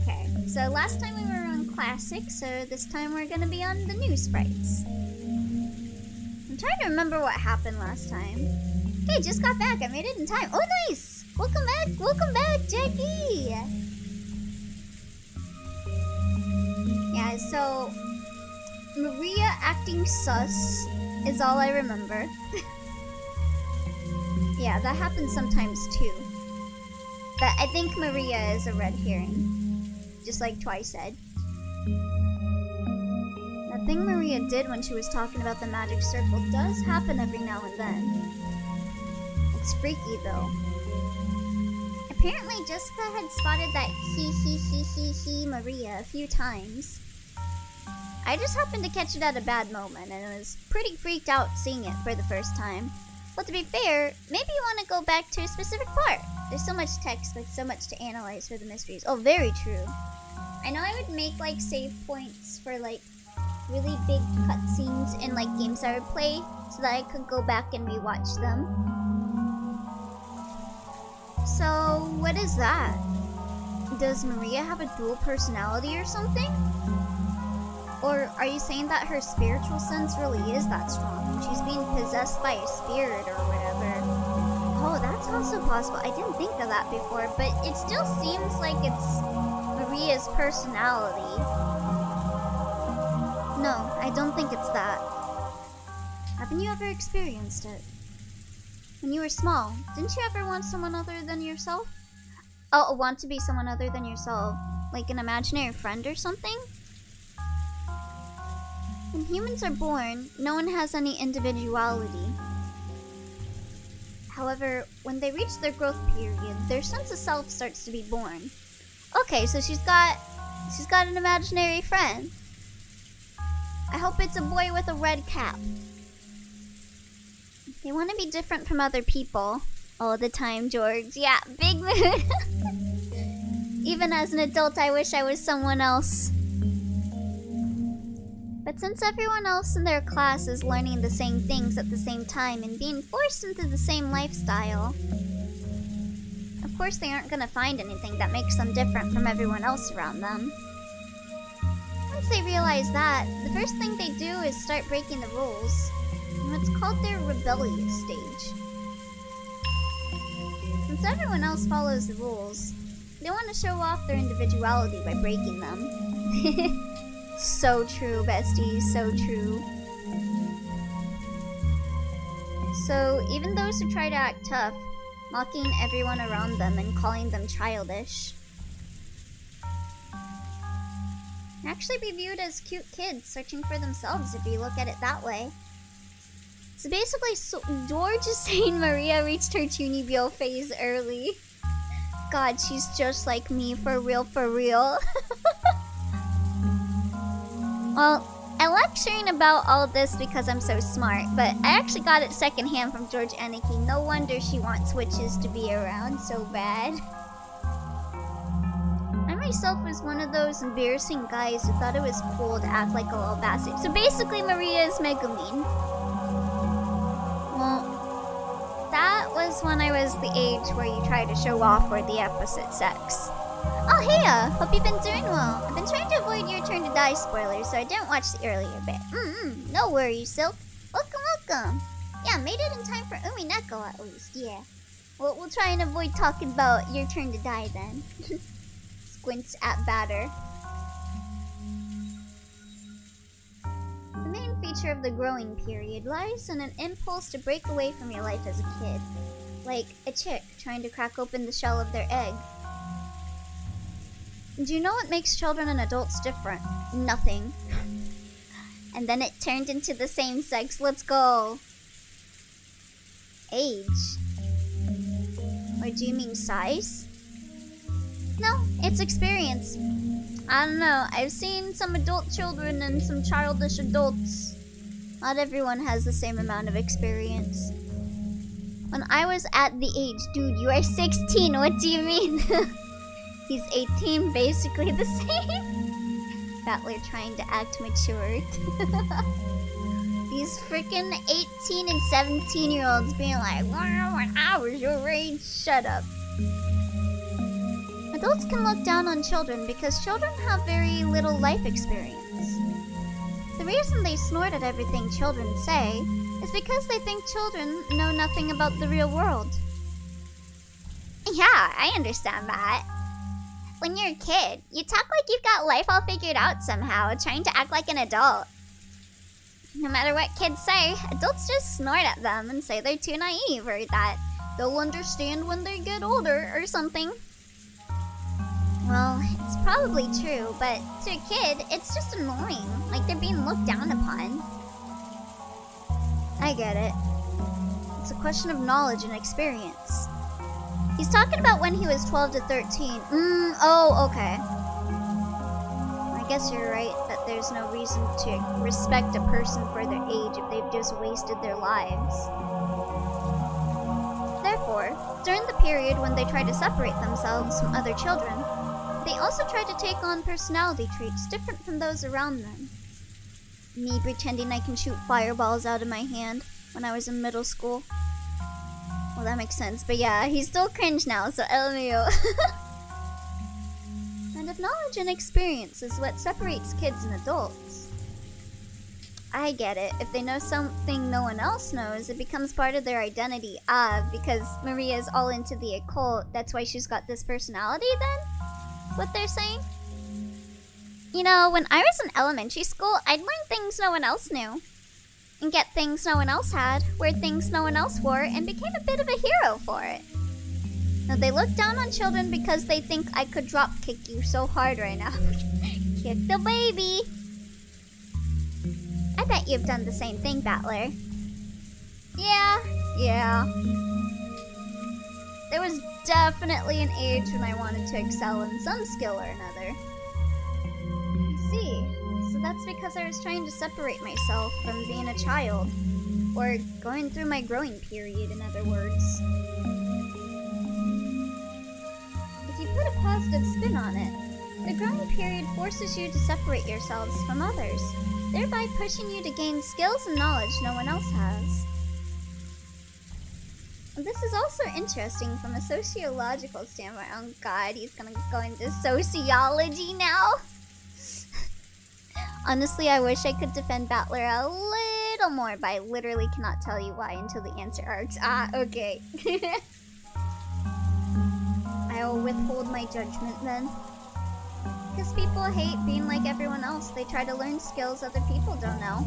Okay, so last time we were on Classic, so this time we're gonna be on the new sprites. I'm trying to remember what happened last time. Okay, just got back. I made it in time. Oh, nice! Welcome back, Jackie! Yeah, so Maria acting sus is all I remember. Yeah, that happens sometimes too. But I think Maria is a red herring. Just like Twice said. That thing Maria did when she was talking about the magic circle does happen every now and then. It's freaky though. Apparently Jessica had spotted that he Maria a few times. I just happened to catch it at a bad moment and was pretty freaked out seeing it for the first time. Well, to be fair, maybe you want to go back to a specific part. There's so much text with so much to analyze for the mysteries. Oh, very true. I know I would make like save points for like really big cutscenes in like games I would play so that I could go back and rewatch them. So, what is that? Does Maria have a dual personality or something? Or are you saying that her spiritual sense really is that strong? She's being possessed by a spirit or whatever. Oh, that's also possible. I didn't think of that before, but it still seems like it's Maria's personality. No, I don't think it's that. Haven't you ever experienced it? When you were small, didn't you ever want someone other than yourself? Oh, want to be someone other than yourself? Like an imaginary friend or something? When humans are born, no one has any individuality. However, when they reach their growth period, their sense of self starts to be born. Okay, so she's got an imaginary friend. I hope it's a boy with a red cap. They want to be different from other people all the time, George. Yeah, big mood. Even as an adult, I wish I was someone else. But since everyone else in their class is learning the same things at the same time and being forced into the same lifestyle, of course they aren't gonna find anything that makes them different from everyone else around them. Once they realize that, the first thing they do is start breaking the rules. And it's called their rebellious stage. Since everyone else follows the rules, they want to show off their individuality by breaking them. So true, besties, so true. So, even those who try to act tough, mocking everyone around them and calling them childish, can actually be viewed as cute kids searching for themselves if you look at it that way. So basically, George is saying Maria reached her Chunibyo phase early. God, she's just like me, for real, for real. Well, I like sharing about all this because I'm so smart, but I actually got it secondhand from George Aniki. No wonder she wants witches to be around so bad. I myself was one of those embarrassing guys who thought it was cool to act like a little bastard. So basically, Maria is Megumin. Well, that was when I was the age where you try to show off for the opposite sex. Oh, hey, hope you've been doing well. I've been trying to avoid your turn to die spoilers, so I didn't watch the earlier bit. No worries, Silk. Welcome. Yeah, made it in time for Umineko at least, yeah. Well, we'll try and avoid talking about your turn to die then. Squints at Batter. The main feature of the growing period lies in an impulse to break away from your life as a kid. Like a chick trying to crack open the shell of their egg. Do you know what makes children and adults different? Nothing. And then it turned into the same sex. Let's go. Age. Or do you mean size? No, it's experience. I don't know. I've seen some adult children and some childish adults. Not everyone has the same amount of experience. When I was at the age, dude, you are 16. What do you mean? He's 18, basically the same. Battler trying to act mature. These freaking 18 and 17-year-olds being like, wow, when I was your age, shut up. Adults can look down on children because children have very little life experience. The reason they snort at everything children say is because they think children know nothing about the real world. Yeah, I understand that. When you're a kid, you talk like you've got life all figured out somehow, trying to act like an adult. No matter what kids say, adults just snort at them and say they're too naive or that they'll understand when they get older or something. Well, it's probably true, but to a kid, it's just annoying. Like they're being looked down upon. I get it. It's a question of knowledge and experience. He's talking about when he was 12 to 13. Oh, okay. I guess you're right that there's no reason to respect a person for their age if they've just wasted their lives. Therefore, during the period when they try to separate themselves from other children, they also try to take on personality traits different from those around them. Me pretending I can shoot fireballs out of my hand when I was in middle school. Well, that makes sense, but yeah, he's still cringe now, so LMAO. And if knowledge and experience is what separates kids and adults, I get it. If they know something no one else knows, it becomes part of their identity. Because Maria's all into the occult, that's why she's got this personality then? That's what they're saying? You know, when I was in elementary school, I'd learn things no one else knew. And get things no one else had, wear things no one else wore, and became a bit of a hero for it. Now, they look down on children because they think I could drop kick you so hard right now. Kick the baby! I bet you've done the same thing, Battler. Yeah. There was definitely an age when I wanted to excel in some skill or another. I see. So that's because I was trying to separate myself from being a child. Or going through my growing period, in other words. If you put a positive spin on it, the growing period forces you to separate yourselves from others, thereby pushing you to gain skills and knowledge no one else has. And this is also interesting from a sociological standpoint. Oh god, he's gonna go into sociology now? Honestly, I wish I could defend Battler a little more, but I literally cannot tell you why until the answer arcs. Okay. I'll withhold my judgment then. Because people hate being like everyone else. They try to learn skills other people don't know.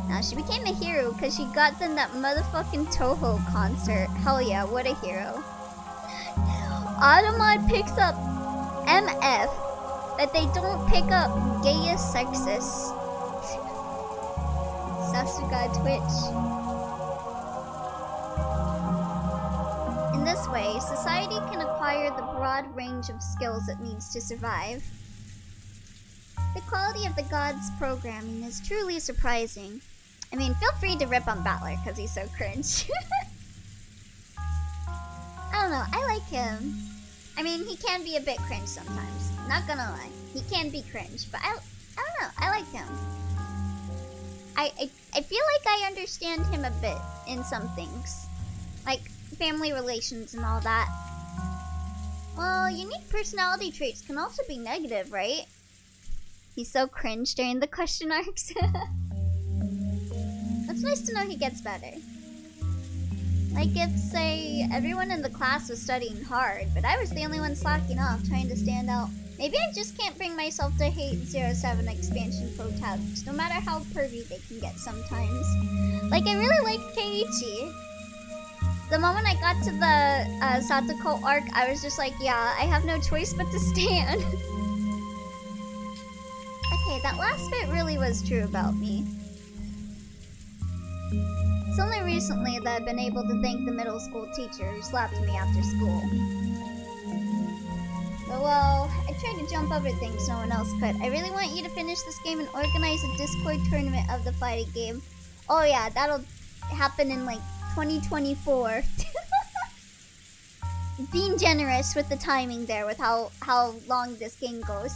Now, she became a hero because she got them that motherfucking Toho concert. Hell yeah, what a hero. Automod picks up MF, but they don't pick up gayest sexist. Sasuga Twitch. In this way, society can acquire the broad range of skills it needs to survive. The quality of the gods' programming is truly surprising. I mean, feel free to rip on Battler because he's so cringe. I don't know, I like him. I mean, he can be a bit cringe sometimes. Not gonna lie. He can be cringe, but I don't know, I like him. I feel like I understand him a bit in some things. Like, family relations and all that. Well, unique personality traits can also be negative, right? He's so cringe during the question arcs. It's nice to know he gets better. Like if, say, everyone in the class was studying hard, but I was the only one slacking off, trying to stand out. Maybe I just can't bring myself to hate 07 expansion protabs, no matter how pervy they can get sometimes. Like, I really like Keiichi. The moment I got to the Satoko arc, I was just like, yeah, I have no choice but to stand. Okay, that last bit really was true about me. It's only recently that I've been able to thank the middle school teacher who slapped me after school. But well, I tried to jump over things no one else could. I really want you to finish this game and organize a Discord tournament of the fighting game. Oh yeah, that'll happen in like 2024. Being generous with the timing there, with how long this game goes.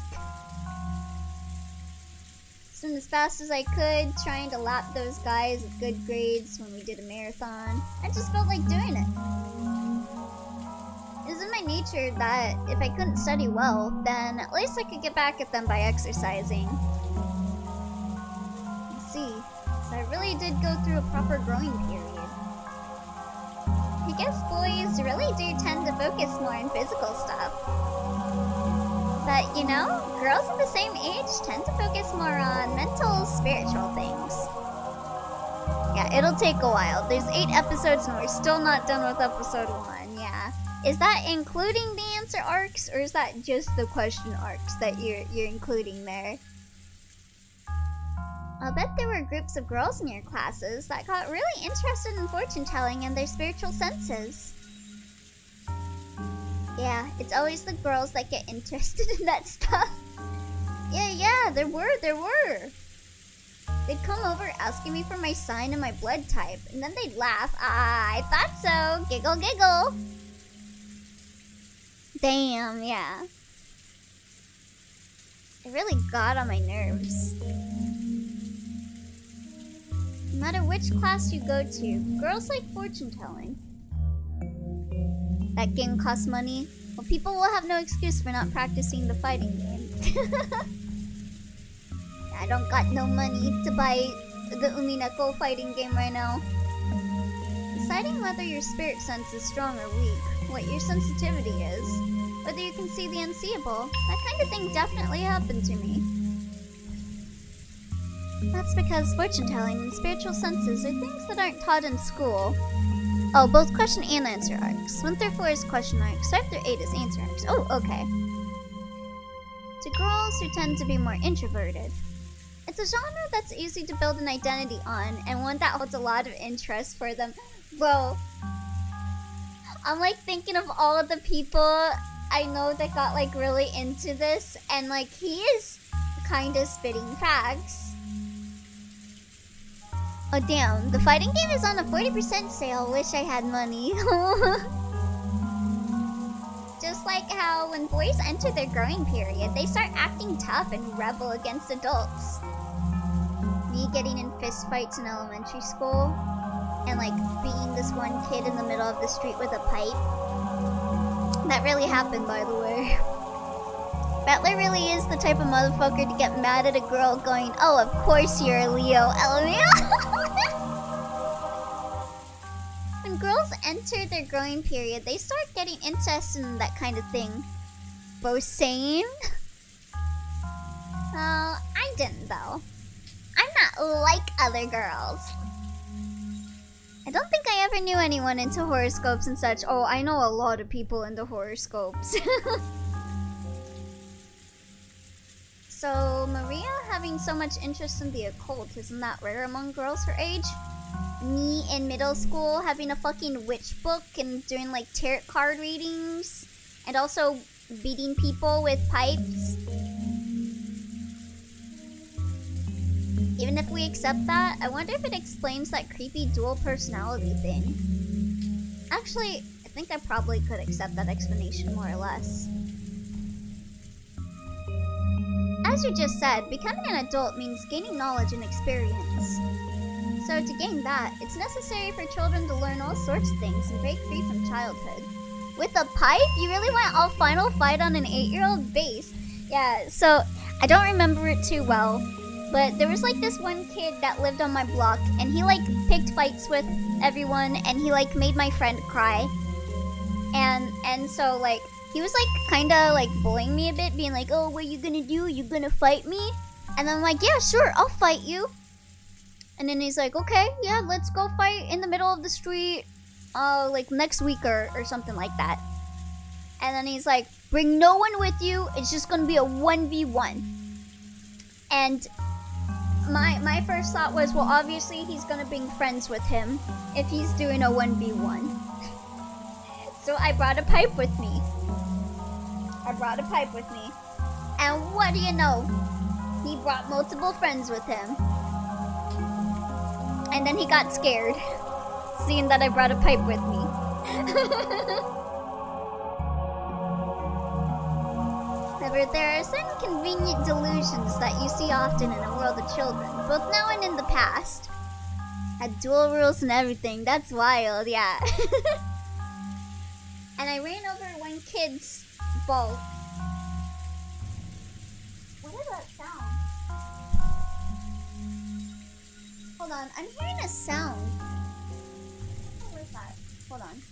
Swim as fast as I could, trying to lap those guys with good grades when we did a marathon. I just felt like doing it. It was in my my nature that if I couldn't study well, then at least I could get back at them by exercising. I see. So I really did go through a proper growing period. I guess boys really do tend to focus more on physical stuff. But, you know, girls of the same age tend to focus more on mental, spiritual things. Yeah, it'll take a while. There's 8 episodes and we're still not done with episode 1, yeah. Is that including the answer arcs, or is that just the question arcs that you're including there? I'll bet there were groups of girls in your classes that got really interested in fortune telling and their spiritual senses. Yeah, it's always the girls that get interested in that stuff. Yeah, there were. They'd come over asking me for my sign and my blood type, and then they'd laugh. I thought so. Giggle, giggle. Damn, yeah. It really got on my nerves. No matter which class you go to, girls like fortune telling. That game costs money. Well, people will have no excuse for not practicing the fighting game. I don't got no money to buy the Umineko fighting game right now. Deciding whether your spirit sense is strong or weak, what your sensitivity is, whether you can see the unseeable, that kind of thing definitely happened to me. That's because fortune telling and spiritual senses are things that aren't taught in school. Oh, both question and answer arcs. 1 through 4 is question arcs, 5 through 8 is answer arcs. Oh, okay. To girls who tend to be more introverted. It's a genre that's easy to build an identity on, and one that holds a lot of interest for them. Bro, I'm like thinking of all of the people I know that got like really into this, and like he is kinda spitting facts. Oh damn, the fighting game is on a 40% sale. Wish I had money. Just like how when boys enter their growing period, they start acting tough and rebel against adults. Me getting in fist fights in elementary school, and like beating this one kid in the middle of the street with a pipe. That really happened, by the way. Battler really is the type of motherfucker to get mad at a girl going, oh, of course you're a Leo, LMAO. When girls enter their growing period, they start getting interested in that kind of thing. Both same? Oh, I didn't though. I'm not like other girls. I don't think I ever knew anyone into horoscopes and such. Oh, I know a lot of people into horoscopes. So, Maria having so much interest in the occult, isn't that rare among girls her age? Me in middle school having a fucking witch book and doing like tarot card readings, and also beating people with pipes. Even if we accept that, I wonder if it explains that creepy dual personality thing. Actually, I think I probably could accept that explanation more or less. As you just said, becoming an adult means gaining knowledge and experience. So to gain that, it's necessary for children to learn all sorts of things and break free from childhood. With a pipe? You really went all Final Fight on an 8-year-old base? Yeah, so I don't remember it too well, but there was like this one kid that lived on my block, and he like picked fights with everyone, and he like made my friend cry. And so like, he was like kinda like bullying me a bit, being like, oh, what are you gonna do? You gonna fight me? And I'm like, yeah, sure, I'll fight you. And then he's like, okay, yeah, let's go fight in the middle of the street, like next week or something like that. And then he's like, bring no one with you, it's just gonna be a 1v1. And my first thought was, well, obviously he's gonna bring friends with him if he's doing a 1v1. So I brought a pipe with me. And what do you know? He brought multiple friends with him. And then he got scared, seeing that I brought a pipe with me. However, there are certain convenient delusions that you see often in a world of children, both now and in the past. Had dual rules and everything, that's wild, yeah. And I ran over one kid kid's fault. What is that sound? Hold on, I'm hearing a sound. Oh, where's that? Hold on.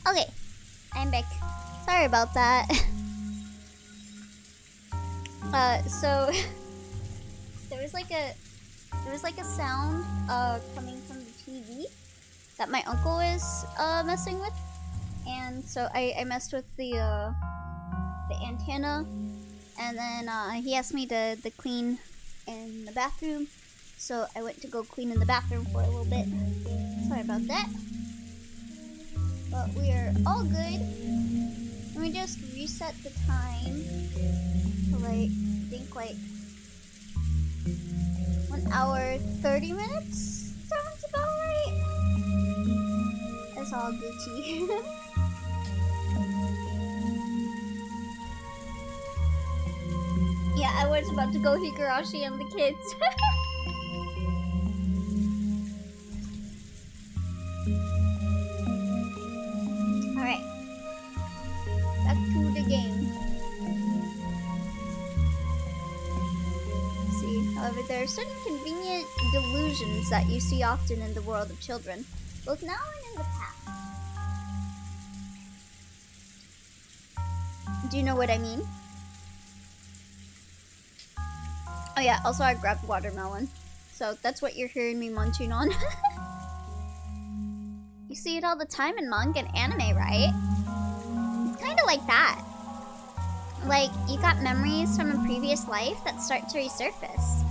Okay, I'm back. Sorry about that. So there was like a sound coming from the TV that my uncle was messing with, and so I messed with the antenna, and then he asked me to clean in the bathroom, so I went to go clean in the bathroom for a little bit. Sorry about that. But we are all good. Let me just reset the time to like, I think like 1 hour 30 minutes sounds about right. It's all Gucci. Yeah, I was about to go Higurashi and the kids. Alright. Back to the game. Let's see. However, there are certain convenient delusions that you see often in the world of children, both now and in the past. Do you know what I mean? Oh yeah, also I grabbed watermelon. So that's what you're hearing me munching on. You see it all the time in manga and anime, right? It's kind of like that. Like, you got memories from a previous life that start to resurface.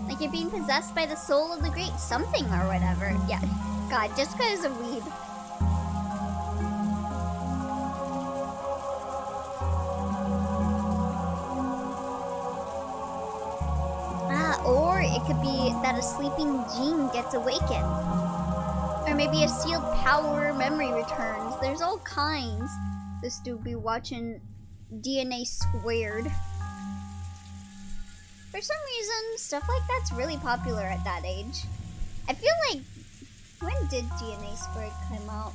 Like you're being possessed by the soul of the great something or whatever. Yeah, God, just because of weed. Or it could be that a sleeping gene gets awakened. Or maybe a sealed power memory returns. There's all kinds. This dude be watching DNA Squared. For some reason, stuff like that's really popular at that age. I feel like, when did DNA Squared come out?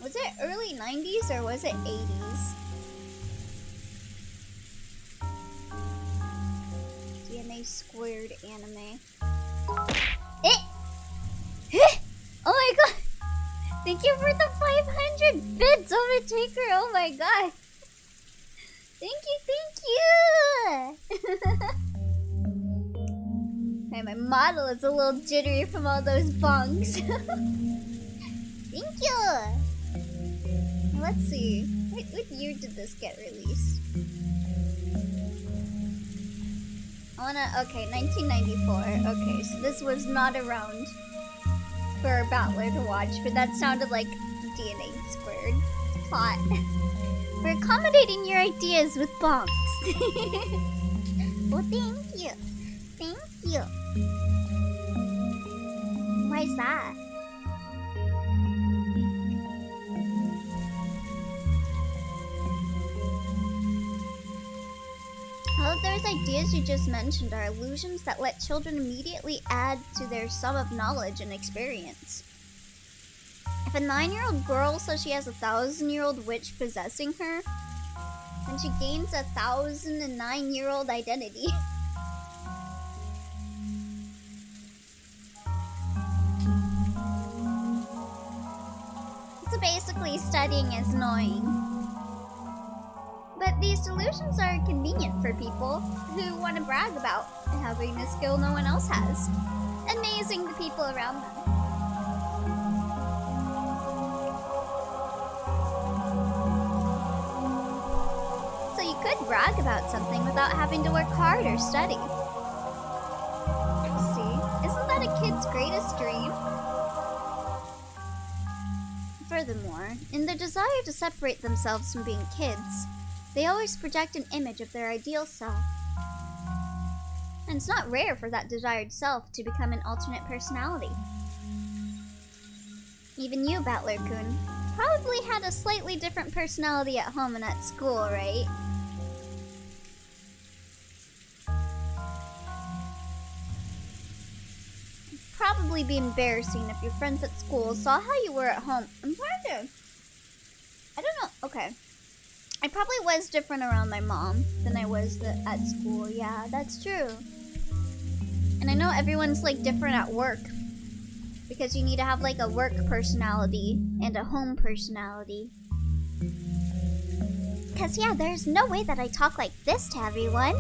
Was it early 90s or was it 80s? DNA Squared anime. Oh my god! Thank you for the 500 bits, Overtaker! Oh my god! Thank you! Okay, my model is a little jittery from all those bongs. Thank you! Let's see. What year did this get released? Okay, 1994. Okay, so this was not around for a battler to watch, but that sounded like DNA Squared plot. We're accommodating your ideas with bonks. Well, thank you. Thank you. Why is that? All of those ideas you just mentioned are illusions that let children immediately add to their sum of knowledge and experience. If a 9-year-old girl says she has a 1,000-year-old witch possessing her, then she gains a 1,009-year-old identity. So basically, studying is annoying. But these delusions are convenient for people who want to brag about having a skill no one else has, amazing the people around them. So you could brag about something without having to work hard or study. See, isn't that a kid's greatest dream? Furthermore, in their desire to separate themselves from being kids, they always project an image of their ideal self. And it's not rare for that desired self to become an alternate personality. Even you, Battler-kun, probably had a slightly different personality at home and at school, right? It'd probably be embarrassing if your friends at school saw how you were at home. I'm trying to... I don't know. Okay. I probably was different around my mom than I was at school. Yeah, that's true. And I know everyone's like different at work. because you need to have like a work personality and a home personality. Because yeah, there's no way that I talk like this to everyone.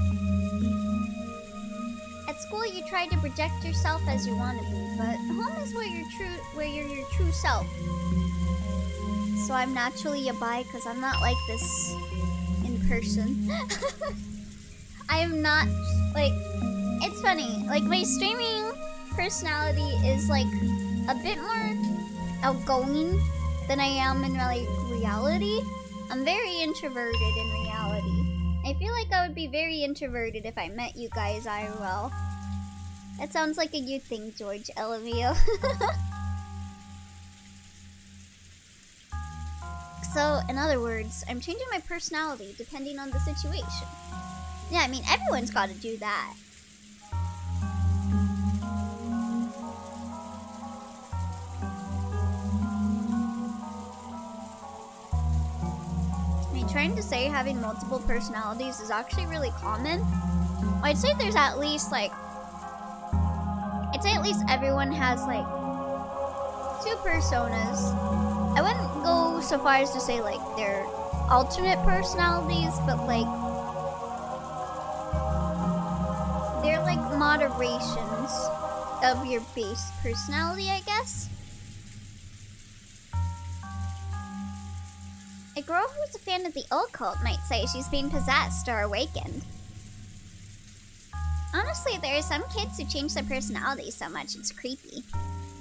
At school, you try to project yourself as you want to be, but home is where you're your true self. So I'm naturally a bi because I'm not like this in person. I am not like. It's funny. Like my streaming personality is like a bit more outgoing than I am in like reality. I'm very introverted in reality. I feel like I would be very introverted if I met you guys IRL. That sounds like a you thing, George LMAO. So, in other words, I'm changing my personality depending on the situation. Yeah, I mean, everyone's gotta do that. Trying to say having multiple personalities is actually really common. I'd say there's at least like, I'd say at least everyone has like 2 personas. I wouldn't go so far as to say like they're alternate personalities, but like they're like moderations of your base personality, I guess. A girl who's a fan of the occult might say she's been possessed or awakened. Honestly, there are some kids who change their personality so much it's creepy.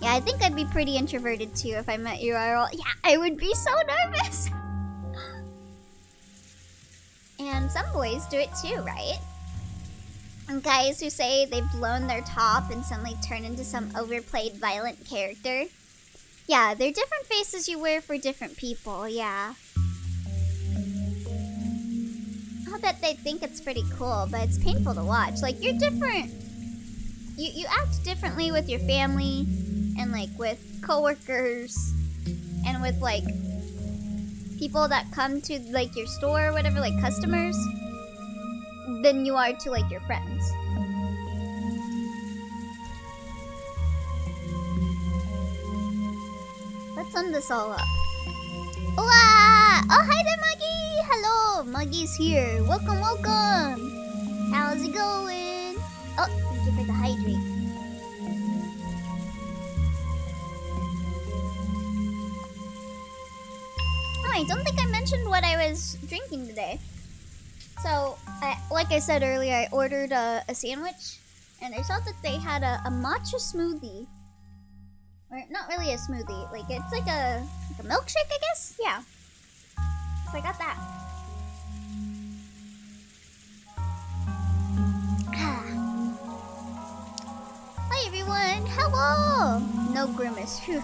Yeah, I think I'd be pretty introverted too if I met you IRL. Yeah, I would be so nervous! And some boys do it too, right? And guys who say they've blown their top and suddenly turn into some overplayed violent character. Yeah, they're different faces you wear for different people, yeah. I bet they think it's pretty cool, but it's painful to watch. Like, you're different. You act differently with your family, and like with coworkers, and with like people that come to like your store or whatever, like customers, than you are to like your friends. Let's sum this all up. Hola! Oh, hi there, Muggy! Hello, Muggy's here. Welcome, welcome! How's it going? Oh, thank you for the hydrate. Oh, I don't think I mentioned what I was drinking today. So, like I said earlier, I ordered a sandwich, and I saw that they had a matcha smoothie. Or not really a smoothie, like it's like a milkshake, I guess? Yeah. So I got that. Hi everyone, hello! No Grimace, phew.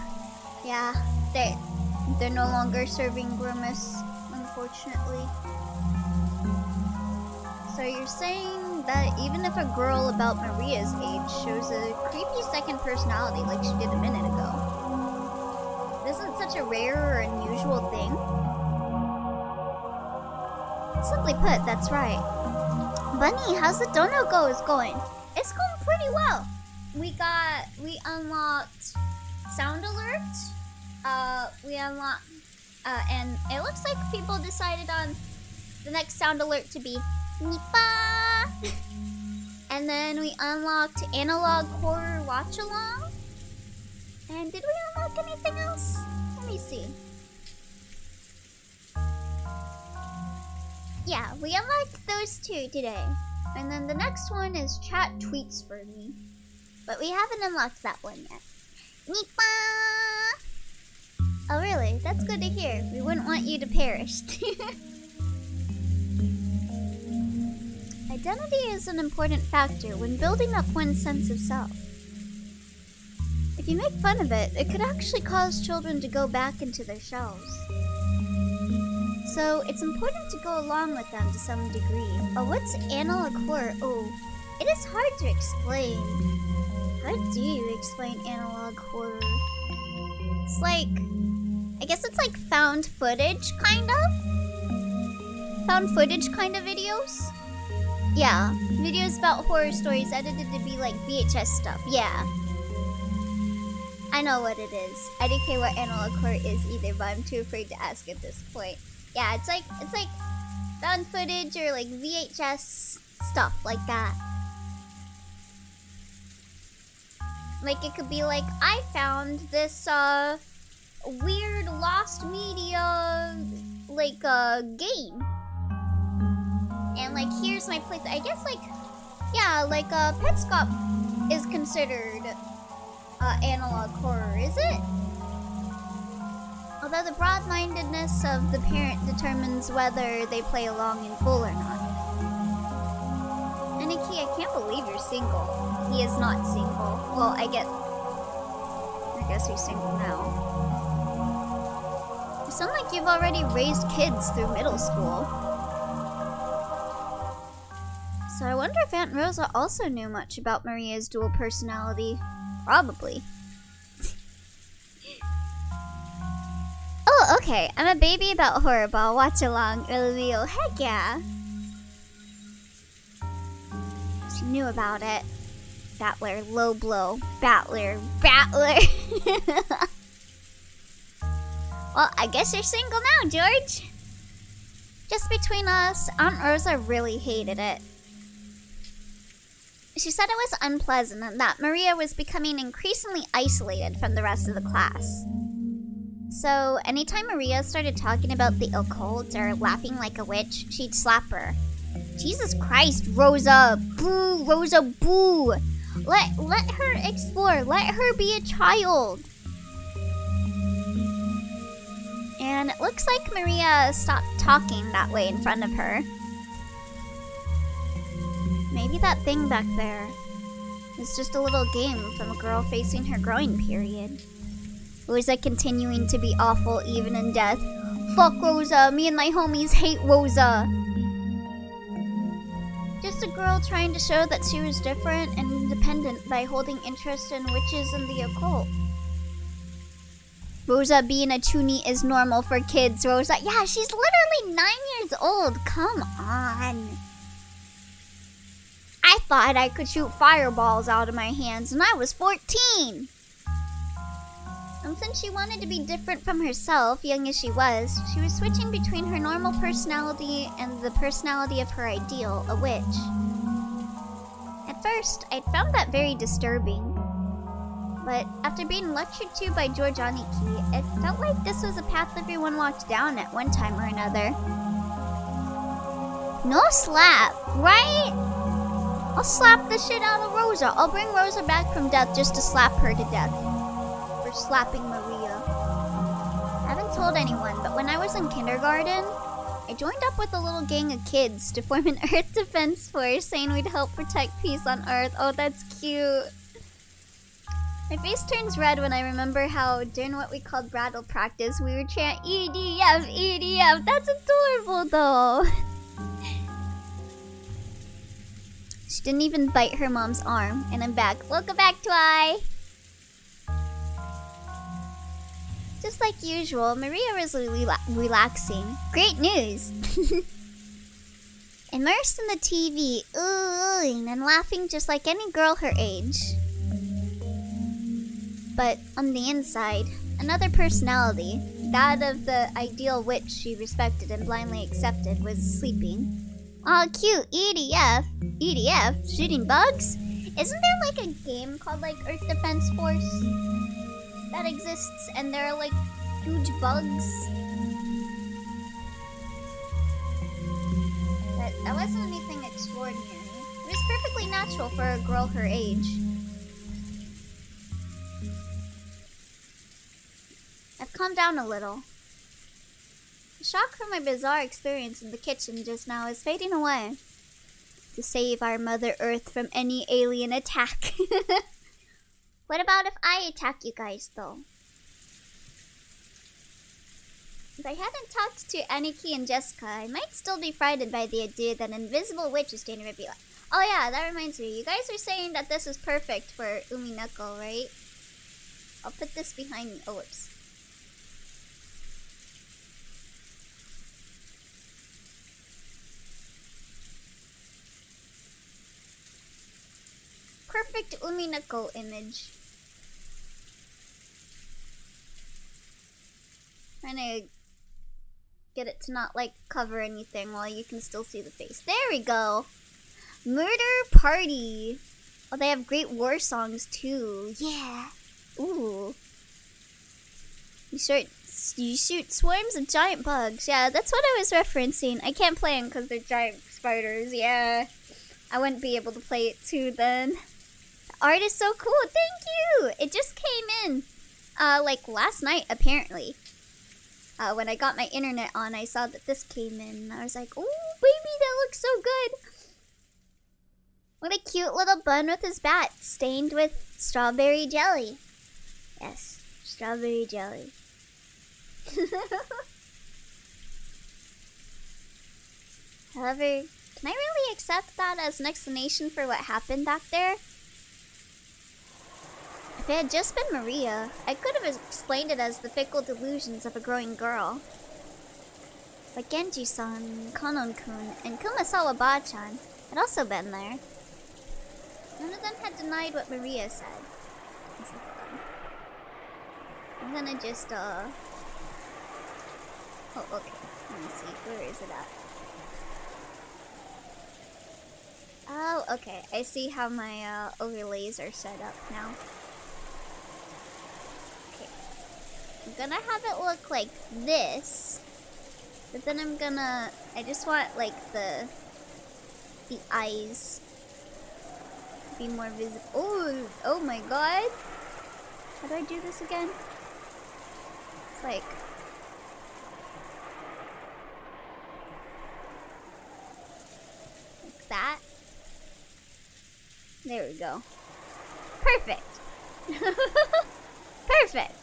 Yeah, they're no longer serving Grimace, unfortunately. So you're saying that even if a girl about Maria's age shows a creepy second personality like she did a minute ago, it isn't such a rare or unusual thing? Simply put, that's right. Bunny, how's the dono going? It's going pretty well. We unlocked sound alert. We unlocked, and it looks like people decided on the next sound alert to be Nipa! And then we unlocked Analog Horror Watch Along. And did we unlock anything else? Let me see. Yeah, we unlocked those 2 today. And then the next one is Chat Tweets for Me. But we haven't unlocked that one yet. Nipa! Oh really? That's good to hear. We wouldn't want you to perish. Identity is an important factor when building up one's sense of self. If you make fun of it, it could actually cause children to go back into their shells. So, it's important to go along with them to some degree. Oh, what's analog horror? Oh, it is hard to explain. How do you explain analog horror? It's like, I guess it's like found footage, kind of? Found footage kind of videos? Yeah, videos about horror stories edited to be like VHS stuff, yeah. I know what it is. IDK what analog core is either, but I'm too afraid to ask at this point. Yeah, it's like found footage or like VHS stuff like that. Like it could be like, I found this weird lost media like game. And like here's my place. I guess like yeah, like Petscop is considered analog horror, is it? Although the broad-mindedness of the parent determines whether they play along in full or not. Aniki, I can't believe you're single. He is not single. Well, I guess he's single now. You sound like you've already raised kids through middle school. So I wonder if Aunt Rosa also knew much about Maria's dual personality. Probably. Oh, okay. I'm a baby about horror, but I'll watch along. LOL. Heck yeah. She knew about it. Battler, low blow. Battler. Well, I guess you're single now, George. Just between us, Aunt Rosa really hated it. She said it was unpleasant and that Maria was becoming increasingly isolated from the rest of the class. So, anytime Maria started talking about the occult or laughing like a witch, she'd slap her. Jesus Christ, Rosa! Boo! Rosa, boo! Let her explore. Let her be a child. And it looks like Maria stopped talking that way in front of her. Maybe that thing back there is just a little game from a girl facing her growing period. Rosa continuing to be awful even in death. Fuck Rosa, me and my homies hate Rosa. Just a girl trying to show that she was different and independent by holding interest in witches and the occult. Rosa being a toonie is normal for kids, Rosa. Yeah, she's literally 9 years old. Come on. I thought I could shoot fireballs out of my hands and I was 14. And since she wanted to be different from herself, young as she was switching between her normal personality and the personality of her ideal, a witch. At first, I'd found that very disturbing. But after being lectured to by George Aniki, it felt like this was a path everyone walked down at one time or another. No slap, right? I'll slap the shit out of Rosa. I'll bring Rosa back from death just to slap her to death. For slapping Maria. I haven't told anyone, but when I was in kindergarten, I joined up with a little gang of kids to form an Earth Defense Force saying we'd help protect peace on Earth. Oh, that's cute. My face turns red when I remember how, during what we called brattle practice, we would chant EDF, EDF. That's adorable, though. She didn't even bite her mom's arm, and I'm back. Welcome back, Twi! Just like usual, Maria was relaxing. Great news! Immersed in the TV, oohing and laughing just like any girl her age. But on the inside, another personality, that of the ideal witch she respected and blindly accepted, was sleeping. Aw, cute, EDF. EDF? Shooting bugs? Isn't there like a game called like Earth Defense Force that exists and there are like huge bugs? But that wasn't anything extraordinary. It was perfectly natural for a girl her age. I've calmed down a little. The shock from my bizarre experience in the kitchen just now is fading away. To save our Mother Earth from any alien attack. What about if I attack you guys, though? If I hadn't talked to Aniki and Jessica, I might still be frightened by the idea that an invisible witch is standing right behind. Oh yeah, that reminds me. You guys were saying that this is perfect for Umineko, right? I'll put this behind me. Oh, whoops. Perfect Umineko image. Trying to get it to not like cover anything while you can still see the face. There we go. Murder Party. Oh, they have great war songs too. Yeah. Ooh. You shoot swarms of giant bugs. Yeah, that's what I was referencing. I can't play them because they're giant spiders. Yeah. I wouldn't be able to play it too then. The art is so cool. Thank you. It just came in like last night apparently. When I got my internet on, I saw that this came in. And I was like, oh, baby, that looks so good. What a cute little bun with his bat, stained with strawberry jelly. Yes, strawberry jelly. However, can I really accept that as an explanation for what happened back there? If it had just been Maria, I could have explained it as the fickle delusions of a growing girl. But Genji-san, Kanon-kun, and Kumasawa-ba-chan had also been there. None of them had denied what Maria said. I'm gonna just, Oh, okay. Let me see. Where is it at? Oh, okay. I see how my, overlays are set up now. Okay. I'm gonna have it look like this. But then I just want, like, the eyes be more visible. Oh my god. How do I do this again? It's like that. There we go. Perfect. Perfect.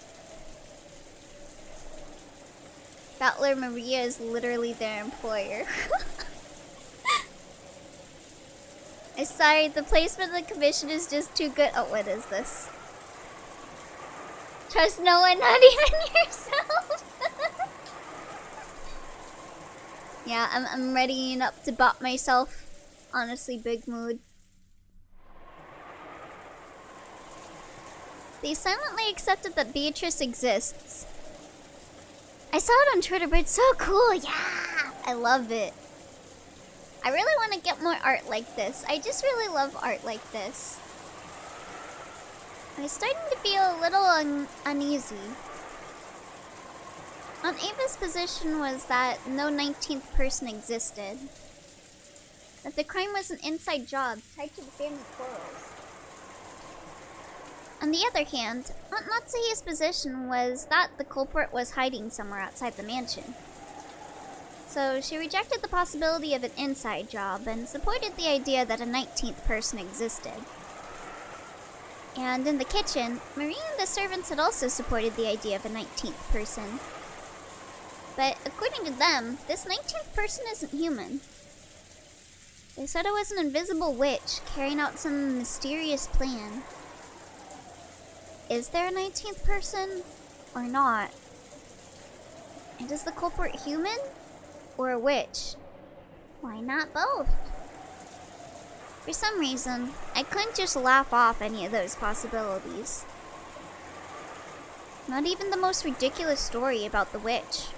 Battler Maria is literally their employer. I'm sorry, the placement of the commission is just too good. Oh, what is this? Trust no one, not even yourself. Yeah, I'm readying up to bop myself. Honestly, big mood. They silently accepted that Beatrice exists. I saw it on Twitter, but it's so cool. Yeah, I love it. I really want to get more art like this. I just really love art like this. I was starting to feel a little uneasy. On Ava's position was that no 19th person existed. That the crime was an inside job tied to the family quarrels. On the other hand, Aunt Natsuhi's position was that the culprit was hiding somewhere outside the mansion. So she rejected the possibility of an inside job and supported the idea that a 19th person existed. And in the kitchen, Marie and the servants had also supported the idea of a 19th person. But according to them, this 19th person isn't human. They said it was an invisible witch carrying out some mysterious plan. Is there a 19th person or not? And is the culprit human or a witch? Why not both? For some reason, I couldn't just laugh off any of those possibilities. Not even the most ridiculous story about the witch.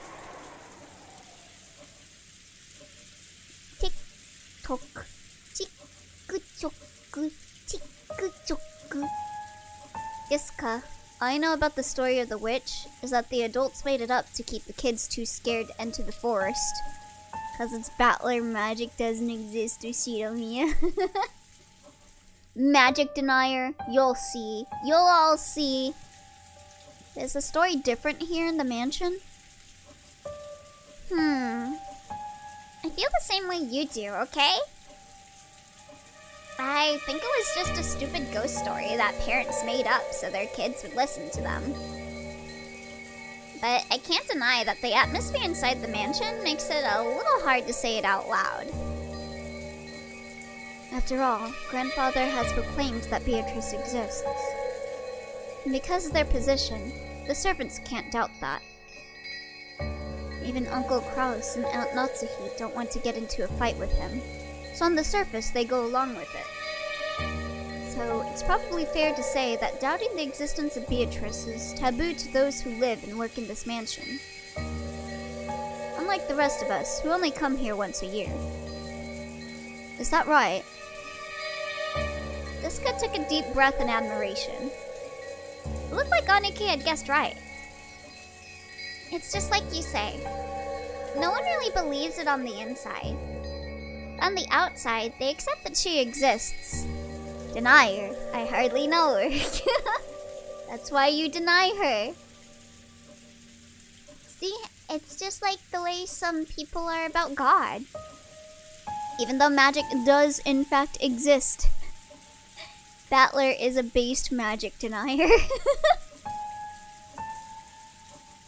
Tick-tock, tick-chock, tick-chock. Iska, all I know about the story of the witch is that the adults made it up to keep the kids too scared to enter the forest. Cause its battler magic doesn't exist, Ushiromiya. Magic denier, you'll see. You'll all see. Is the story different here in the mansion? I feel the same way you do, okay? I think it was just a stupid ghost story that parents made up so their kids would listen to them. But I can't deny that the atmosphere inside the mansion makes it a little hard to say it out loud. After all, Grandfather has proclaimed that Beatrice exists. And because of their position, the servants can't doubt that. Even Uncle Kraus and Aunt Natsuhi don't want to get into a fight with him, so on the surface they go along with it. So it's probably fair to say that doubting the existence of Beatrice is taboo to those who live and work in this mansion. unlike the rest of us, who only come here once a year. Is that right? Asuka took a deep breath in admiration. It looked like Aniki had guessed right. It's just like you say. No one really believes it on the inside. On the outside, they accept that she exists. Deny her. I hardly know her. That's why you deny her. See, it's just like the way some people are about God. Even though magic does in fact exist, Battler is a based magic denier.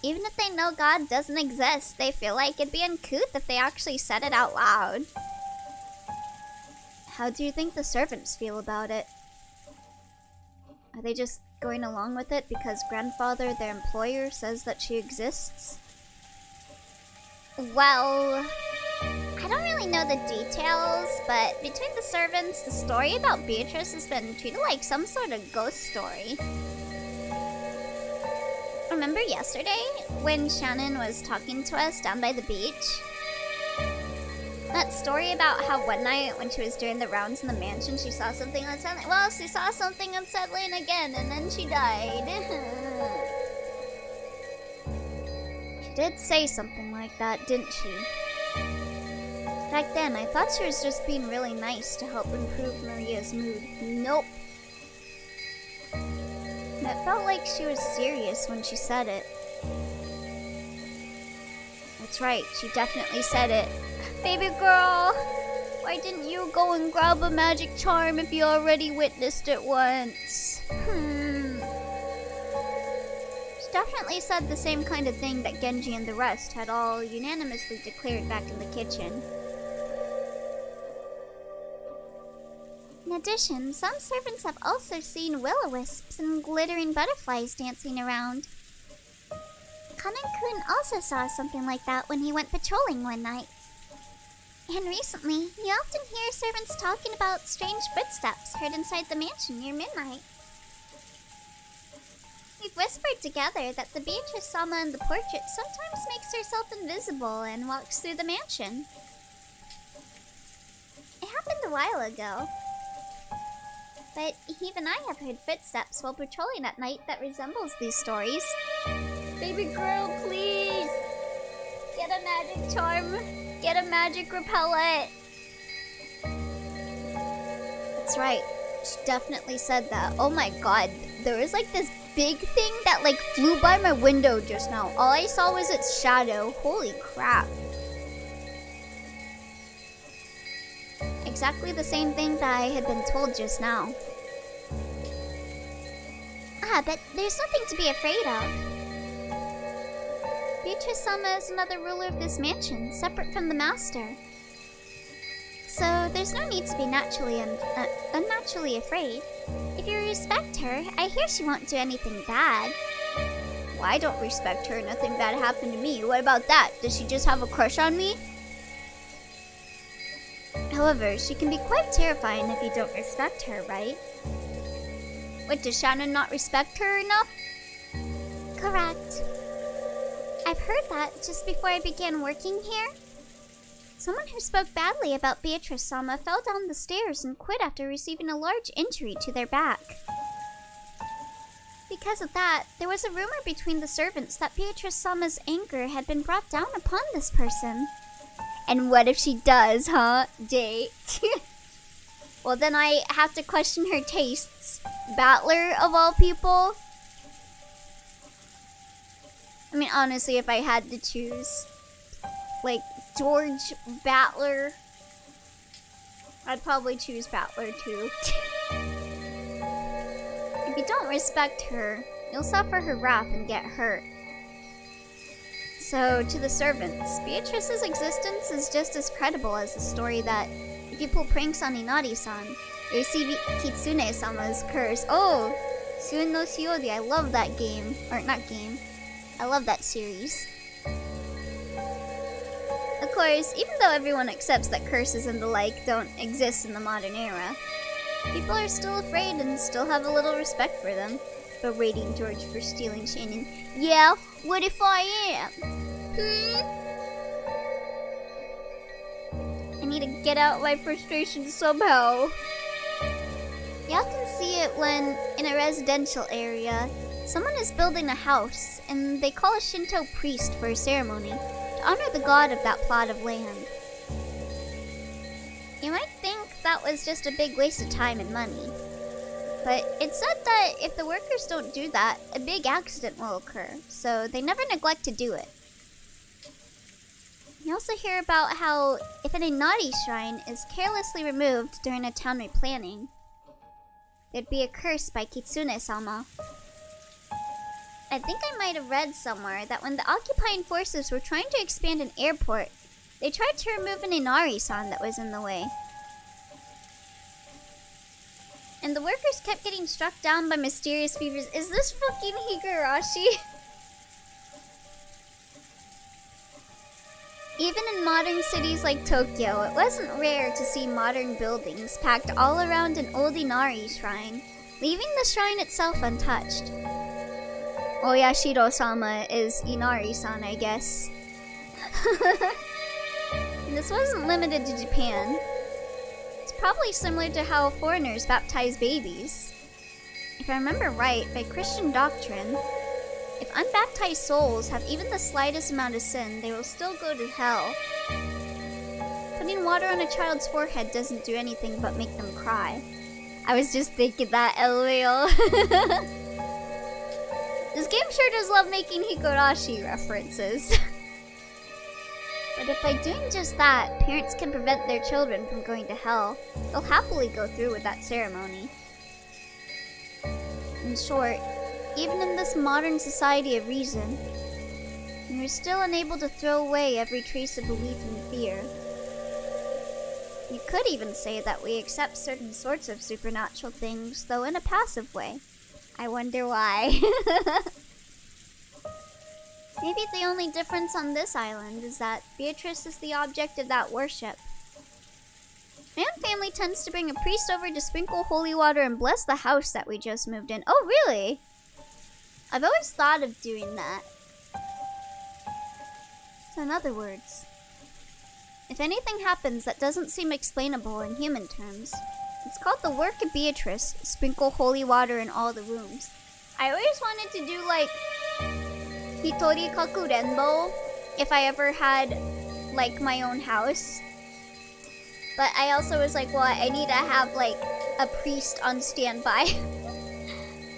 Even if they know God doesn't exist, they feel like it'd be uncouth if they actually said it out loud. How do you think the servants feel about it? Are they just going along with it because grandfather, their employer, says that she exists? Well, I don't really know the details, but between the servants, the story about Beatrice has been treated like some sort of ghost story. Remember yesterday when Shannon was talking to us down by the beach? That story about how one night when she was doing the rounds in the mansion, she saw something unsettling. Well, she saw something unsettling again, and then she died. She did say something like that, didn't she? Back then, I thought she was just being really nice to help improve Maria's mood. Nope. It felt like she was serious when she said it. That's right, she definitely said it. Baby girl, why didn't you go and grab a magic charm if you already witnessed it once? She definitely said the same kind of thing that Genji and the rest had all unanimously declared back in the kitchen. In addition, some servants have also seen will-o-wisps and glittering butterflies dancing around. Kanan-kun also saw something like that when he went patrolling one night. And recently, you often hear servants talking about strange footsteps heard inside the mansion near midnight. We've whispered together that the Beatrice Sama in the portrait sometimes makes herself invisible and walks through the mansion. It happened a while ago. But even I have heard footsteps while patrolling at night that resembles these stories. Baby girl, please! Get a magic charm! Get a magic repellent! That's right. She definitely said that. Oh my god. There was like this big thing that like flew by my window just now. All I saw was its shadow. Holy crap. Exactly the same thing that I had been told just now. But there's nothing to be afraid of. Beatrice-sama is another ruler of this mansion, separate from the master. So there's no need to be unnaturally afraid. If you respect her, I hear she won't do anything bad. Well, I don't respect her. Nothing bad happened to me. What about that? Does she just have a crush on me? However, she can be quite terrifying if you don't respect her, right? What, does Shannon not respect her enough? Correct. I've heard that just before I began working here. Someone who spoke badly about Beatrice-sama fell down the stairs and quit after receiving a large injury to their back. Because of that, there was a rumor between the servants that Beatrice-sama's anger had been brought down upon this person. And what if she does, huh? Date. Well, then I have to question her tastes. Battler, of all people? I mean, honestly, if I had to choose, like, George Battler, I'd probably choose Battler, too. If you don't respect her, you'll suffer her wrath and get hurt. So, to the servants, Beatrice's existence is just as credible as the story that if you pull pranks on Inari-san, you receive Kitsune-sama's curse. Oh! Shun no Shiori, I love that game. Or, not game. I love that series. Of course, even though everyone accepts that curses and the like don't exist in the modern era, people are still afraid and still have a little respect for them. Berating George for stealing Shannon. Yeah, what if I am? need to get out my frustration somehow. Y'all can see it when, in a residential area, someone is building a house, and they call a Shinto priest for a ceremony to honor the god of that plot of land. You might think that was just a big waste of time and money, but it's said that if the workers don't do that, a big accident will occur, so they never neglect to do it. You also hear about how if an Inari shrine is carelessly removed during a town replanning, there'd be a curse by Kitsune-sama. I think I might have read somewhere that when the occupying forces were trying to expand an airport, they tried to remove an Inari-san that was in the way. And the workers kept getting struck down by mysterious fevers. Is this fucking Higurashi? Even in modern cities like Tokyo, it wasn't rare to see modern buildings packed all around an old Inari shrine, leaving the shrine itself untouched. Oyashiro-sama is Inari-san, I guess. And this wasn't limited to Japan. It's probably similar to how foreigners baptize babies. If I remember right, by Christian doctrine, if unbaptized souls have even the slightest amount of sin, they will still go to hell. Putting water on a child's forehead doesn't do anything but make them cry. I was just thinking that, LOL. This game sure does love making Higurashi references. But if by doing just that, parents can prevent their children from going to hell, they'll happily go through with that ceremony. In short, even in this modern society of reason, we're still unable to throw away every trace of belief and fear. You could even say that we accept certain sorts of supernatural things, though in a passive way. I wonder why. Maybe the only difference on this island is that Beatrice is the object of that worship. My own family tends to bring a priest over to sprinkle holy water and bless the house that we just moved in. Oh, really? I've always thought of doing that. So in other words, if anything happens that doesn't seem explainable in human terms, it's called the work of Beatrice, sprinkle holy water in all the rooms. I always wanted to do like Hitori Kaku Renbo if I ever had like my own house. But I also was like, well, I need to have like a priest on standby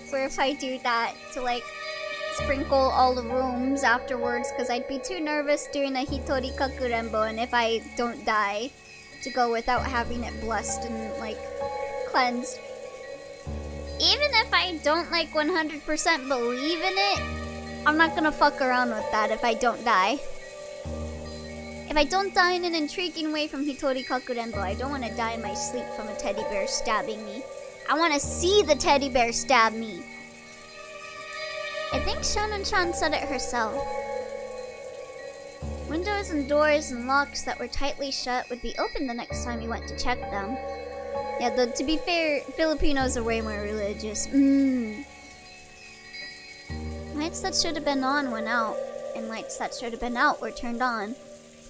for if I do that to like sprinkle all the rooms afterwards, because I'd be too nervous doing a Hitori Kaku Renbo, and if I don't die, to go without having it blessed and like cleansed. Even if I don't like 100% believe in it, I'm not gonna fuck around with that if I don't die. If I don't die in an intriguing way from Hitori Kaku Renbo, I don't want to die in my sleep from a teddy bear stabbing me. I want to see the teddy bear stab me. I think Shonen-chan said it herself. Windows and doors and locks that were tightly shut would be open the next time you went to check them. Yeah, though to be fair, Filipinos are way more religious. Lights that should have been on went out, and lights that should have been out were turned on.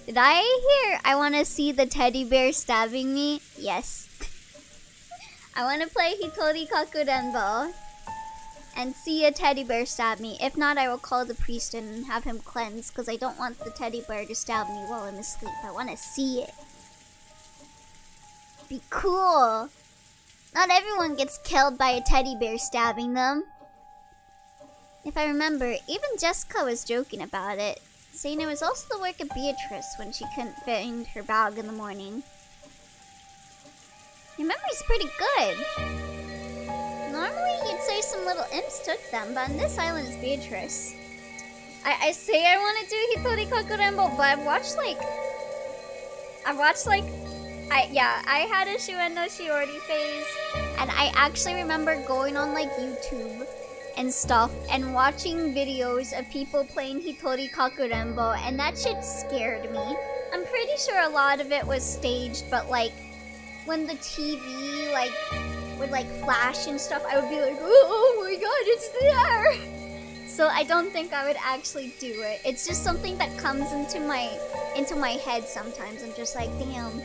Did I hear I want to see the teddy bear stabbing me? Yes. I want to play Hitori Kaku Renbo and see a teddy bear stab me. If not, I will call the priest in and have him cleanse, because I don't want the teddy bear to stab me while I'm asleep. I want to see it. Be cool. Not everyone gets killed by a teddy bear stabbing them. If I remember, even Jessica was joking about it, saying it was also the work of Beatrice when she couldn't find her bag in the morning. Your memory's pretty good. Normally you'd say some little imps took them, but on this island it's Beatrice. I say I want to do Hitori Kaku Renbo, but I had a Shuen no Shiori phase, and I actually remember going on like YouTube and stuff and watching videos of people playing Hitori Kaku Renbo, and that shit scared me. I'm pretty sure a lot of it was staged, but like when the TV like would like flash and stuff, I would be like, oh my god, it's there. So I don't think I would actually do it. It's just something that comes into my head sometimes. I'm just like, damn,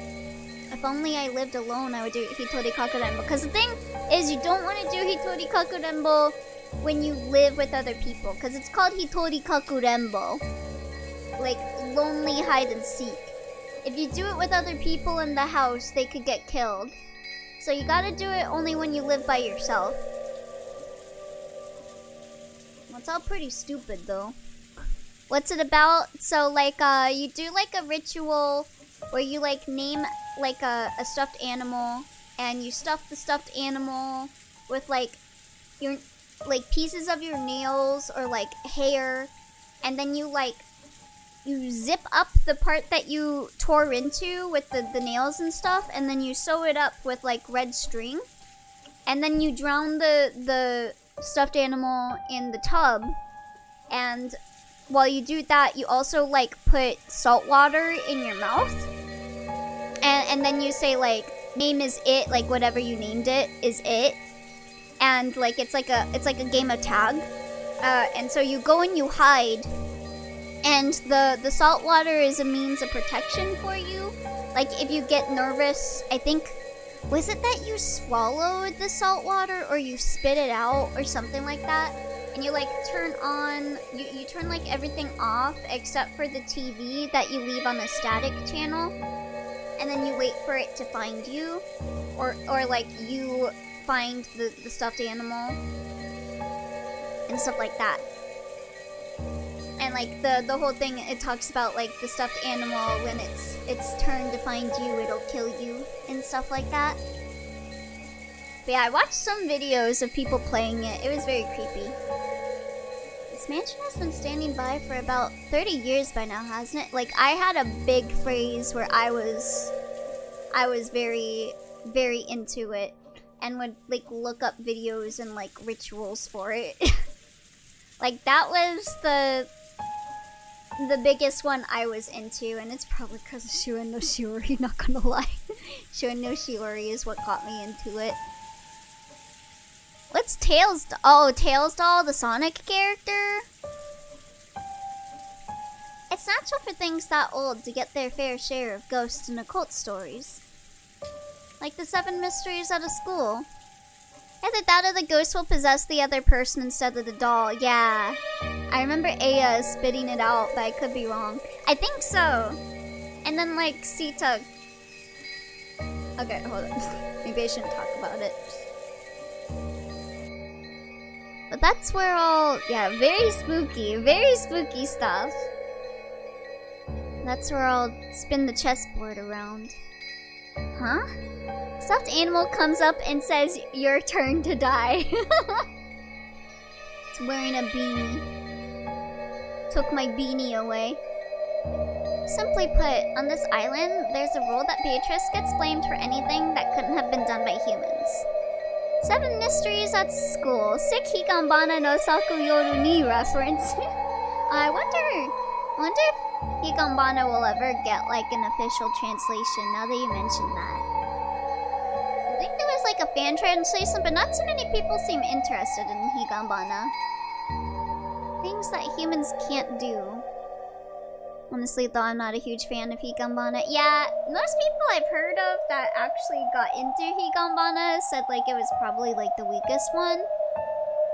if only I lived alone, I would do Hitori Kakurembo. Because the thing is, you don't want to do Hitori Kakurembo when you live with other people. Because it's called Hitori Kakurembo. Like, lonely hide and seek. If you do it with other people in the house, they could get killed. So you gotta do it only when you live by yourself. Well, it's all pretty stupid, though. What's it about? So, like, you do, like, a ritual where you, like, name, like, a stuffed animal. And you stuff the stuffed animal with, like, your, like, pieces of your nails or, like, hair. And then you, like, you zip up the part that you tore into with the nails and stuff, and then you sew it up with like red string, and then you drown the stuffed animal in the tub. And while you do that, you also like put salt water in your mouth, and then you say like, name is it, like whatever you named it is it, and like it's like a game of tag, and so you go and you hide. And the salt water is a means of protection for you. Like, if you get nervous, I think... Was it that you swallowed the salt water or you spit it out or something like that? And you, like, turn on... You turn, like, everything off except for the TV that you leave on the static channel. And then you wait for it to find you. Or like, you find the stuffed animal. And stuff like that. And like the whole thing, it talks about like the stuffed animal, when its turn to find you, it'll kill you and stuff like that. But yeah, I watched some videos of people playing it. It was very creepy. This mansion has been standing by for about 30 years by now, hasn't it? Like, I had a big phase where I was very, very into it and would like look up videos and like rituals for it. Like, that was the biggest one I was into, and it's probably because of Shuen no Shiori, not gonna lie. Shuen no Shiori is what got me into it. What's Tails Doll? Oh, Tails Doll, the Sonic character? It's natural for things that old to get their fair share of ghosts and occult stories. Like the 7 mysteries at a school. Either that or the ghost will possess the other person instead of the doll. Yeah. I remember Aya spitting it out, but I could be wrong. I think so. And then, like, Sita... Okay, hold on. Maybe I shouldn't talk about it. But that's where all... Yeah, very spooky stuff. That's where I'll spin the chessboard around. Huh? Stuffed animal comes up and says, your turn to die. It's wearing a beanie. Took my beanie away. Simply put, on this island, there's a rule that Beatrice gets blamed for anything that couldn't have been done by humans. 7 mysteries at school. Sick Higanbana no Saku Yoru ni reference. I wonder if Higanbana will ever get like an official translation now that you mentioned that. I think there was like a fan translation, but not too many people seem interested in Higanbana. Things that humans can't do. Honestly, though, I'm not a huge fan of Higanbana. Yeah, most people I've heard of that actually got into Higanbana said like it was probably like the weakest one.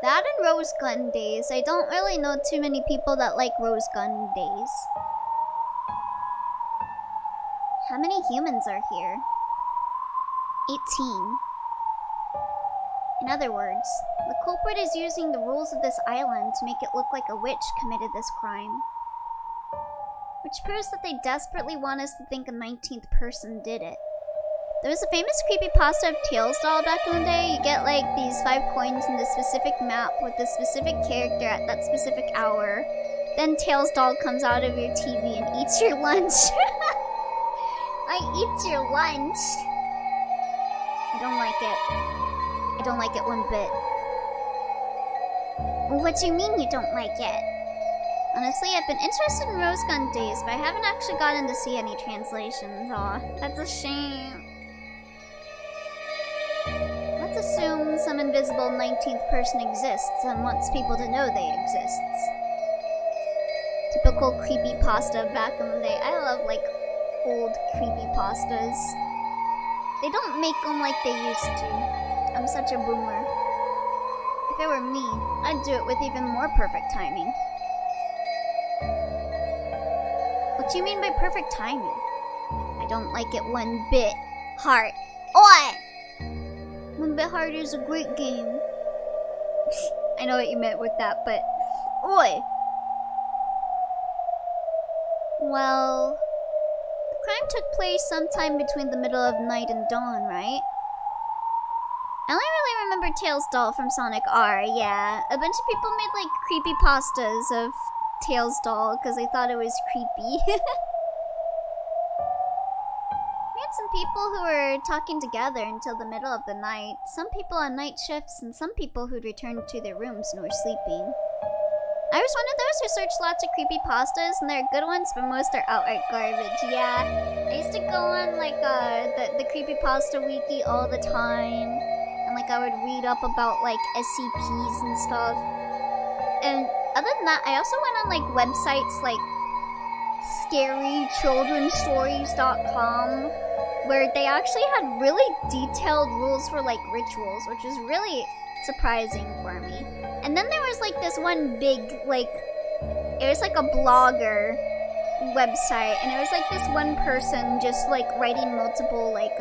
That and Rose Gun Days. I don't really know too many people that like Rose Gun Days. How many humans are here? 18. In other words, the culprit is using the rules of this island to make it look like a witch committed this crime. Which proves that they desperately want us to think a 19th person did it. There was a famous creepypasta of Tails Doll back in the day. You get like these 5 coins in this specific map with this specific character at that specific hour. Then Tails Doll comes out of your TV and eats your lunch. I eat your lunch. I don't like it. I don't like it one bit. What do you mean you don't like it? Honestly, I've been interested in Rose Gun Days, but I haven't actually gotten to see any translations. Aw, that's a shame. Let's assume some invisible 19th person exists and wants people to know they exist. Typical creepypasta back in the day. I love, like, old creepypastas. They don't make them like they used to. I'm such a boomer. If it were me, I'd do it with even more perfect timing. What do you mean by perfect timing? I don't like it one bit. Heart. Oi! One Bit Heart is a great game. I know what you meant with that, but... Oi! Well... The crime took place sometime between the middle of night and dawn, right? I only really remember Tails doll from Sonic R, yeah. A bunch of people made like creepy pastas of Tails doll because they thought it was creepy. We had some people who were talking together until the middle of the night. Some people on night shifts and some people who'd returned to their rooms and were sleeping. I was one of those who searched lots of creepy pastas, and they're good ones, but most are outright garbage. Yeah, I used to go on like the creepypasta wiki all the time, and like I would read up about like SCPs and stuff. And other than that, I also went on like websites like scarychildrenstories.com, where they actually had really detailed rules for like rituals, which is really surprising for me. And then there was like this one big, like, it was like a blogger website, and it was like this one person just like writing multiple like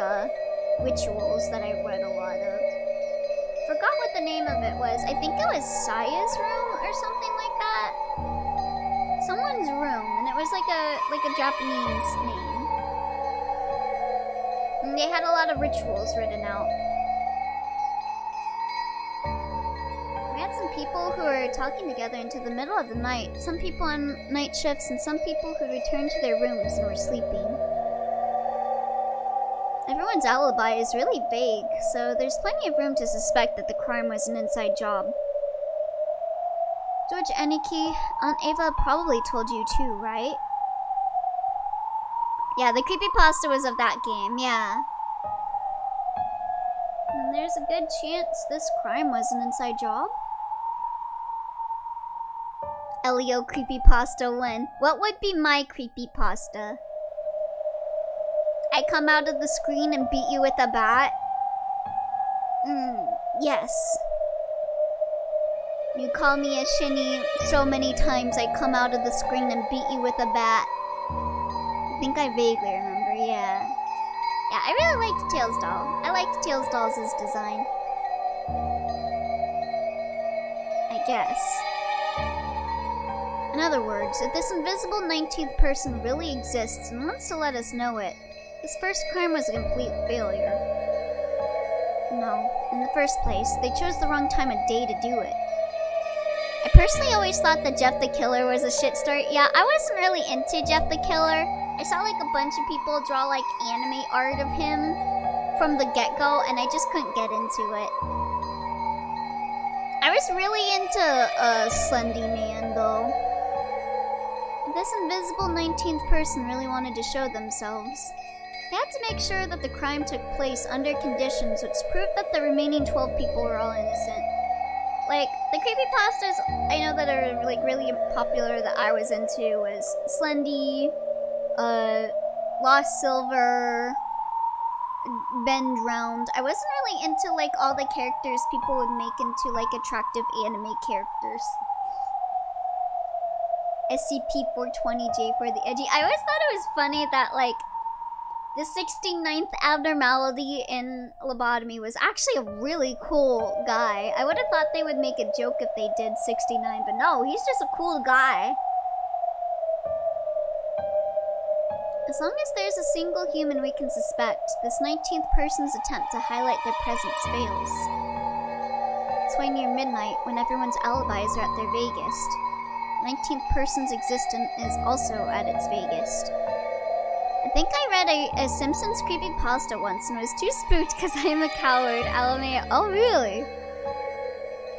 rituals that I read a lot of. Forgot what the name of it was. I think it was Saya's room or something like that. Someone's room, and it was like a Japanese name. And they had a lot of rituals written out. Some people who were talking together into the middle of the night, some people on night shifts, and some people who returned to their rooms and were sleeping. Everyone's alibi is really vague, so there's plenty of room to suspect that the crime was an inside job. George Aniki, Aunt Ava probably told you too, right? Yeah, the creepypasta was of that game, yeah. And there's a good chance this crime was an inside job. Elio creepypasta 1. What would be my creepypasta? I come out of the screen and beat you with a bat? Yes. You call me a shinny so many times I come out of the screen and beat you with a bat. I think I vaguely remember, yeah. Yeah, I really liked Tails doll. I liked Tails doll's design. I guess. In other words, if this invisible 19th person really exists and wants to let us know it, this first crime was a complete failure. No, in the first place, they chose the wrong time of day to do it. I personally always thought that Jeff the Killer was a shit story. Yeah, I wasn't really into Jeff the Killer. I saw like a bunch of people draw like anime art of him from the get-go, and I just couldn't get into it. I was really into Slendy Man though. This invisible 19th person really wanted to show themselves. They had to make sure that the crime took place under conditions which proved that the remaining 12 people were all innocent. Like, the creepypastas I know that are like really popular that I was into was Slendy, Lost Silver, Bend Round. I wasn't really into like all the characters people would make into like attractive anime characters. SCP-420J for the edgy. I always thought it was funny that like the 69th abnormality in lobotomy was actually a really cool guy. I would have thought they would make a joke if they did 69, but no, he's just a cool guy. As long as there's a single human we can suspect, this 19th person's attempt to highlight their presence fails. It's way near midnight, when everyone's alibis are at their vaguest. 19th person's existence is also at its vaguest. I think I read a Simpsons creepypasta once and was too spooked because I am a coward. LMAO. Oh, really?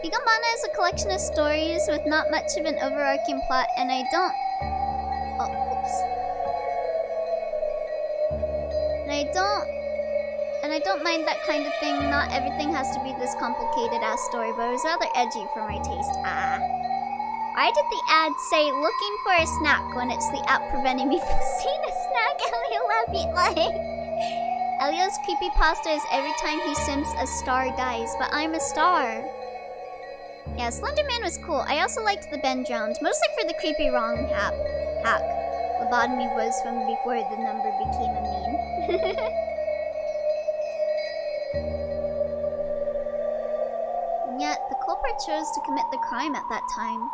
Higamana is a collection of stories with not much of an overarching plot, and I don't... Oh, oops. And I don't mind that kind of thing. Not everything has to be this complicated-ass story, but it was rather edgy for my taste. Why did the ad say looking for a snack when it's the app preventing me from seeing a snack? Elio's creepypasta is every time he sims a star dies, but I'm a star. Yeah, Slenderman was cool. I also liked the Ben Drowned, mostly for the creepy wrong hack. Lobotomy was from before the number became a meme. And yet, the culprit chose to commit the crime at that time.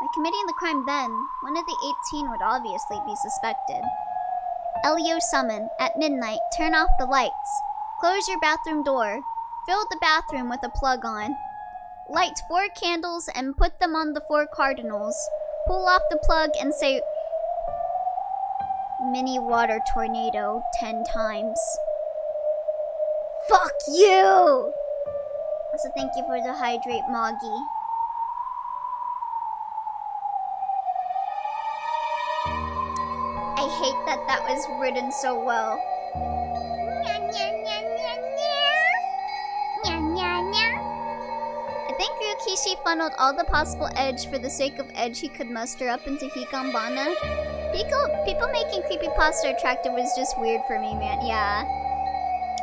By committing the crime then, one of the 18 would obviously be suspected. Elio summon, at midnight, turn off the lights. Close your bathroom door. Fill the bathroom with a plug on. Light 4 candles and put them on the 4 cardinals. Pull off the plug and say mini water tornado 10 times. Fuck you! Also, thank you for the hydrate, Moggy. I hate that that was written so well. I think Ryukishi funneled all the possible edge for the sake of edge he could muster up into Hikanbana. People making creepypasta attractive was just weird for me, man. Yeah.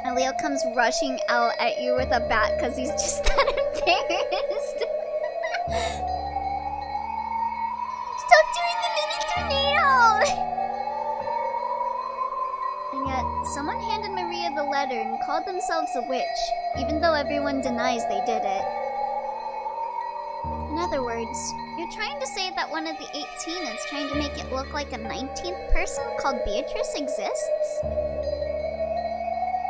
And Leo comes rushing out at you with a bat because he's just that embarrassed. Stop doing the mini tornado! And yet, someone handed Maria the letter and called themselves a witch, even though everyone denies they did it. In other words, you're trying to say that one of the 18 is trying to make it look like a 19th person called Beatrice exists?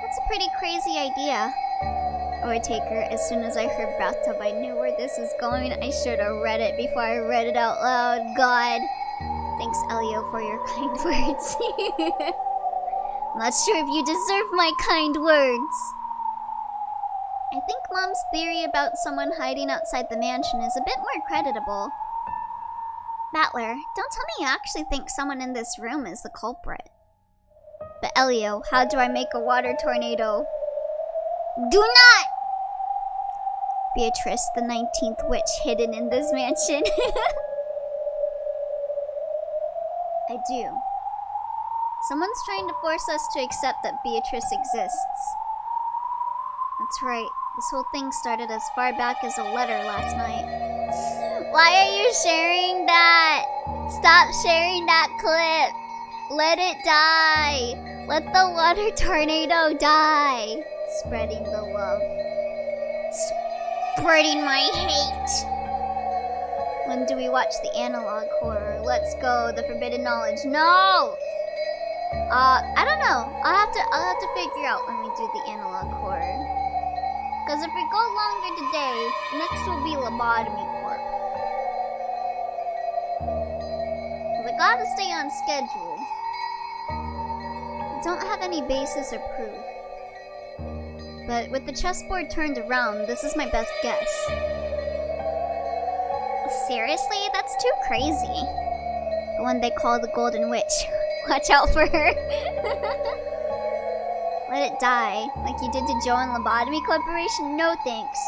That's a pretty crazy idea. Or taker, as soon as I heard bathtub, I knew where this was going. I should have read it before I read it out loud. God. Thanks, Elio, for your kind words. I'm not sure if you deserve my kind words. I think Mom's theory about someone hiding outside the mansion is a bit more creditable. Battler, don't tell me you actually think someone in this room is the culprit. But Elio, how do I make a water tornado? Do not! Beatrice, the 19th witch hidden in this mansion. I do. Someone's trying to force us to accept that Beatrice exists. That's right. This whole thing started as far back as a letter last night. Why are you sharing that? Stop sharing that clip. Let it die. Let the water tornado die. Spreading the love. Spreading my hate. When do we watch the analog horror? Let's go. The forbidden knowledge. No! I don't know. I'll have to figure out when we do the analog horror. Because if we go longer today, next will be Lobotomy Corp. Because I gotta stay on schedule. I don't have any basis or proof. But with the chessboard turned around, this is my best guess. Seriously? That's too crazy. The one they call the Golden Witch. Watch out for her. Let it die, like you did to Joe and Lobotomy Corporation? No thanks.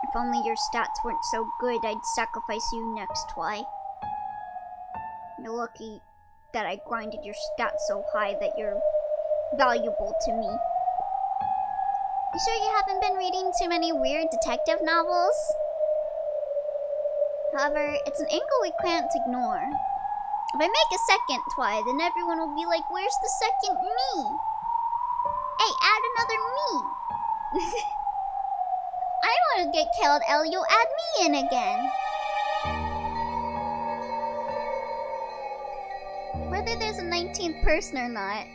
If only your stats weren't so good, I'd sacrifice you next, Twy. You're lucky that I grinded your stats so high that you're valuable to me. You sure you haven't been reading too many weird detective novels? However, it's an angle we can't ignore. If I make a second Twy, then everyone will be like, where's the second me? Hey, add another me. I don't want to get killed, Elio. Add me in again. Whether there's a 19th person or not,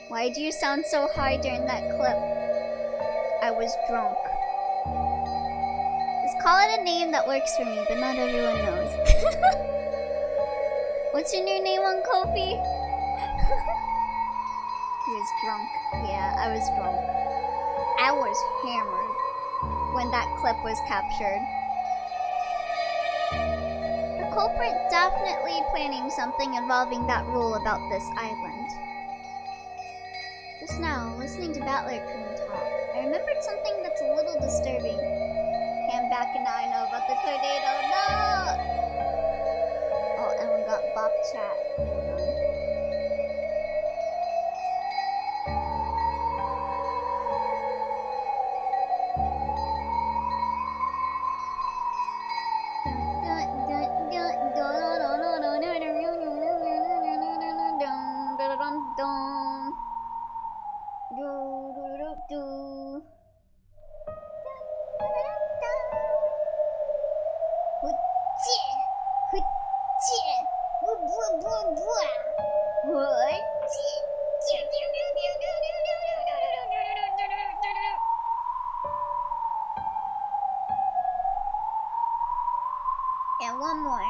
why do you sound so high during that clip? I was drunk. Just call it a name that works for me, but not everyone knows. What's your new name on Ko-fi? He was drunk. Yeah, I was drunk. I was hammered when that clip was captured. The culprit definitely planning something involving that rule about this island. Just now, listening to Battler Kun talk, I remembered something that's a little disturbing. I'm back and now I know about the tornado. No! Oh, Ellen got bop chat. And one more.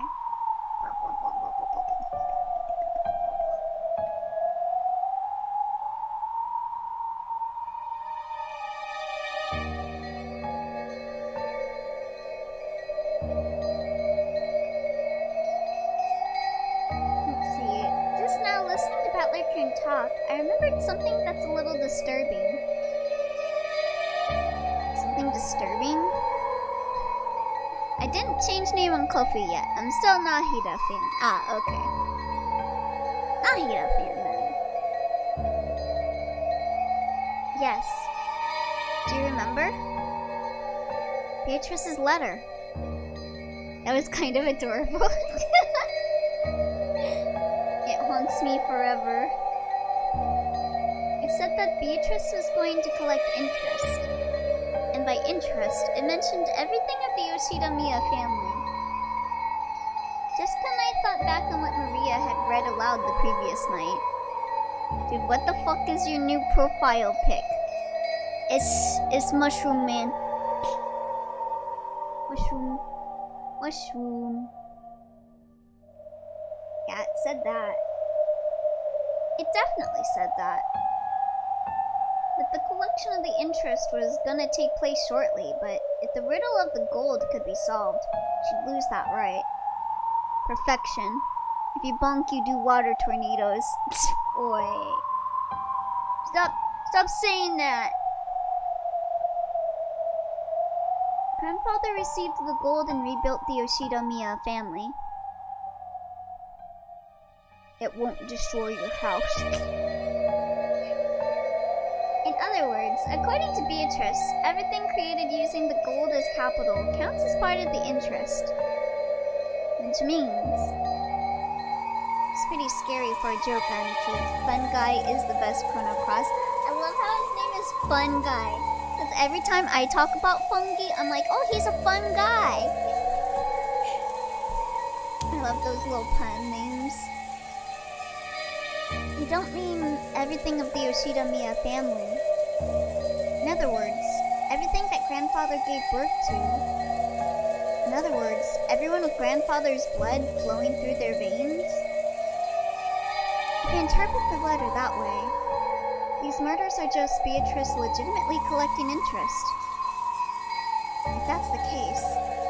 Let's see. Just now, listening to Battler Coon talk, I remembered something that's a little disturbing. Something disturbing? I didn't change name on Kofi yet. I'm still Nahida fan. Ah, okay. Nahida fan then. Yes. Do you remember? Beatrice's letter. That was kind of adorable. It haunts me forever. It said that Beatrice was going to collect interest. And by interest, it mentioned everything of the Yoshida Miya family. Just when I thought back on what Maria had read aloud the previous night. Dude, what the fuck is your new profile pic? It's Mushroom Man. Mushroom. Yeah, it said that. It definitely said that. That the collection of the interest was gonna take place shortly, but if the riddle of the gold could be solved, she'd lose that right. Perfection. If you bonk, you do water tornadoes. Oi. Stop saying that. Grandfather received the gold and rebuilt the Yoshida Miya family. It won't destroy your house. In other words, according to Beatrice, everything created using the gold as capital counts as part of the interest. Which means... it's pretty scary for a joke, honestly. Fun Guy is the best Chrono Cross. I love how his name is Fun Guy. Because every time I talk about Fungi, I'm like, oh, he's a fun guy. I love those little pun names. You don't mean everything of the Yoshida Miya family. In other words, everything that grandfather gave birth to. In other words, everyone with grandfather's blood flowing through their veins. If you interpret the letter that way, these murders are just Beatrice legitimately collecting interest. If that's the case,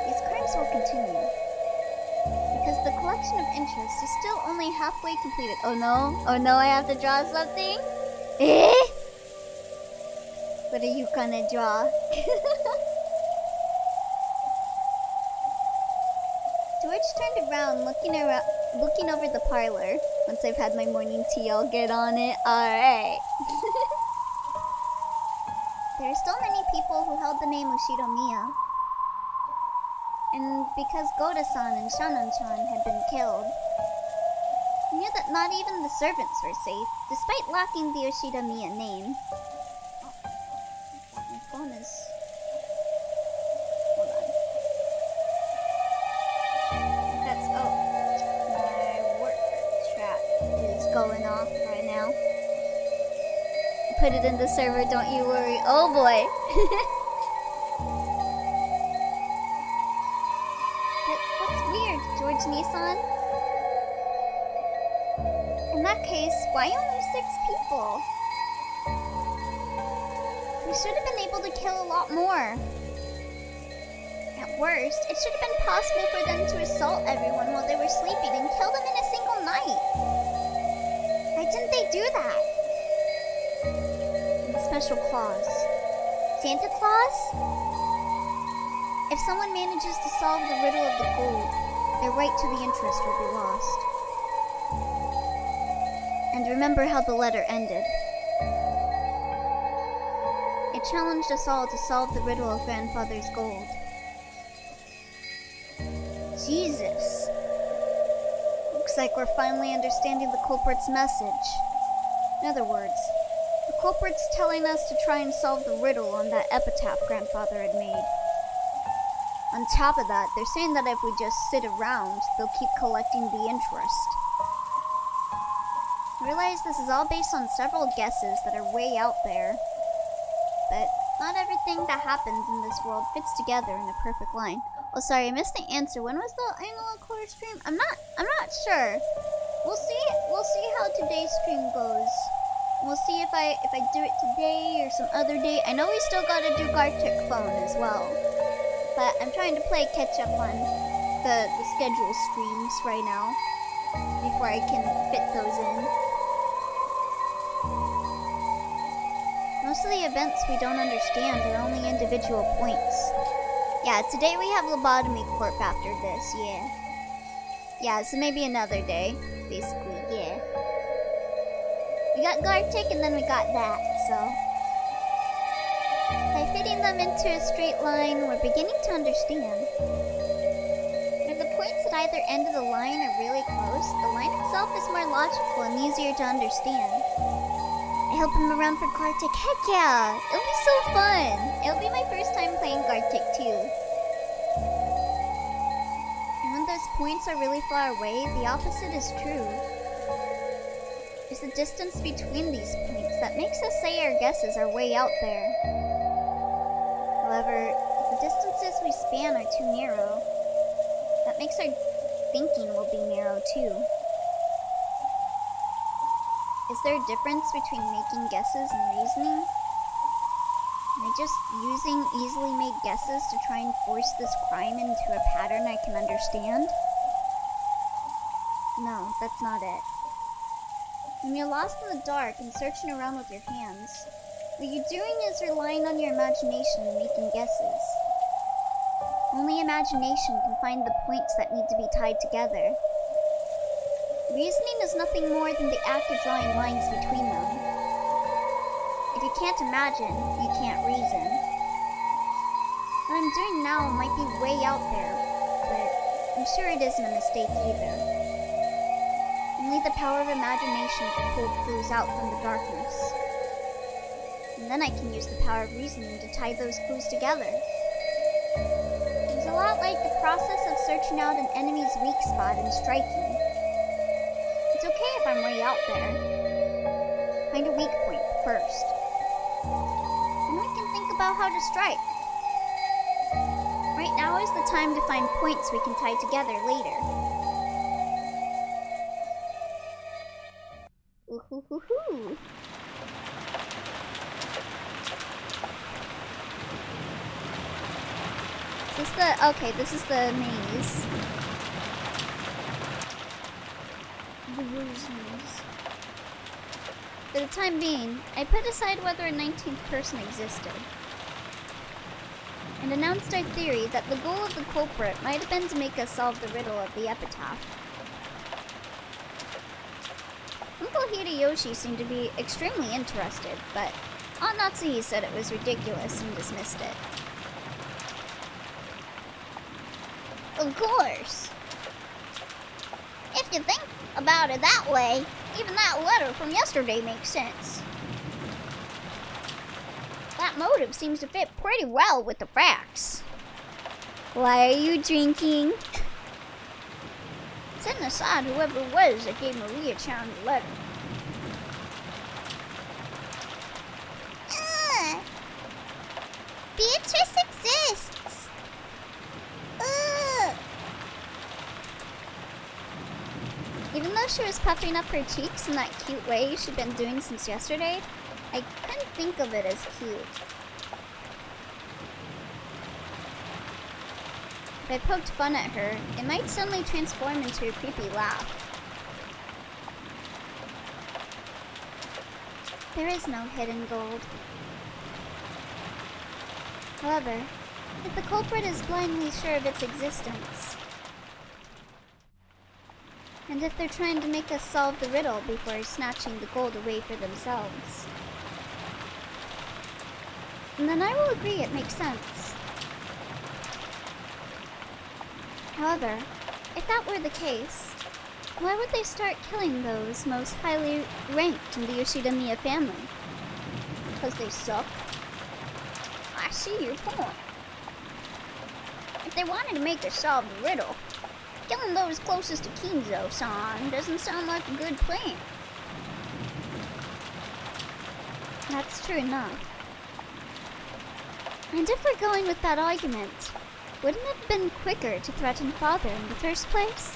these crimes will continue. Because the collection of interest is still only halfway completed. Oh no, I have to draw something? Eh? What are you gonna draw? George turned around, looking over the parlor. Once I've had my morning tea, I'll get on it. Alright. There are still many people who held the name Ushido Miya. And because Goda-san and Shannon-chan had been killed, he knew that not even the servants were safe, despite lacking the Yoshida Miya name. Oh, my phone is... hold on. That's... oh. My work chat is going off right now. Put it in the server, don't you worry. Oh boy! That's weird, George Nissan. In that case, why only 6 people? We should have been able to kill a lot more. At worst, it should have been possible for them to assault everyone while they were sleeping and kill them in a single night. Why didn't they do that? And the special clause. Santa Claus? If If someone manages to solve the riddle of the gold, their right to the interest will be lost. And remember how the letter ended. It challenged us all to solve the riddle of Grandfather's gold. Jesus. Looks like we're finally understanding the culprit's message. In other words, the culprit's telling us to try and solve the riddle on that epitaph Grandfather had made. On top of that, they're saying that if we just sit around, they'll keep collecting the interest. I realize this is all based on several guesses that are way out there, but not everything that happens in this world fits together in a perfect line. Oh, sorry, I missed the answer. When was the annual core stream? I'm not sure. We'll see how today's stream goes. We'll see if I do it today or some other day. I know we still gotta do Gartic phone as well, but I'm trying to play catch up on the schedule streams right now before I can fit those in. Most of the events we don't understand are only individual points. Yeah, today we have Lobotomy Corp after this, yeah. Yeah, so maybe another day, basically, yeah. We got Gartic and then we got that, so. By fitting them into a straight line, we're beginning to understand. If the points at either end of the line are really close, the line itself is more logical and easier to understand. I help him around for Gartic. Heck yeah! It'll be so fun! It'll be my first time playing Gartic too. And when those points are really far away, the opposite is true. There's a distance between these points that makes us say our guesses are way out there. However, if the distances we span are too narrow, that makes our thinking will be narrow too. Is there a difference between making guesses and reasoning? Am I just using easily made guesses to try and force this crime into a pattern I can understand? No, that's not it. When you're lost in the dark and searching around with your hands, what you're doing is relying on your imagination and making guesses. Only imagination can find the points that need to be tied together. Reasoning is nothing more than the act of drawing lines between them. If you can't imagine, you can't reason. What I'm doing now might be way out there, but I'm sure it isn't a mistake either. Only the power of imagination can pull clues out from the darkness. And then I can use the power of reasoning to tie those clues together. It's a lot like the process of searching out an enemy's weak spot and striking. It's okay if I'm way out there. Find a weak point first. Then we can think about how to strike. Right now is the time to find points we can tie together later. Ooh-hoo-hoo-hoo. Okay, this is the maze. The roses. For the time being, I put aside whether a 19th person existed, and announced our theory that the goal of the culprit might have been to make us solve the riddle of the epitaph. Uncle Hideyoshi seemed to be extremely interested, but Aunt Natsuhi said it was ridiculous and dismissed it. Of course. If you think about it that way, even that letter from yesterday makes sense. That motive seems to fit pretty well with the facts. Why are you drinking? Setting aside whoever it was that gave Maria Chan the letter. Beatrice exists! Even though she was puffing up her cheeks in that cute way she'd been doing since yesterday, I couldn't think of it as cute. If I poked fun at her, it might suddenly transform into a creepy laugh. There is no hidden gold. However, If the culprit is blindly sure of its existence, and if they're trying to make us solve the riddle before snatching the gold away for themselves, then I will agree it makes sense. However, if that were the case, why would they start killing those most highly ranked in the Yoshida-miya family? Because they suck? I see your point. If they wanted to make us solve the riddle, killing those closest to Kinzo-san doesn't sound like a good plan. That's true enough. And if we're going with that argument, wouldn't it have been quicker to threaten Father in the first place?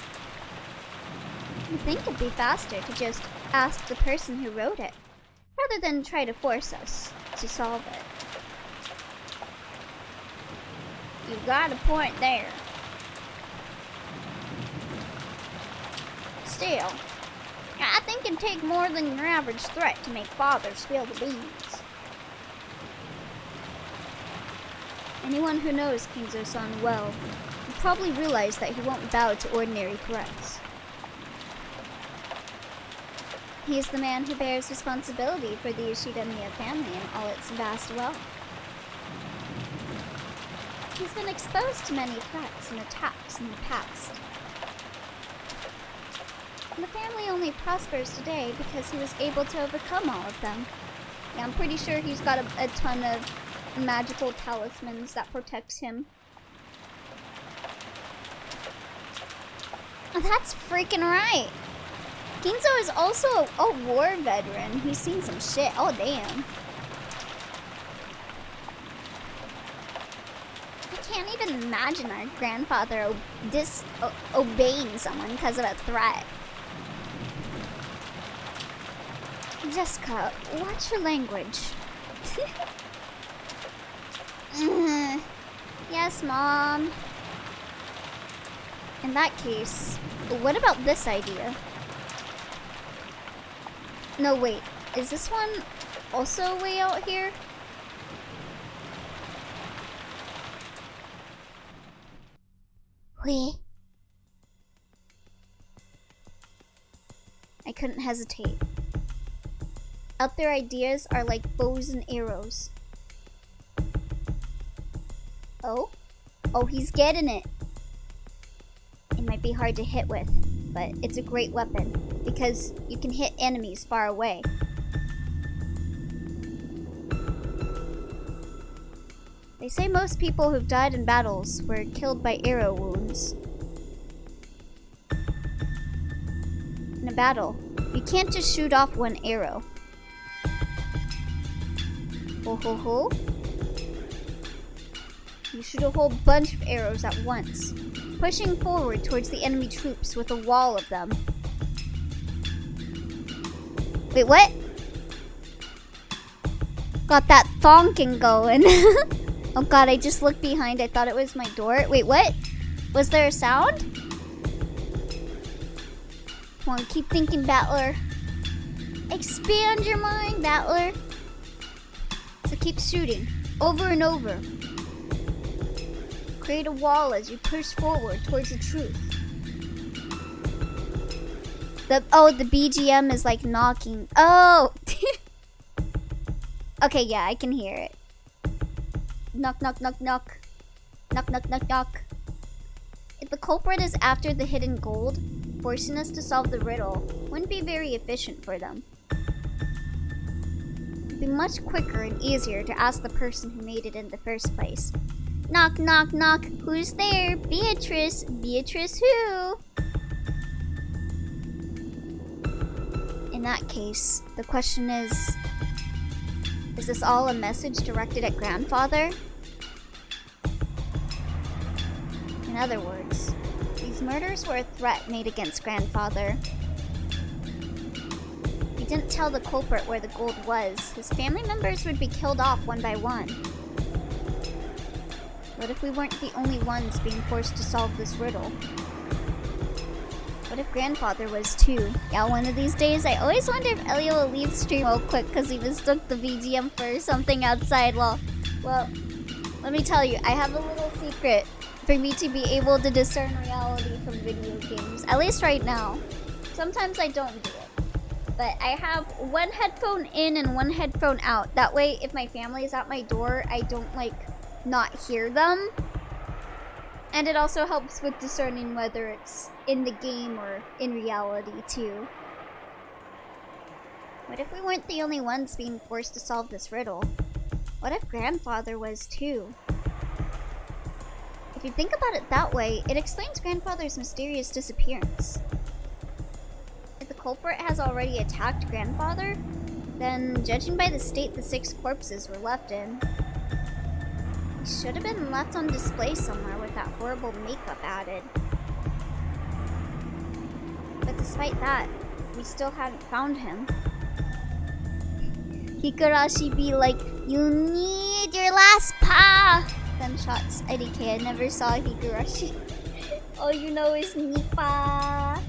I think it'd be faster to just ask the person who wrote it, rather than try to force us to solve it. You got a point there. Still, I think it'd take more than your average threat to make Father spill the beans. Anyone who knows Kinzo-san well will probably realize that he won't bow to ordinary threats. He is the man who bears responsibility for the Yoshida-miya family and all its vast wealth. He's been exposed to many threats and attacks in the past. And the family only prospers today because he was able to overcome all of them. Yeah, I'm pretty sure he's got a ton of magical talismans that protects him. Oh, that's freaking right! Ginzo is also a war veteran. He's seen some shit. Oh, damn. I can't even imagine our grandfather disobeying someone because of a threat. Jessica, watch your language. Yes, Mom. In that case, what about this idea? No, wait. Is this one also way out here? Wait. I couldn't hesitate. Out there ideas are like bows and arrows. Oh? Oh, he's getting it. It might be hard to hit with, but it's a great weapon because you can hit enemies far away. They say most people who've died in battles were killed by arrow wounds. In a battle, you can't just shoot off one arrow. Ho ho ho. You shoot a whole bunch of arrows at once, pushing forward towards the enemy troops with a wall of them. Wait, what? Got that thonking going. Oh god, I just looked behind. I thought it was my door. Wait, what? Was there a sound? Come on, keep thinking, Battler. Expand your mind, Battler. So keep shooting, over and over. Create a wall as you push forward towards the truth. The BGM is like knocking. Oh! Okay, yeah, I can hear it. Knock, knock, knock, knock. Knock, knock, knock, knock. If the culprit is after the hidden gold, forcing us to solve the riddle wouldn't be very efficient for them. It'd be much quicker and easier to ask the person who made it in the first place. Knock, knock, knock. Who's there? Beatrice. Beatrice who? In that case, the question is this all a message directed at Grandfather? In other words, these murders were a threat made against Grandfather. If he didn't tell the culprit where the gold was, his family members would be killed off one by one. What if we weren't the only ones being forced to solve this riddle? What if Grandfather was too? Yeah, one of these days, I always wonder if Elio will leave stream real quick because he mistook the BGM for something outside. Well, Let me tell you, I have a little secret for me to be able to discern reality from video games. At least right now. Sometimes I don't do it. But I have one headphone in and one headphone out. That way, if my family is at my door, I don't, like, not hear them. And it also helps with discerning whether it's in the game or in reality, too. What if we weren't the only ones being forced to solve this riddle? What if Grandfather was, too? If you think about it that way, it explains Grandfather's mysterious disappearance. If the culprit has already attacked Grandfather, then judging by the state the 6 corpses were left in, he should have been left on display somewhere with that horrible makeup added. But despite that, we still hadn't found him. Higurashi be like, "You need your last pa!" Gunshots. IDK, I never saw Higurashi. All you know is Nipa.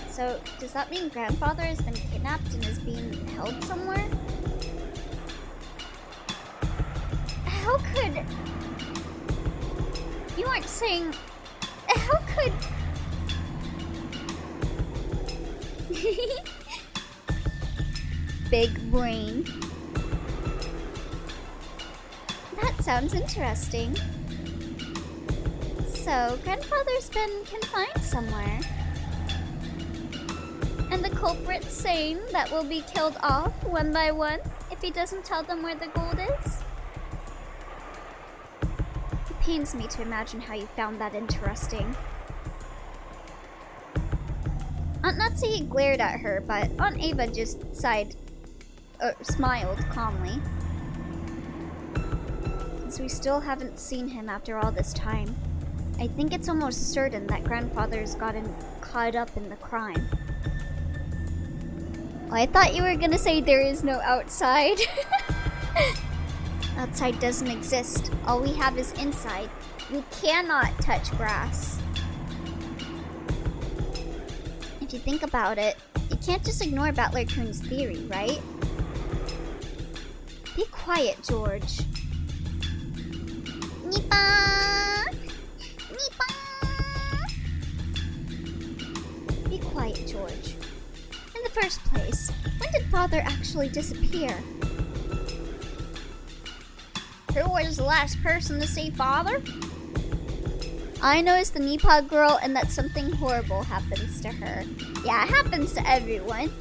So, does that mean Grandfather has been kidnapped and is being held somewhere? How could... You aren't saying... How could... Big brain. That sounds interesting. So, Grandfather's been confined somewhere. And the culprit's saying that will be killed off one by one if he doesn't tell them where the gold is? It pains me to imagine how you found that interesting. Aunt Natsuhi glared at her, but Aunt Ava just smiled calmly. Since we still haven't seen him after all this time, I think it's almost certain that Grandfather's gotten caught up in the crime. Oh, I thought you were gonna say there is no outside. Outside doesn't exist. All we have is inside. You cannot touch grass. If you think about it, you can't just ignore Battler Coon's theory, right? Be quiet, George. Nipa! Nipa! Be quiet, George. In the first place, when did Father actually disappear? Who was the last person to see Father? I know it's the Nipa girl and that something horrible happens to her. Yeah, it happens to everyone.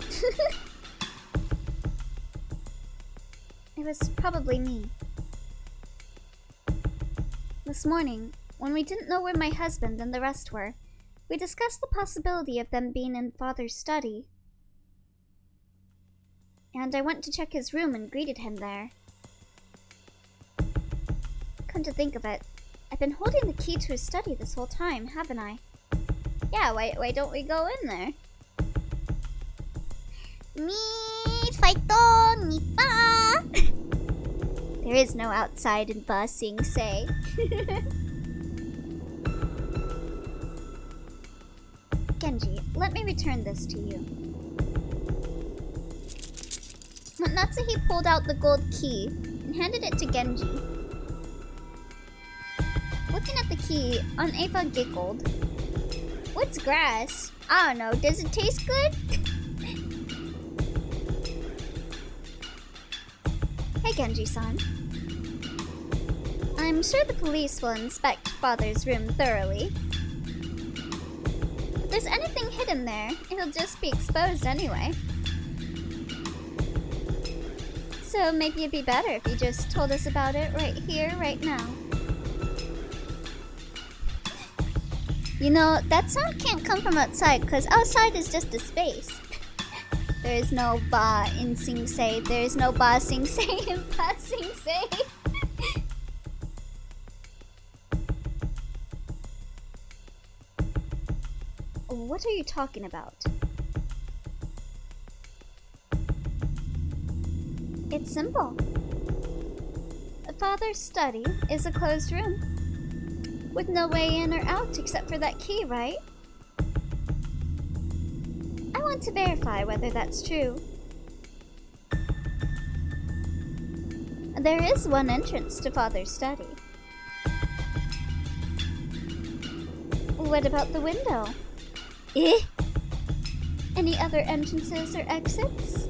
It was probably me. This morning, when we didn't know where my husband and the rest were, we discussed the possibility of them being in Father's study. And I went to check his room and greeted him there. Come to think of it, I've been holding the key to his study this whole time, haven't I? Yeah, why don't we go in there? Me, Faito, Nipa! There is no outside in Ba Sing Se. Genji, let me return this to you. Natsuhi pulled out the gold key and handed it to Genji. Looking at the key, Aunt Ava giggled. What's grass? I don't know, does it taste good? Hey Genji-san. I'm sure the police will inspect Father's room thoroughly. If there's anything hidden there, it'll just be exposed anyway. So maybe it'd be better if you just told us about it right here, right now. You know, that sound can't come from outside, because outside is just a space. There is no Ba in Sing Se. There is no Ba Sing Se in Ba Sing Se. What are you talking about? It's simple. Father's study is a closed room, with no way in or out except for that key, right? I want to verify whether that's true. There is one entrance to Father's study. What about the window? Eh? Any other entrances or exits?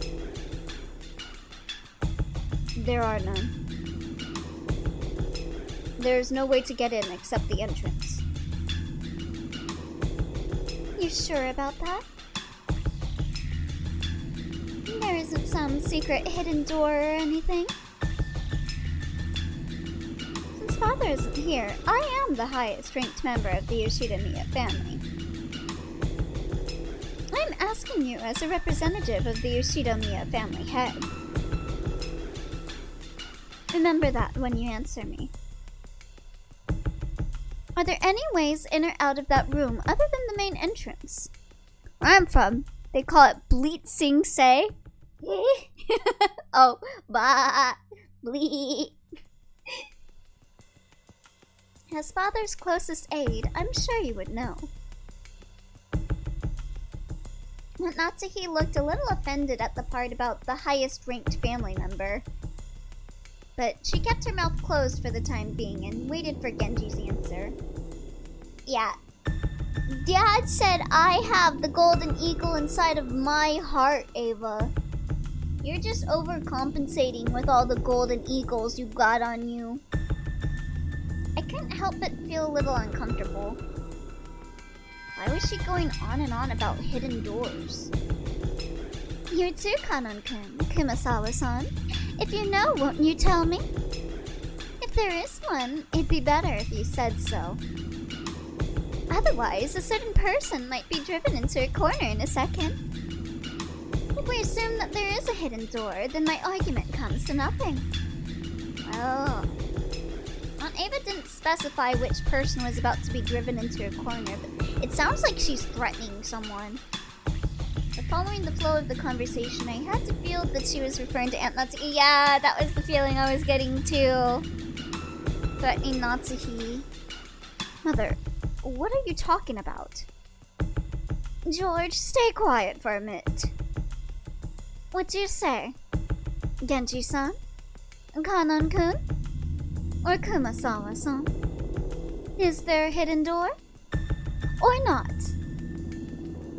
There are none. There's no way to get in except the entrance. You sure about that? There isn't some secret hidden door or anything? Since Father isn't here, I am the highest ranked member of the Yoshida Miya family. I'm asking you as a representative of the Yoshida Miya family head. Remember that when you answer me. Are there any ways in or out of that room other than the main entrance? Where I'm from, they call it Bleat Sing Say. Oh, bah, bleat. As Father's closest aide, I'm sure you would know. Natsuhi looked a little offended at the part about the highest ranked family member. But she kept her mouth closed for the time being and waited for Genji's answer. Yeah. Dad said I have the golden eagle inside of my heart, Ava. You're just overcompensating with all the golden eagles you got on you. I couldn't help but feel a little uncomfortable. Why was she going on and on about hidden doors? You too, Kanon-kun, Kumasawa-san. If you know, won't you tell me? If there is one, it'd be better if you said so. Otherwise, a certain person might be driven into a corner in a second. If we assume that there is a hidden door, then my argument comes to nothing. Well, Aunt Ava didn't specify which person was about to be driven into a corner, but it sounds like she's threatening someone. But following the flow of the conversation, I had to feel that she was referring to Aunt Natsuhi. Yeah, that was the feeling I was getting too. Threatening Natsuhi. Mother, what are you talking about? George, stay quiet for a minute. What do you say? Genji-san? Kanon-kun? Or Kumasawa-san? Is there a hidden door? Or not?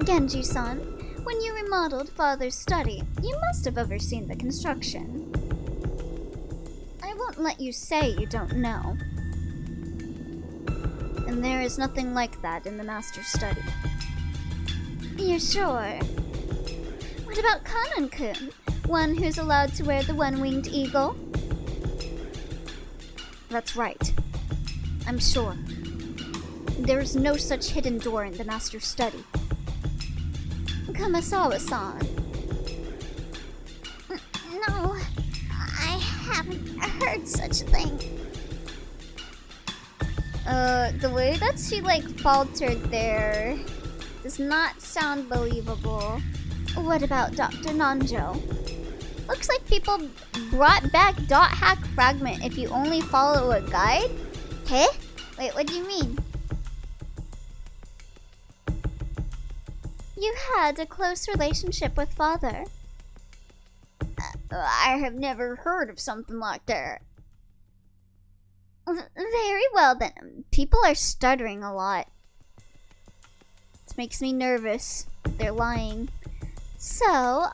Genji-san, when you remodeled Father's study, you must have overseen the construction. I won't let you say you don't know. And there is nothing like that in the Master's study. You're sure? What about Kanon-kun? One who's allowed to wear the one-winged eagle? That's right. I'm sure. There is no such hidden door in the Master's study. Kumasawa-san. No, I haven't heard such a thing. The way that she faltered there does not sound believable. What about Dr. Nanjo? Looks like people brought back Dot Hack Fragment if you only follow a guide? Huh? Wait, what do you mean? You had a close relationship with Father. I have never heard of something like that. Very well then. People are stuttering a lot. This makes me nervous. They're lying. So,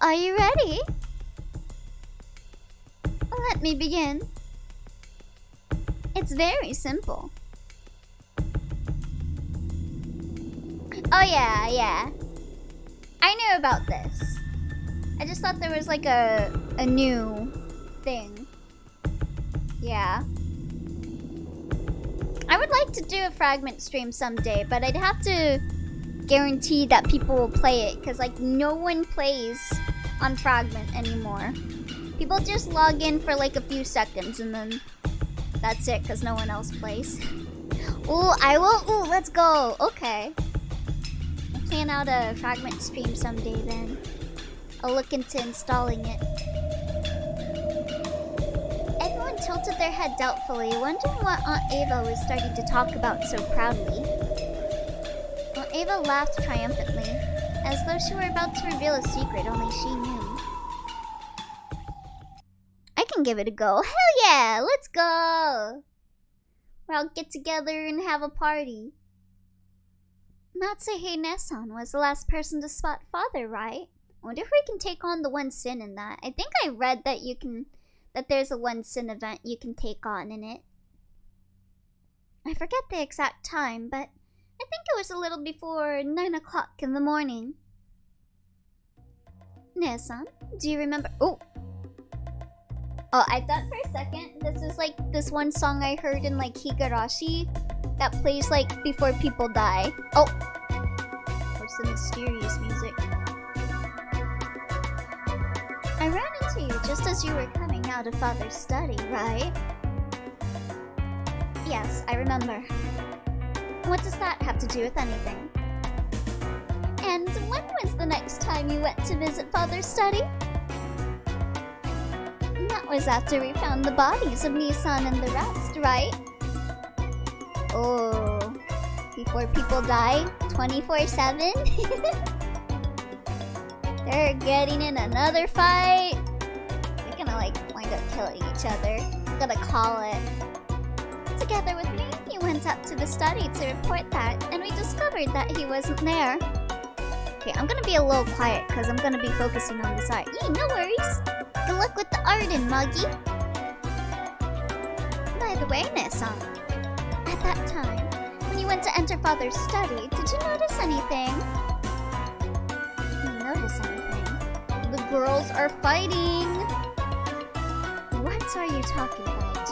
are you ready? Let me begin. It's very simple. Oh yeah. I knew about this. I just thought there was a new thing. Yeah. I would like to do a fragment stream someday, but I'd have to guarantee that people will play it, because no one plays on fragment anymore. People just log in for a few seconds and then that's it, because no one else plays. Ooh, I will. Ooh, let's go. Okay. I'll plan out a fragment stream someday then. I'll look into installing it. Everyone tilted their head doubtfully, wondering what Aunt Ava was starting to talk about so proudly. Aunt Ava laughed triumphantly, as though she were about to reveal a secret only she knew. I can give it a go. Hell yeah, let's go. We'll all get together and have a party. Natsuhi Nesan was the last person to spot father, right? I wonder if we can take on the one sin in that. I think I read that that there's a one sin event you can take on in it. I forget the exact time, but I think it was a little before 9 o'clock in the morning. Nesan, do you remember? Oh, I thought for a second this was like this one song I heard in like Higurashi that plays like before people die. Oh, what's the mysterious music? I ran into you just as you were coming out of Father's study, right? Yes, I remember. What does that have to do with anything? And when was the next time you went to visit Father's study? That was after we found the bodies of Nisan and the rest, right? Oh, before people die, 24/7? They're getting in another fight. They're gonna like wind up killing each other. Gotta call it. Together with me, you went up to the study to report that, and we discovered that he wasn't there. Okay, I'm gonna be a little quiet because I'm gonna be focusing on this art. No worries. Good luck with the art, Muggy. By the way, Nesan, at that time, when you went to enter Father's study, did you notice anything? Notice anything? The girls are fighting. What are you talking about?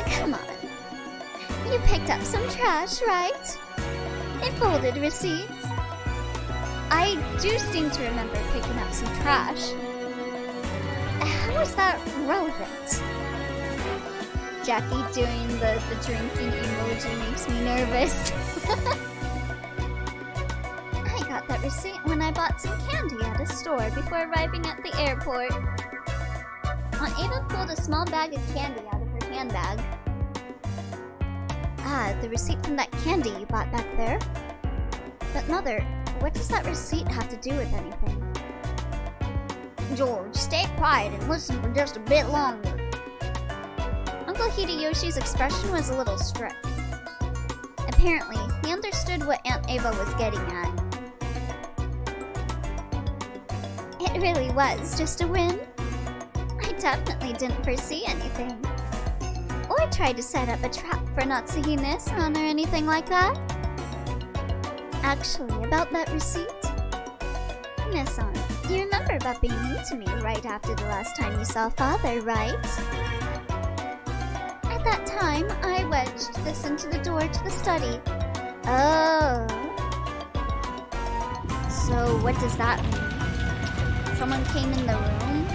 Come on. You picked up some trash, right? A folded receipt. I do seem to remember picking up some trash. How is that relevant? Jackie doing the drinking emoji makes me nervous. I got that receipt when I bought some candy at a store before arriving at the airport. Aunt Ava pulled a small bag of candy out of her handbag. Ah, the receipt from that candy you bought back there? But Mother, what does that receipt have to do with anything? George, stay quiet and listen for just a bit longer. Uncle Hideyoshi's expression was a little strict. Apparently, he understood what Aunt Ava was getting at. It really was just a win. I definitely didn't foresee anything. Or try to set up a trap for Natsuhi Nesan or anything like that. Actually, about that receipt? Nesan, you remember about being mean to me right after the last time you saw Father, right? At that time, I wedged this into the door to the study. Oh. So what does that mean? Someone came in the room?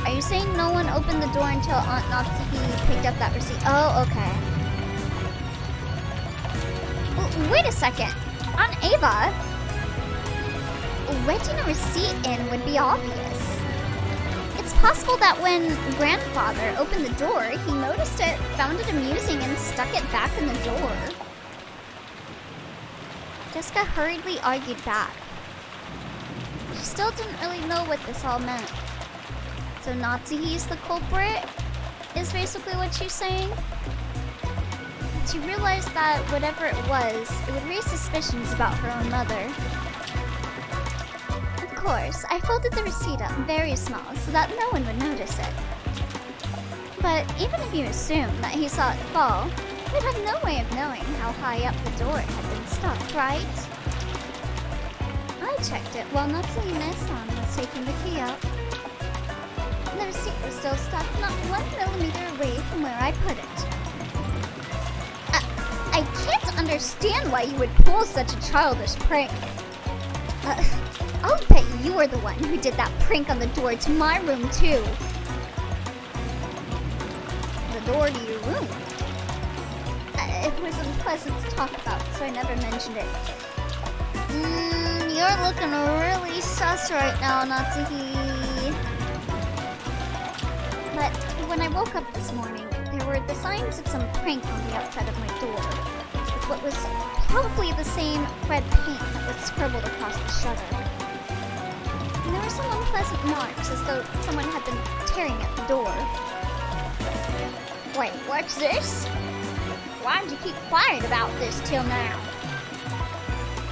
Are you saying no one opened the door until Aunt Natsuhi picked up that receipt? Oh, okay. Wait a second. Aunt Ava? Wedging a receipt in would be obvious. It's possible that when Grandfather opened the door, he noticed it, found it amusing, and stuck it back in the door. Jessica hurriedly argued back. She still didn't really know what this all meant. So Natsuhi's the culprit? Is basically what she's saying? She realized that whatever it would raise suspicions about her own mother. Of course, I folded the receipt up very small so that no one would notice it. But even if you assume that he saw it fall, we'd have no way of knowing how high up the door had been stuck, right? I checked it while Natsuhi Nesan was taking the key out. The receipt was still stuck not 1 millimeter away from where I put it. I can't understand why you would pull such a childish prank. I'll bet you were the one who did that prank on the door to my room, too. The door to your room? It was unpleasant to talk about, so I never mentioned it. You're looking really sus right now, Natsuhi. But when I woke up this morning, there were the signs of some prank on the outside of my door, with what was probably the same red paint that was scribbled across the shutter. And there were some unpleasant marks, as though someone had been tearing at the door. Wait, what's this? Why'd you keep quiet about this till now?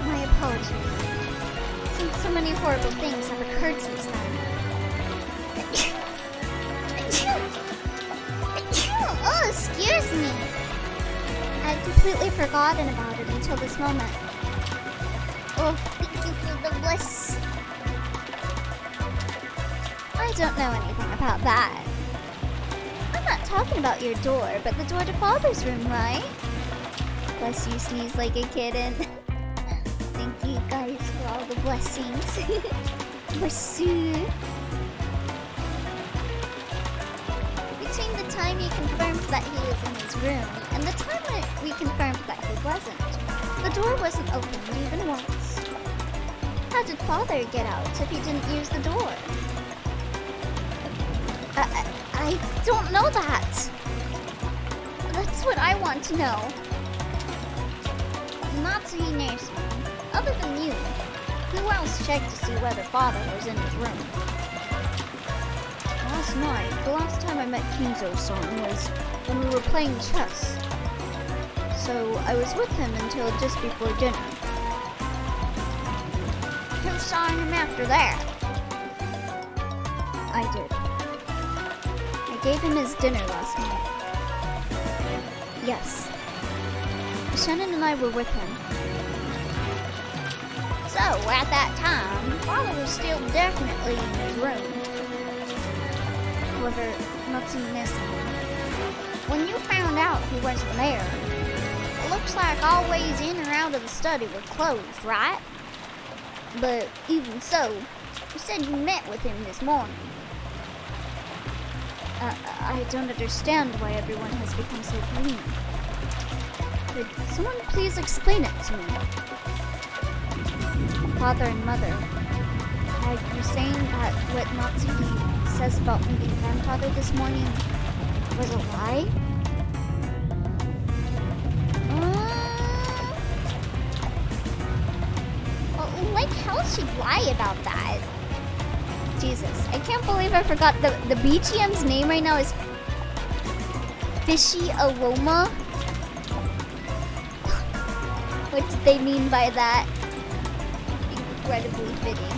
My apologies. Since so many horrible things have occurred since then. Oh, excuse me. I'd completely forgotten about it until this moment. Oh, thank you for the bliss. I don't know anything about that. I'm not talking about your door, but the door to Father's room, right? Bless you, sneeze like a kitten. Thank you guys for all the blessings. Merci. Between the time you confirmed that he was in his room and the time when we confirmed that he wasn't, the door wasn't opened even once. How did Father get out if he didn't use the door? I don't know that. That's what I want to know. Natsuhi nursing. Other than you, who else checked to see whether Father was in his room? Last night, the last time I met Kinzo-san was when we were playing chess. So I was with him until just before dinner. Who saw him after that? I did. I gave him his dinner last night. Yes. Shannon and I were with him. So, at that time, Father was still definitely in his room. However, Natsuhi-san, when you found out he wasn't there, it looks like all ways in or out of the study were closed, right? But even so, you said you met with him this morning. I don't understand why everyone has become so green. Could someone please explain it to me? Father and Mother, are you saying that what Natsuhi says about meeting grandfather this morning was a lie? Like how she'd lie about that? Jesus, I can't believe I forgot the BGM's name right now is Fishy Aroma. What did they mean by that? Incredibly fitting.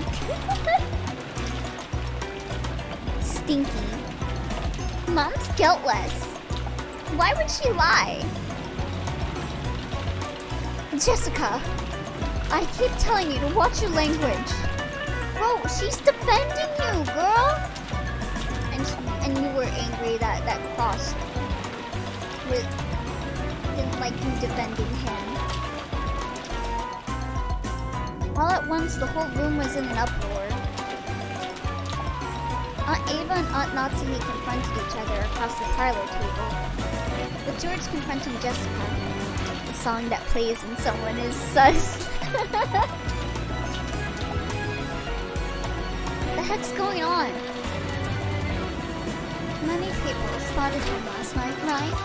Stinky. Mom's guiltless. Why would she lie? Jessica, I keep telling you to watch your language. Bro, she's defending you, girl. And you were angry that Cross didn't like you defending him. All at once, the whole room was in an uproar. Aunt Ava and Aunt Natsuhi confronted each other across the parlor table, with George confronting Jessica. The song that plays when someone is sus. The heck's going on? Many people spotted him last night, right?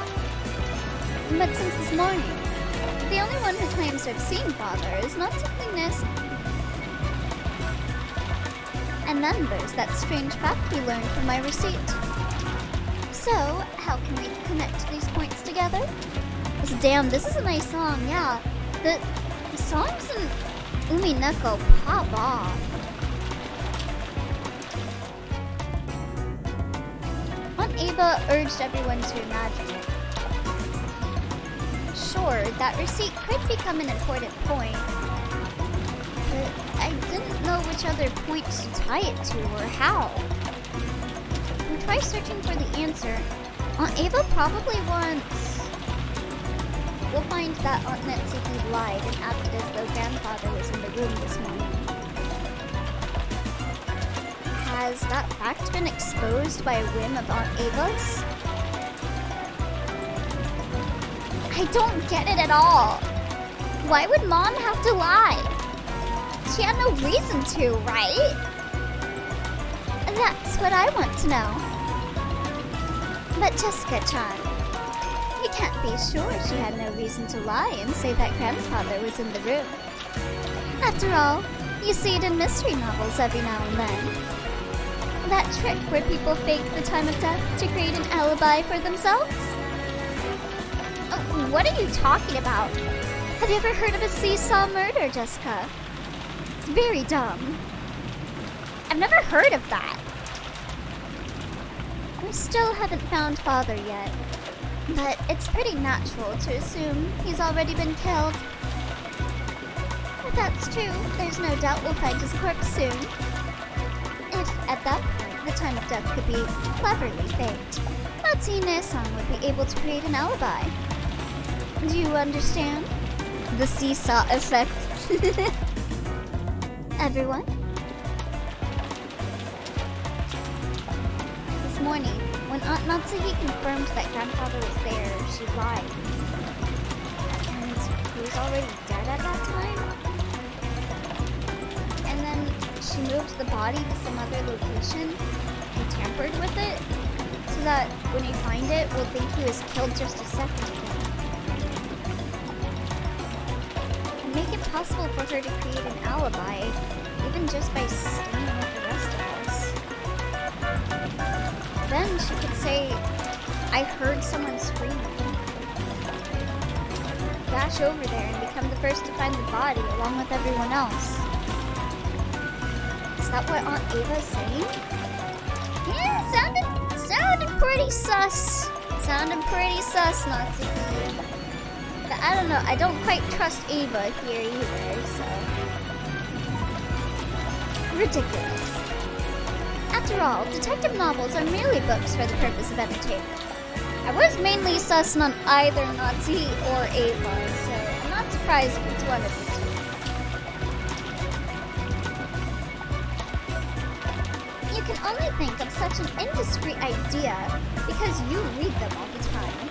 But since this morning, the only one who claims to have seen Father is Natsuhi. And then there's that strange fact we learned from my receipt. So, how can we connect these points together? Damn, this is a nice song, yeah. The songs in Umineko pop off. Aunt Ava urged everyone to imagine it. Sure, that receipt could become an important point, but I didn't know which other points to tie it to or how. We'll try searching for the answer. Aunt Ava probably wants... We'll find that Aunt Natsuhi lied and acted as though grandfather was in the room this morning. Has that fact been exposed by a whim of Aunt Ava's? I don't get it at all. Why would Mom have to lie? She had no reason to, right? That's what I want to know. But Jessica-chan, you can't be sure she had no reason to lie and say that grandfather was in the room. After all, You see it in mystery novels every now and then. That trick where people fake the time of death to create an alibi for themselves? Oh, what are you talking about? Have you ever heard of a seesaw murder, Jessica? It's very dumb. I've never heard of that. We still haven't found Father yet, but it's pretty natural to assume he's already been killed. If that's true, there's no doubt we'll find his corpse soon. If, at that point, the time of death could be cleverly faked, Natsuhi Ne-san would be able to create an alibi. Do you understand? The seesaw effect. Everyone? This morning, when Aunt Natsuhi confirmed that grandfather was there, she lied. And he was already dead at that time? And then she moved the body to some other location and tampered with it, so that when we find it, we'll think he was killed just a second ago. And make it possible for her to create an alibi, even just by staying with the rest of us. Then she could say, I heard someone screaming. Dash over there and become the first to find the body along with everyone else. Is that what Aunt Ava's saying? Yeah, sounded pretty sus. Sounded pretty sus, Natsuhi. But I don't know, I don't quite trust Ava here either, so... Ridiculous. After all, detective novels are merely books for the purpose of entertainment. I was mainly sussing on either Natsuhi or Ava, so I'm not surprised if it's one of the two. You can only think of such an indiscreet idea because you read them all the time.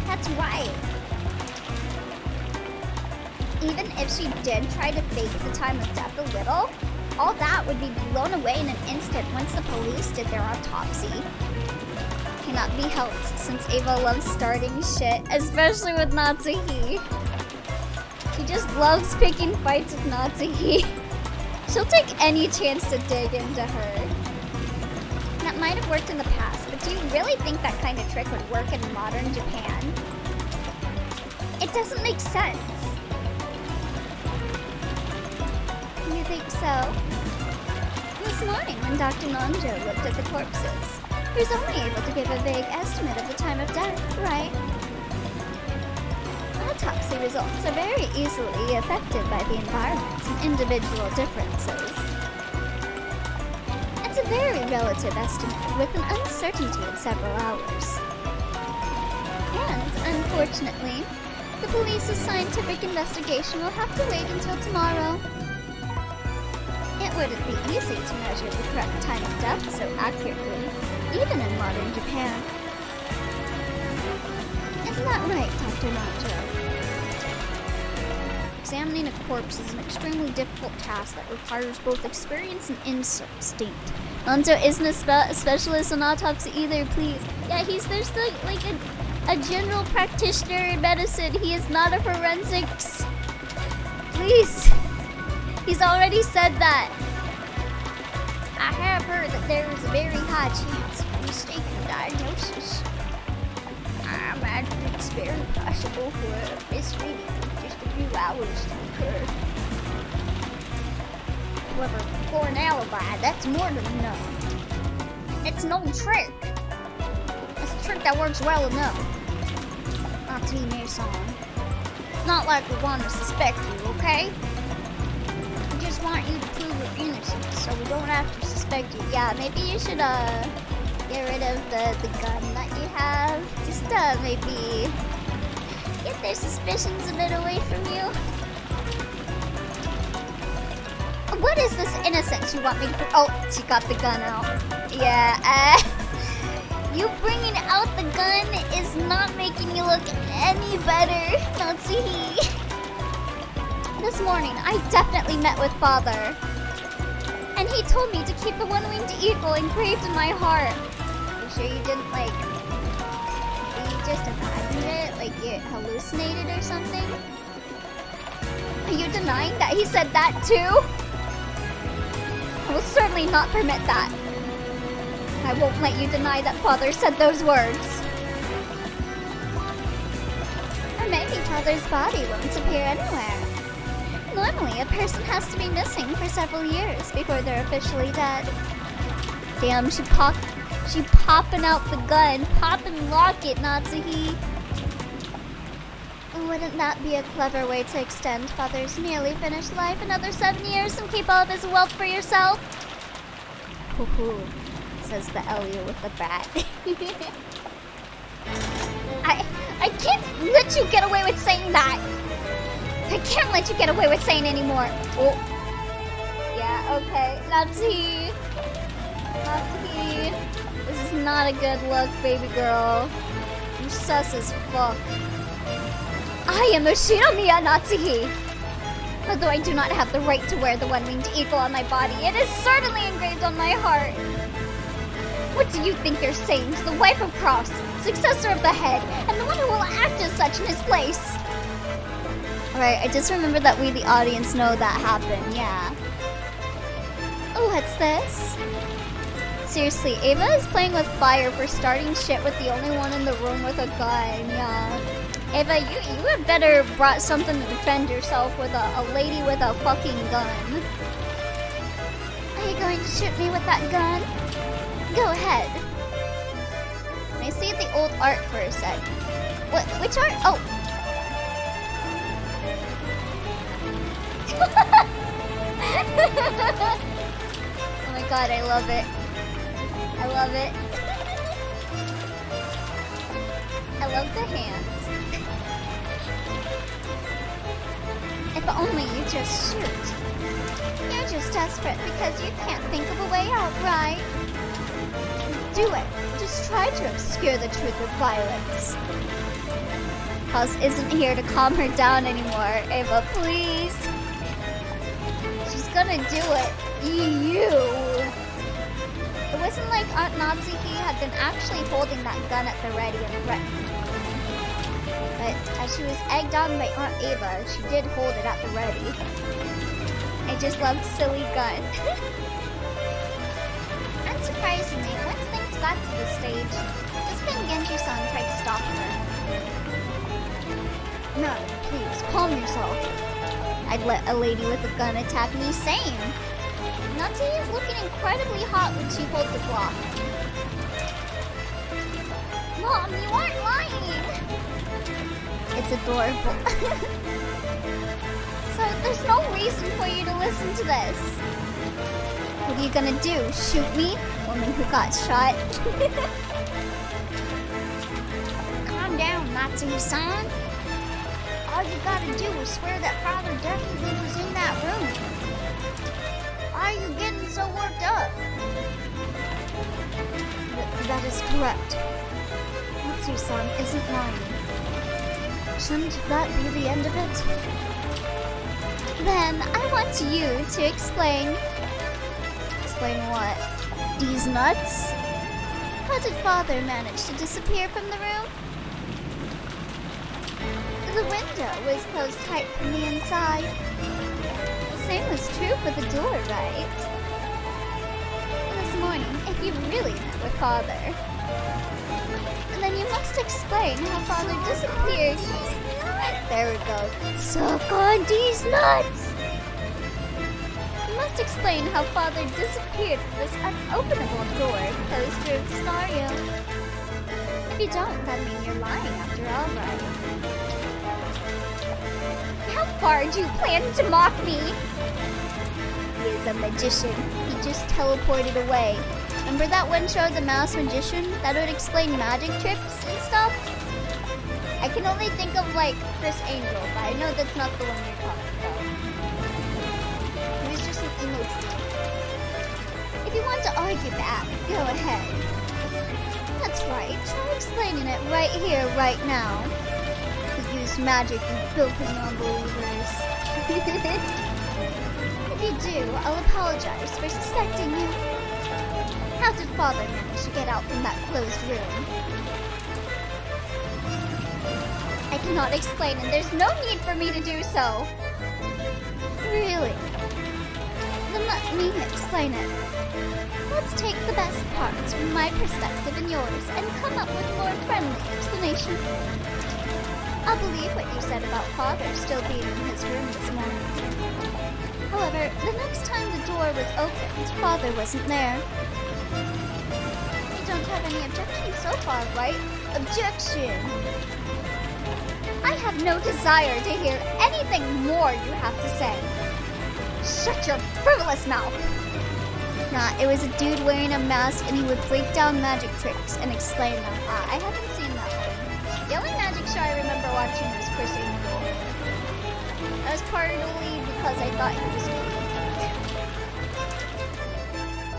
That's right. Even if she did try to fake the time of death a little, all that would be blown away in an instant once the police did their autopsy. Cannot be helped since Ava loves starting shit, especially with Natsuhi. She just loves picking fights with Natsuhi. She'll take any chance to dig into her. That might have worked in the past, but do you really think that kind of trick would work in modern Japan? It doesn't make sense. You think so? This morning, when Dr. Nanjo looked at the corpses, he was only able to give a vague estimate of the time of death, right? Autopsy results are very easily affected by the environment and individual differences. It's a very relative estimate with an uncertainty of several hours. And, unfortunately, the police's scientific investigation will have to wait until tomorrow. It wouldn't be easy to measure the correct time of death so accurately, even in modern Japan. Isn't that right, Dr. Nanjo? Examining a corpse is an extremely difficult task that requires both experience and instinct. Nanjo isn't a specialist in autopsy either, please. Yeah, there's like a general practitioner in medicine. He is not a forensics. Please. He's already said that. I have heard that there is a very high chance of mistaken diagnosis. I imagine it's very possible for a misreading of just a few hours to occur. However, for an alibi, that's more than enough. It's no trick. It's a trick that works well enough. Natsuhi Ne-san. It's not like we want to suspect you, okay? We just want you to prove your innocence, so we don't have to suspect you. Yeah, maybe you should get rid of the gun that you have. Just maybe get their suspicions a bit away from you. What is this innocence you want me to... Oh, she got the gun out. Yeah, you bringing out the gun is not making you look any better, Natsuhi. This morning, I definitely met with Father. And he told me to keep the one-winged eagle engraved in my heart. You sure you didn't, you just imagined it? Like, you hallucinated or something? Are you denying that he said that too? I will certainly not permit that. I won't let you deny that father said those words. Or maybe father's body won't appear anywhere. Normally, a person has to be missing for several years before they're officially dead. Damn, she popping out the gun. Pop and lock it, Natsuhi. Wouldn't that be a clever way to extend father's nearly finished life another 7 years and keep all of his wealth for yourself? Hoo-hoo, says the Elio with the bat. I can't let you get away with saying that. I can't let you get away with saying anymore. Oh. Yeah, okay. Natsuhi. Natsuhi. This is not a good look, baby girl. You're sus as fuck. I am Ushinomiya Natsuhi. Although I do not have the right to wear the one-winged eagle on my body, it is certainly engraved on my heart. What do you think you're saying to the wife of Cross, successor of the head, and the one who will act as such in his place? Alright, I just remembered that we, the audience, know that happened, yeah. What's this? Seriously, Ava is playing with fire for starting shit with the only one in the room with a gun, yeah. Ava, you had better brought something to defend yourself with a lady with a fucking gun. Are you going to shoot me with that gun? Go ahead. Can I see the old art for a sec? What? Which art? Oh. Oh my god, I love it. I love it. I love the hands. If only you just shoot. You're just desperate because you can't think of a way out, right? Do it. Just try to obscure the truth with violence. House isn't here to calm her down anymore. Ava, please. She's gonna do it. You. It wasn't like Aunt Natsuhi had been actually holding that gun at the ready and threatening. But as she was egged on by Aunt Ava, she did hold it at the ready. I just love silly gun. Unsurprisingly, once things got to this stage, just when Genji-san tried to stop her. No, please, calm yourself. I'd let a lady with a gun attack me, same. Natsuhi is looking incredibly hot when she holds the block. Mom, you aren't lying! It's adorable. So, there's no reason for you to listen to this. What are you gonna do? Shoot me? Woman who got shot? Calm down, Natsuhi-san. All you gotta do is swear that father definitely was in that room. Why are you getting so worked up? That is correct. Natsuhi-san isn't lying. Shouldn't that be the end of it? Then I want you to explain. Explain what? These nuts? How did father manage to disappear from the room? The window was closed tight from the inside. The same was true for the door, right? This morning, if you really met with father, then you must explain how father disappeared. There we go. Suck on these nuts! You must explain how father disappeared from this unopenable door post-room scenario. If you don't, that means you're lying after all, right? How far do you plan to mock me? He is a magician. He just teleported away. Remember that one show, The Mouse Magician, that would explain magic tricks and stuff? I can only think of, like, Chris Angel, but I know that's not the one you're talking about. He was just an emoji. If you want to argue back, go ahead. That's right, try explaining it right here, right now. You use magic, you filthy non-believers. If you do, I'll apologize for suspecting you. How did father manage to get out from that closed room? I cannot explain, and there's no need for me to do so. me explain it. Let's take the best parts from my perspective and yours and come up with a more friendly explanation. I'll believe what you said about Father still being in his room this morning. However, the next time the door was opened, Father wasn't there. You don't have any objections so far, right? Objection! I have no desire to hear anything more you have to say. Shut your frivolous mouth! Nah, it was a dude wearing a mask and he would break down magic tricks and explain them. I haven't seen that one. The only magic show I remember watching was Chris Angel. That was partly because I thought he was cool.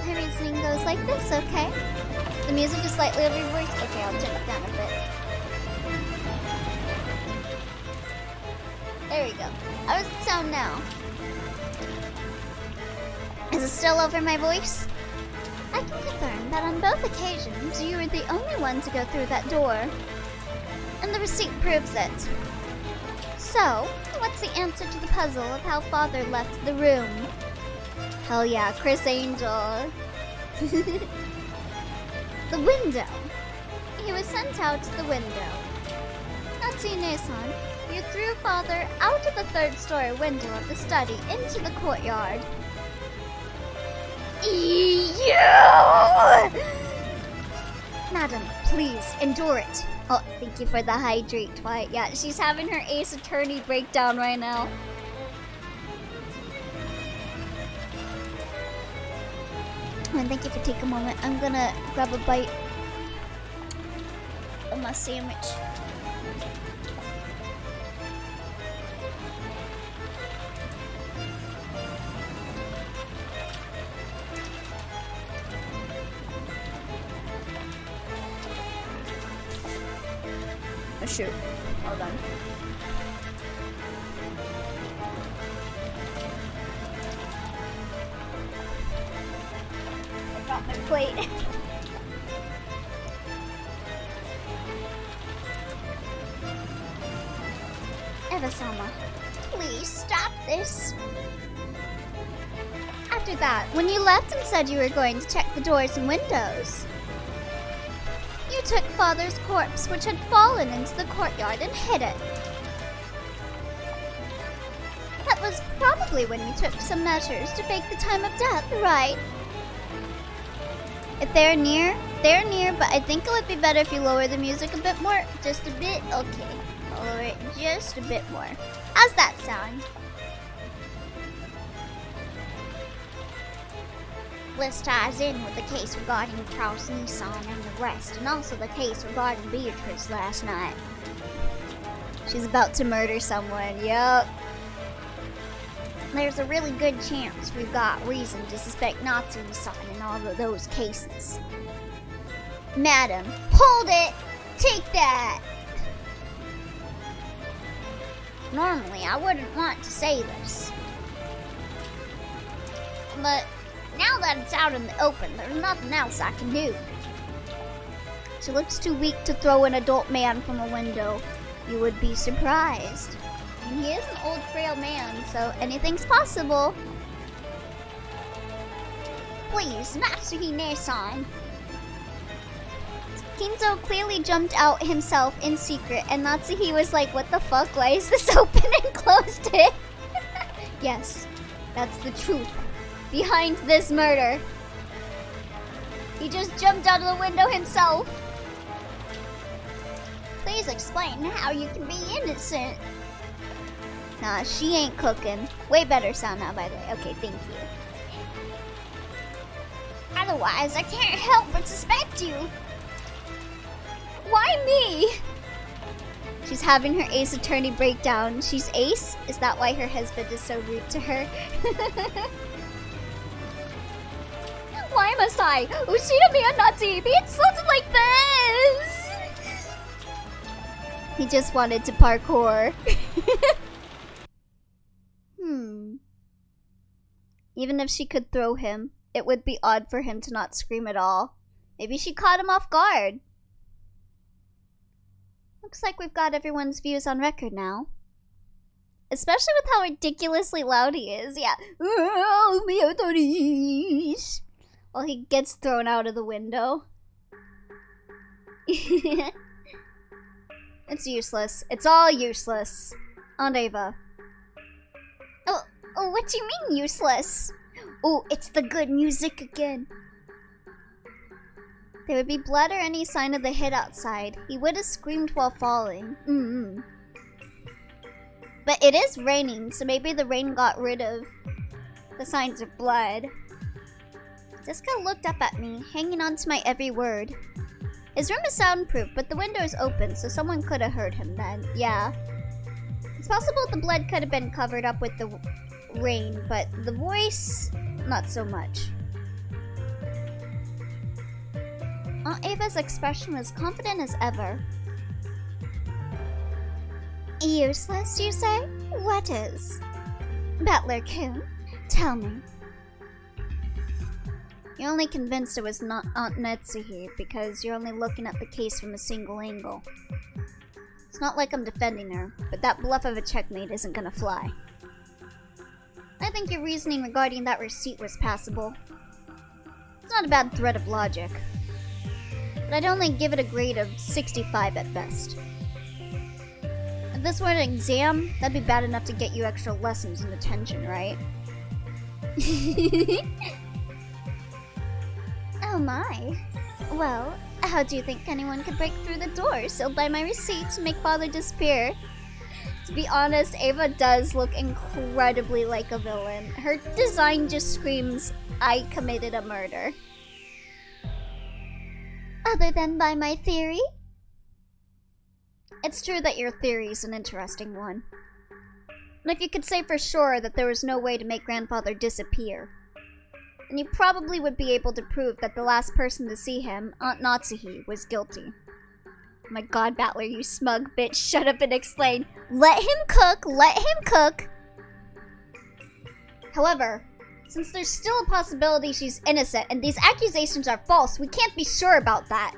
My reasoning goes like this, okay? The music is slightly overvoiced. Okay, I'll turn it down a bit. There we go. How does it sound now? Is it still over my voice? I can confirm that on both occasions, you were the only one to go through that door. And the receipt proves it. So, what's the answer to the puzzle of how Father left the room? Hell yeah, Chris Angel. The window. He was sent out to the window. Natsuhi-san, you threw Father out of the third-story window of the study into the courtyard. You! Madam, please, endure it. Oh, thank you for the hydrate, Twilight. Yeah, she's having her Ace Attorney breakdown right now. And thank you for taking a moment. I'm gonna grab a bite of my sandwich. Oh shoot. Hold on. I dropped my plate. Eva-sama, please stop this. After that, when you left and said you were going to check the doors and windows, you took Father's corpse, which had fallen into the courtyard, and hid it. That was probably when you took some measures to fake the time of death, right? If they're near, but I think it would be better if you lower the music a bit more. Just a bit? Okay. I'll lower it just a bit more. How's that sound? This ties in with the case regarding Charles Nissan and the rest, and also the case regarding Beatrice last night. She's about to murder someone, yup. There's a really good chance we've got reason to suspect Natsuhi-san in all of those cases. Madam, hold it! Take that! Normally, I wouldn't want to say this, but now that it's out in the open, there's nothing else I can do. She looks too weak to throw an adult man from a window. You would be surprised. And he is an old, frail man, so anything's possible. Please, Natsuhi-san. Kinzo clearly jumped out himself in secret, and Natsuhi was like, what the fuck, why is this open, and closed it? Yes, that's the truth behind this murder. He just jumped out of the window himself. Please explain how you can be innocent. Nah, she ain't cooking. Way better sound now, by the way. Okay, thank you. Otherwise, I can't help but suspect you. Why me? She's having her Ace Attorney breakdown. She's Ace? Is that why her husband is so rude to her? Why must I, Ushida Miyanachi, be insulted like this? He just wanted to parkour. Even if she could throw him, it would be odd for him to not scream at all. Maybe she caught him off guard. Looks like we've got everyone's views on record now. Especially with how ridiculously loud he is. Yeah. Oh, mi authorities. While he gets thrown out of the window. It's useless. It's all useless. Aunt Ava. Oh, what do you mean useless? Oh, it's the good music again. There would be blood or any sign of the hit outside. He would have screamed while falling. But it is raining, so maybe the rain got rid of the signs of blood. Ziska looked up at me, hanging on to my every word. His room is soundproof, but the window is open, so someone could have heard him then. Yeah. It's possible the blood could have been covered up with the rain, but the voice, not so much. Aunt Ava's expression was confident as ever. Useless, you say? What is? Battler-kun, tell me. You're only convinced it was not Aunt Natsuhi because you're only looking at the case from a single angle. It's not like I'm defending her, but that bluff of a checkmate isn't gonna fly. I think your reasoning regarding that receipt was passable. It's not a bad thread of logic. But I'd only give it a grade of 65 at best. If this were an exam, that'd be bad enough to get you extra lessons and attention, right? Oh my. Well, how do you think anyone could break through the door sealed by my receipt to make father disappear? To be honest, Ava does look incredibly like a villain. Her design just screams, I committed a murder. Other than by my theory? It's true that your theory is an interesting one. And if you could say for sure that there was no way to make grandfather disappear, then you probably would be able to prove that the last person to see him, Aunt Natsuhi, was guilty. Oh my god, Battler, you smug bitch, shut up and explain. Let him cook, let him cook! However, since there's still a possibility she's innocent and these accusations are false, we can't be sure about that.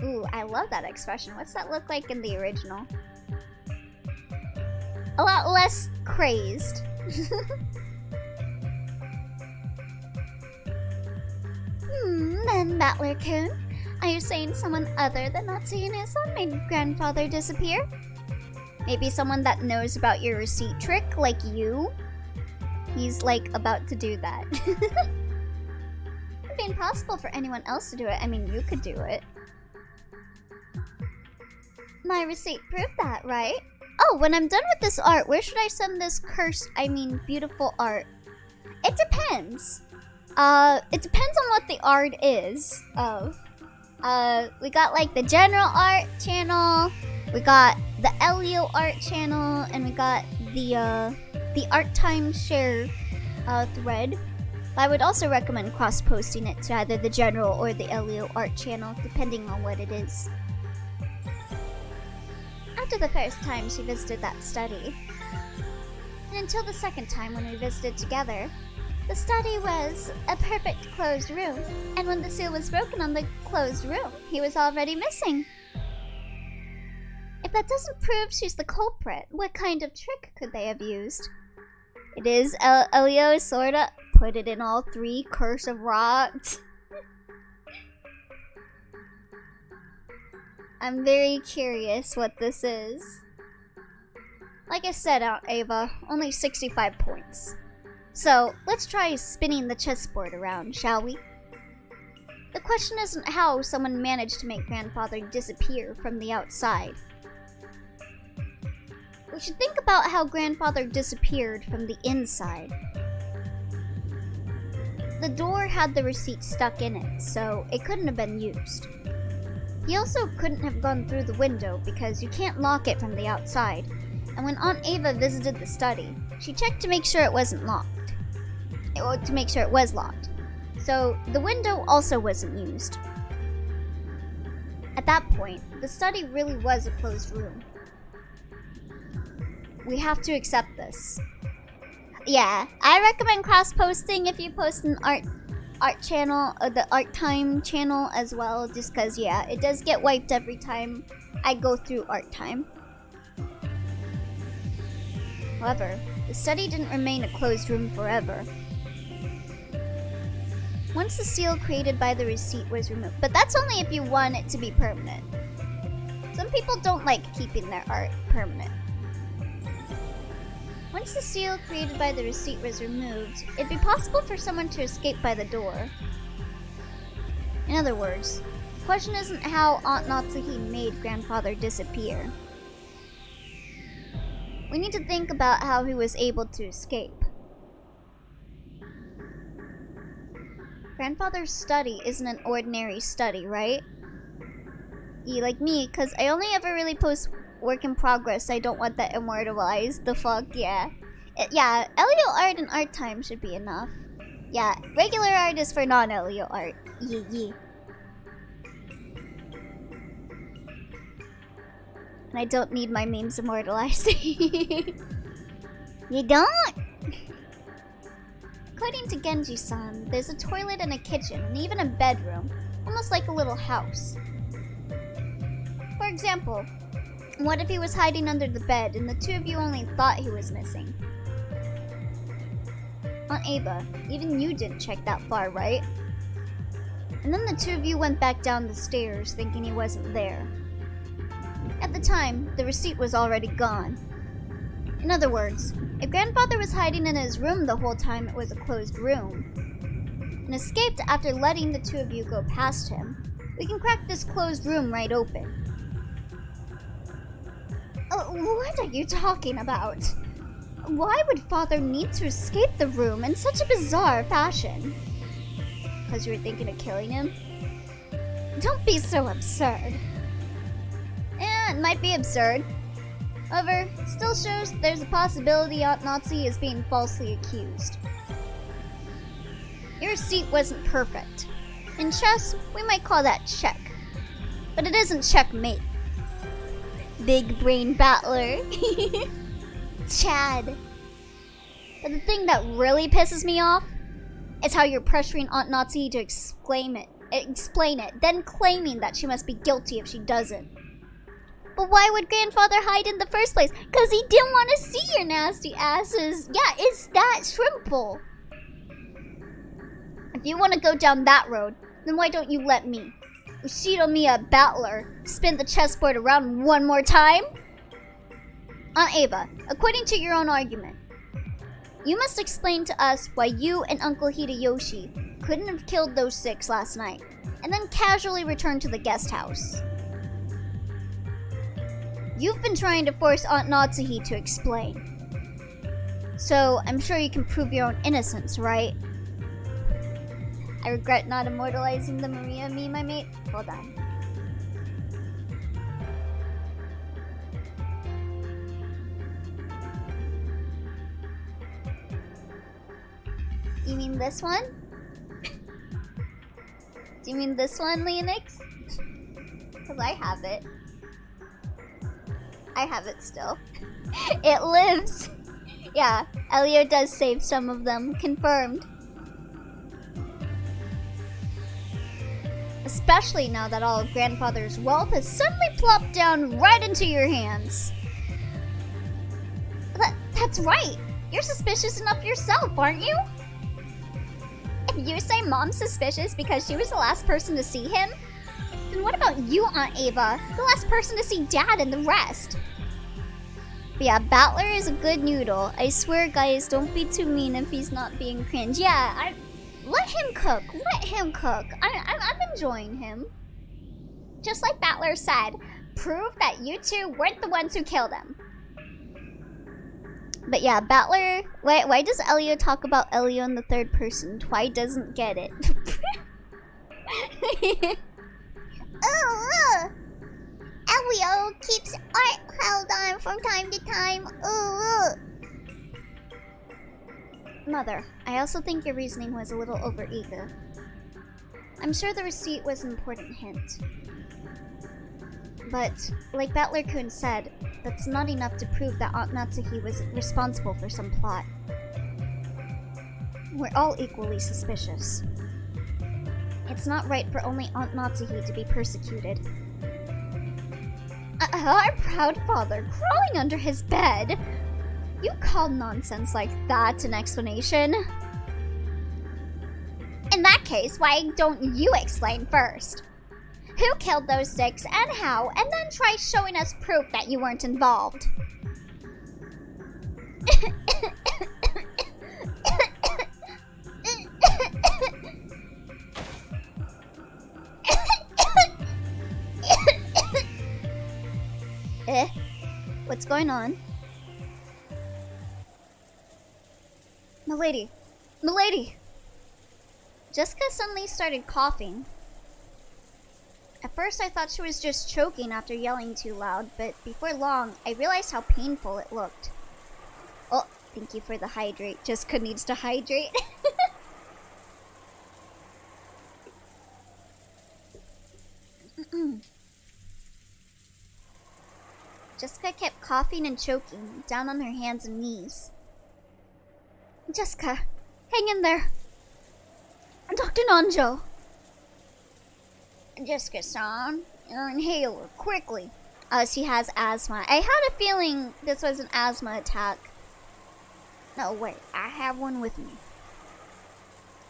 Ooh, I love that expression. What's that look like in the original? A lot less crazed. Then Battler-kun, are you saying someone other than Natsuhi-san made grandfather disappear? Maybe someone that knows about your receipt trick, like you? He's, like, about to do that. It'd be impossible for anyone else to do it. I mean, you could do it. My receipt proved that, right? Oh, when I'm done with this art, where should I send this beautiful art? It depends. It depends on what the art is of. We got, like, the general art channel, we got the Elio art channel, and we got the art time share thread. I would also recommend cross-posting it to either the general or the Elio art channel, depending on what it is. After the first time she visited that study, and until the second time when we visited together, the study was a perfect closed room, and when the seal was broken on the closed room, he was already missing. If that doesn't prove she's the culprit, what kind of trick could they have used? It is Elio sorta put it in all three curse of rocks. I'm very curious what this is. Like I said, Aunt Ava, only 65 points. So, let's try spinning the chessboard around, shall we? The question isn't how someone managed to make grandfather disappear from the outside. We should think about how grandfather disappeared from the inside. The door had the receipt stuck in it, so it couldn't have been used. He also couldn't have gone through the window because you can't lock it from the outside. And when Aunt Ava visited the study, she checked to make sure it wasn't locked. To make sure it was locked. So the window also wasn't used. At that point, the study really was a closed room. We have to accept this. Yeah, I recommend cross-posting if you post an art channel, the art time channel as well, just cause yeah, it does get wiped every time I go through art time. However, the study didn't remain a closed room forever. Once the seal created by the receipt was removed, but that's only if you want it to be permanent. Some people don't like keeping their art permanent. Once the seal created by the receipt was removed, it'd be possible for someone to escape by the door. In other words, the question isn't how Aunt Natsuhi made Grandfather disappear. We need to think about how he was able to escape. Grandfather's study isn't an ordinary study, right? Like me, because I only ever really post work in progress. I don't want that immortalized. The fuck, yeah. Yeah, Elio art and art time should be enough. Yeah, regular art is for non-Elio art. Yeah. And I don't need my memes immortalized. You don't? According to Genji-san, there's a toilet and a kitchen, and even a bedroom. Almost like a little house. For example, what if he was hiding under the bed and the two of you only thought he was missing? Aunt Ava, even you didn't check that far, right? And then the two of you went back down the stairs thinking he wasn't there. At the time, the receipt was already gone. In other words, if Grandfather was hiding in his room the whole time it was a closed room, and escaped after letting the two of you go past him, we can crack this closed room right open. What are you talking about? Why would Father need to escape the room in such a bizarre fashion? Because you were thinking of killing him? Don't be so absurd. It might be absurd. However, still shows there's a possibility Aunt Natsuhi is being falsely accused. Your receipt wasn't perfect. In chess, we might call that check. But it isn't checkmate. Big brain battler. Chad. But the thing that really pisses me off is how you're pressuring Aunt Natsuhi to explain it, then claiming that she must be guilty if she doesn't. But why would Grandfather hide in the first place? Because he didn't want to see your nasty asses. Yeah, it's that simple. If you want to go down that road, then why don't you let me, Ushiromiya Battler, spin the chessboard around one more time? Aunt Ava, according to your own argument, you must explain to us why you and Uncle Hideyoshi couldn't have killed those 6 last night, and then casually returned to the guest house. You've been trying to force Aunt Natsuhi to explain. So, I'm sure you can prove your own innocence, right? I regret not immortalizing the Maria meme, my mate. Hold on. You mean this one? Do you mean this one, Leonix? Because I have it. I have it still. It lives! Yeah, Elio does save some of them. Confirmed. Especially now that all of Grandfather's wealth has suddenly plopped down right into your hands. That's right! You're suspicious enough yourself, aren't you? If you say Mom's suspicious because she was the last person to see him, then what about you, Aunt Ava? The last person to see Dad and the rest. But yeah, Battler is a good noodle. I swear, guys, don't be too mean if he's not being cringe. Yeah, let him cook. Let him cook. I'm enjoying him. Just like Battler said, prove that you two weren't the ones who killed him. But yeah, Battler... Why does Elio talk about Elio in the third person? Twy doesn't get it. Elio keeps art held on from time to time. Mother, I also think your reasoning was a little overeager. I'm sure the receipt was an important hint. But, like Battler-kun said, that's not enough to prove that Aunt Natsuhi was responsible for some plot. We're all equally suspicious. It's not right for only Aunt Natsuhi to be persecuted. Our proud father crawling under his bed? You call nonsense like that an explanation? In that case, why don't you explain first? Who killed those 6 and how, and then try showing us proof that you weren't involved? What's going on? Milady! Milady! Jessica suddenly started coughing. At first I thought she was just choking after yelling too loud, but before long I realized how painful it looked. Oh, thank you for the hydrate. Jessica needs to hydrate. Jessica kept coughing and choking, down on her hands and knees. Jessica, hang in there. Dr. Nanjo. Jessica-san, your inhaler, quickly. She has asthma. I had a feeling this was an asthma attack. No, wait, I have one with me.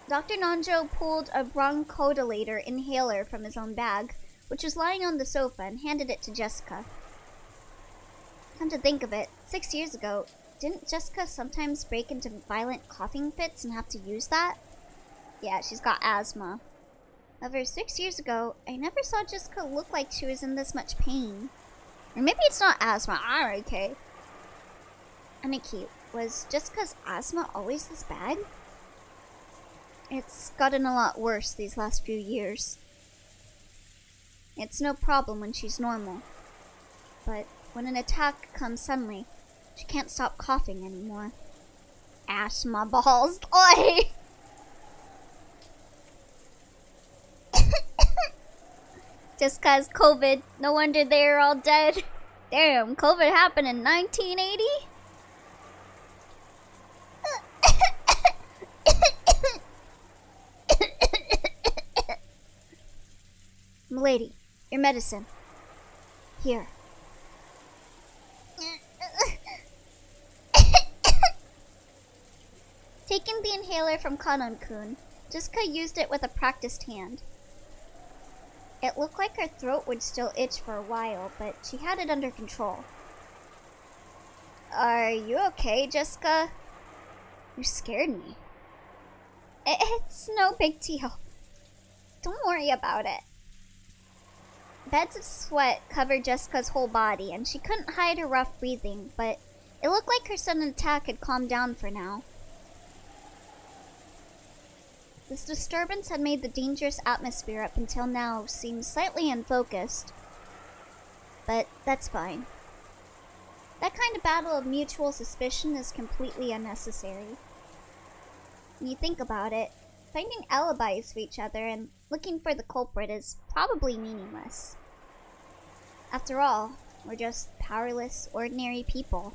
Dr. Nanjo pulled a bronchodilator inhaler from his own bag, which was lying on the sofa, and handed it to Jessica. Come to think of it, 6 years ago, didn't Jessica sometimes break into violent coughing fits and have to use that? Yeah, she's got asthma. However, 6 years ago, I never saw Jessica look like she was in this much pain. Or maybe it's not asthma, okay. Aniki, was Jessica's asthma always this bad? It's gotten a lot worse these last few years. It's no problem when she's normal. But when an attack comes suddenly, she can't stop coughing anymore. Asthma balls. Oi! Just cause COVID, no wonder they're all dead. Damn, COVID happened in 1980? Milady, your medicine. Here. Taking the inhaler from Kanon-kun, Jessica used it with a practiced hand. It looked like her throat would still itch for a while, but she had it under control. Are you okay, Jessica? You scared me. It's no big deal. Don't worry about it. Beds of sweat covered Jessica's whole body, and she couldn't hide her rough breathing, but it looked like her sudden attack had calmed down for now. This disturbance had made the dangerous atmosphere up until now seem slightly unfocused. But that's fine. That kind of battle of mutual suspicion is completely unnecessary. When you think about it, finding alibis for each other and looking for the culprit is probably meaningless. After all, we're just powerless, ordinary people.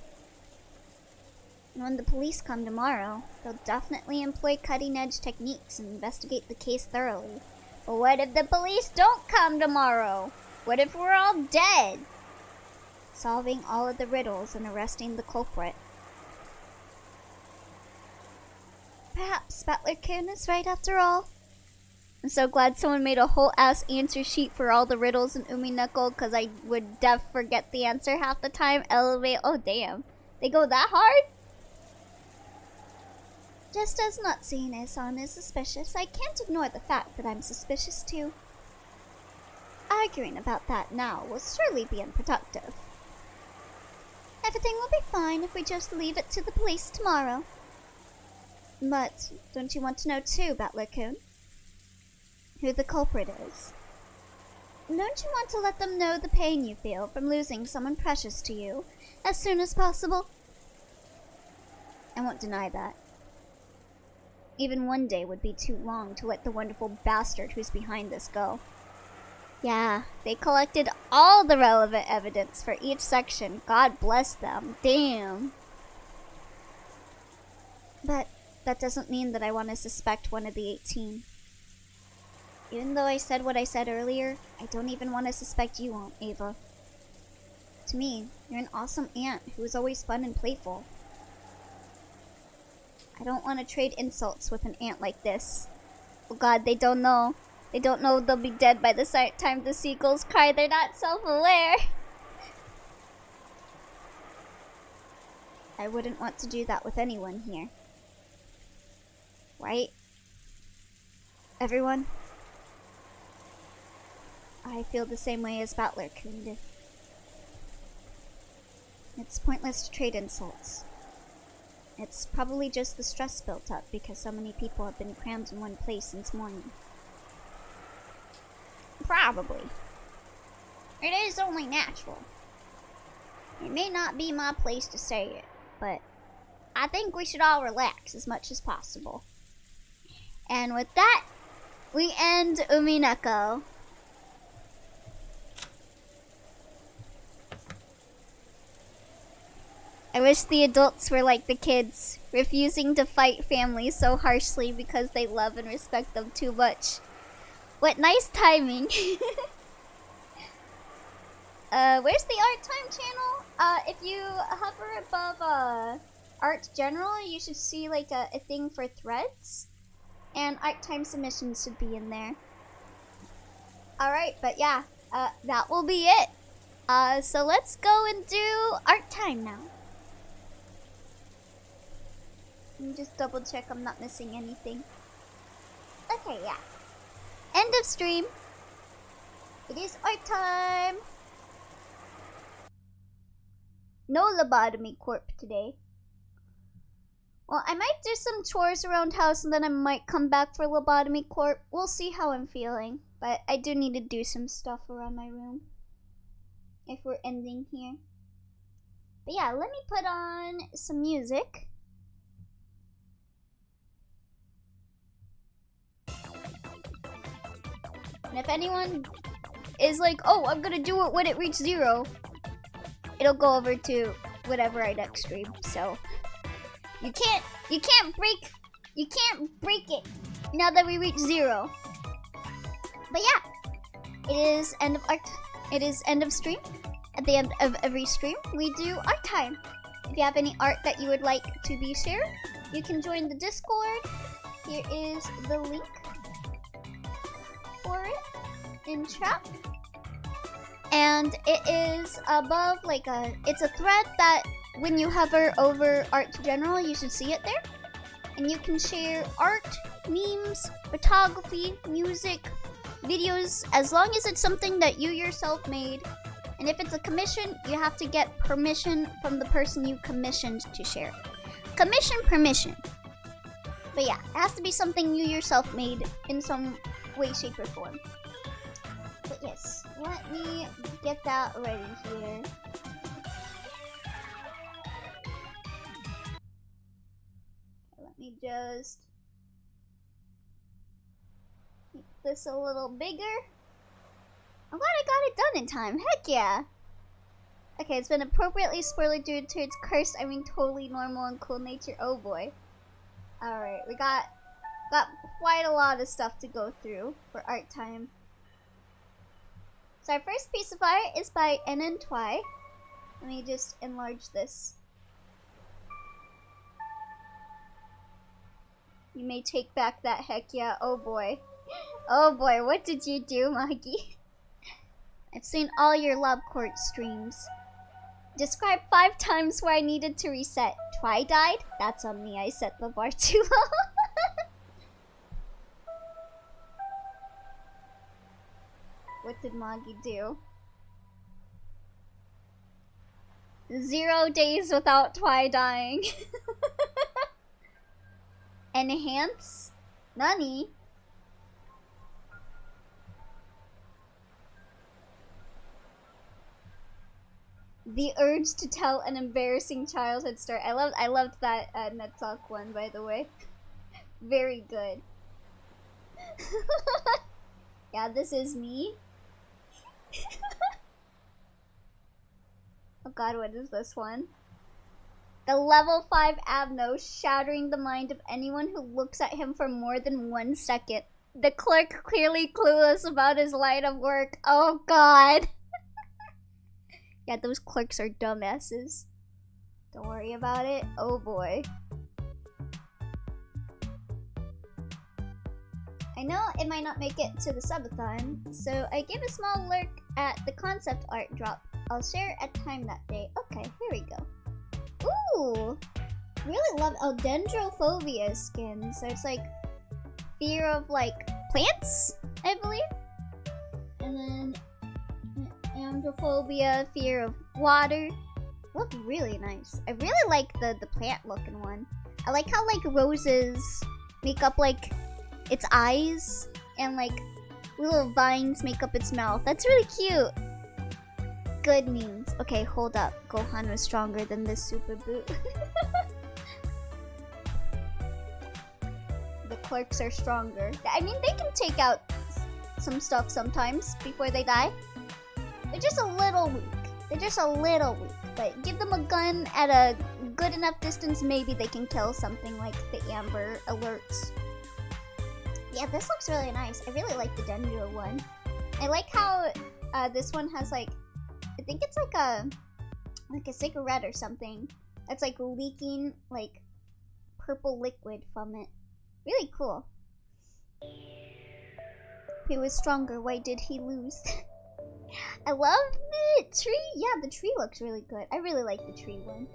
And when the police come tomorrow, they'll definitely employ cutting-edge techniques and investigate the case thoroughly. But what if the police don't come tomorrow? What if we're all dead? Solving all of the riddles and arresting the culprit. Perhaps Butler-kun is right after all. I'm so glad someone made a whole ass answer sheet for all the riddles in Umineko, because I would forget the answer half the time. Elevate. Oh damn. They go that hard? Just as Natsuhi-san is suspicious, I can't ignore the fact that I'm suspicious too. Arguing about that now will surely be unproductive. Everything will be fine if we just leave it to the police tomorrow. But don't you want to know too, Butler-kun? Who the culprit is? Don't you want to let them know the pain you feel from losing someone precious to you as soon as possible? I won't deny that. Even one day would be too long to let the wonderful bastard who's behind this go. Yeah, they collected all the relevant evidence for each section. God bless them. Damn. But that doesn't mean that I want to suspect one of the 18. Even though I said what I said earlier, I don't even want to suspect you, Aunt Ava. To me, you're an awesome aunt who is always fun and playful. I don't want to trade insults with an ant like this. Oh god, they don't know. They don't know they'll be dead by the time the seagulls cry. They're not self-aware. I wouldn't want to do that with anyone here. Right? Everyone? I feel the same way as Battler-kun did. It's pointless to trade insults. It's probably just the stress built up because so many people have been crammed in one place since morning. Probably. It is only natural. It may not be my place to say it, but I think we should all relax as much as possible. And with that, we end Umineko. I wish the adults were like the kids, refusing to fight families so harshly because they love and respect them too much. What nice timing. Where's the Art Time channel? If you hover above Art General, you should see like a thing for threads. And Art Time submissions should be in there. Alright, but yeah, that will be it. So let's go and do Art Time now. Let me just double check I'm not missing anything. Okay, yeah. End of stream. It is Art Time. No lobotomy corp today. Well, I might do some chores around house and then I might come back for lobotomy corp. We'll see how I'm feeling. But I do need to do some stuff around my room. If we're ending here. But yeah, let me put on some music. And if anyone is like, oh, I'm gonna do it when it reaches 0, it'll go over to whatever I next stream. So you can't break it now that we reach 0. But yeah, it is end of stream. At the end of every stream, we do art time. If you have any art that you would like to be shared, you can join the Discord. Here is the link for it in chat. And it is above it's a thread that when you hover over Art General, you should see it there. And you can share art, memes, photography, music, videos, as long as it's something that you yourself made. And if it's a commission, you have to get permission from the person you commissioned to share it. Permission. But yeah, it has to be something you yourself made in some way, shape, or form. But yes, let me get that ready here. Let me just make this a little bigger. I'm glad I got it done in time. Heck yeah! Okay, it's been appropriately spoiler due to its cursed, I mean totally normal and cool nature. Oh boy. Alright, we got quite a lot of stuff to go through for art time. So our first piece of art is by N Twy. Let me just enlarge this. You may take back that heck yeah. Oh boy. Oh boy, what did you do, Magi? I've seen all your LobCourt streams. Describe 5 times where I needed to reset. Twy died? That's on me, I set the bar too low. What did Magi do? 0 days without Twy dying. Enhance? Nani? The urge to tell an embarrassing childhood story. I loved that Netsock one, by the way. Very good. Yeah, this is me. Oh god, what is this one? The level 5 Abno shattering the mind of anyone who looks at him for more than 1 second. The clerk clearly clueless about his line of work. Oh god. Yeah, those clerks are dumbasses. Don't worry about it. Oh boy. I know it might not make it to the subathon, so I gave a small lurk at the concept art drop. I'll share at time that day. Okay, here we go. Ooh! Really love dendrophobia skin. So it's like fear of like plants, I believe. And then androphobia, fear of water. Look really nice. I really like the plant looking one. I like how like roses make up like its eyes and like little vines make up its mouth. That's really cute. Good memes. Okay, hold up. Gohan was stronger than this super boot. The clerks are stronger. I mean, they can take out some stuff sometimes before they die. They're just a little weak. They're just a little weak. But give them a gun at a good enough distance, maybe they can kill something like the Amber Alerts. Yeah, this looks really nice. I really like the Dendro one. I like how this one has like, I think it's like a cigarette or something that's like leaking like purple liquid from it. Really cool. He was stronger. Why did he lose? I love the tree. Yeah, the tree looks really good. I really like the tree one.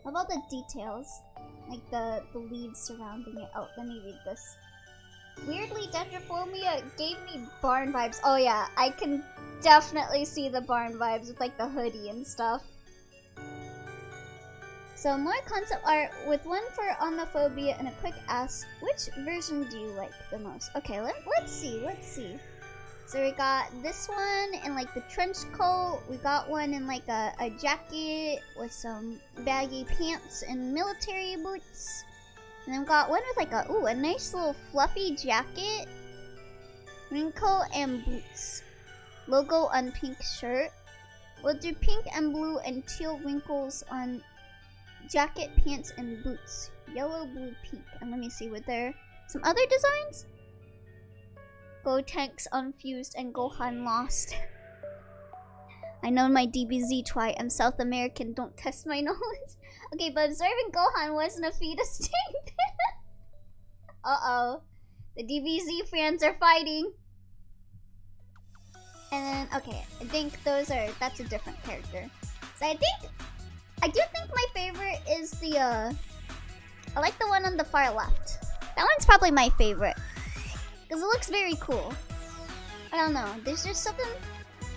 Love all the details. Like the leaves surrounding it. Oh, let me read this. Weirdly, dendrophobia gave me barn vibes. Oh yeah, I can definitely see the barn vibes with like the hoodie and stuff. So more concept art with one for onophobia and a quick ask, which version do you like the most? Okay, let's see. So we got this one in like the trench coat. We got one in like a jacket with some baggy pants and military boots. And then we got one with like a nice little fluffy jacket, raincoat and boots. Logo on pink shirt. We'll do pink and blue and teal wrinkles on jacket, pants, and boots. Yellow, blue, pink. And let me see, were there some other designs? Gotenks unfused and Gohan lost. I know my DBZ twice. I'm South American. Don't test my knowledge. Okay, but observing Gohan wasn't a feat of strength. Uh-oh. The DBZ fans are fighting. And then, okay, I think that's a different character. So I do think my favorite is the, I like the one on the far left. That one's probably my favorite. Because it looks very cool. I don't know, there's just something,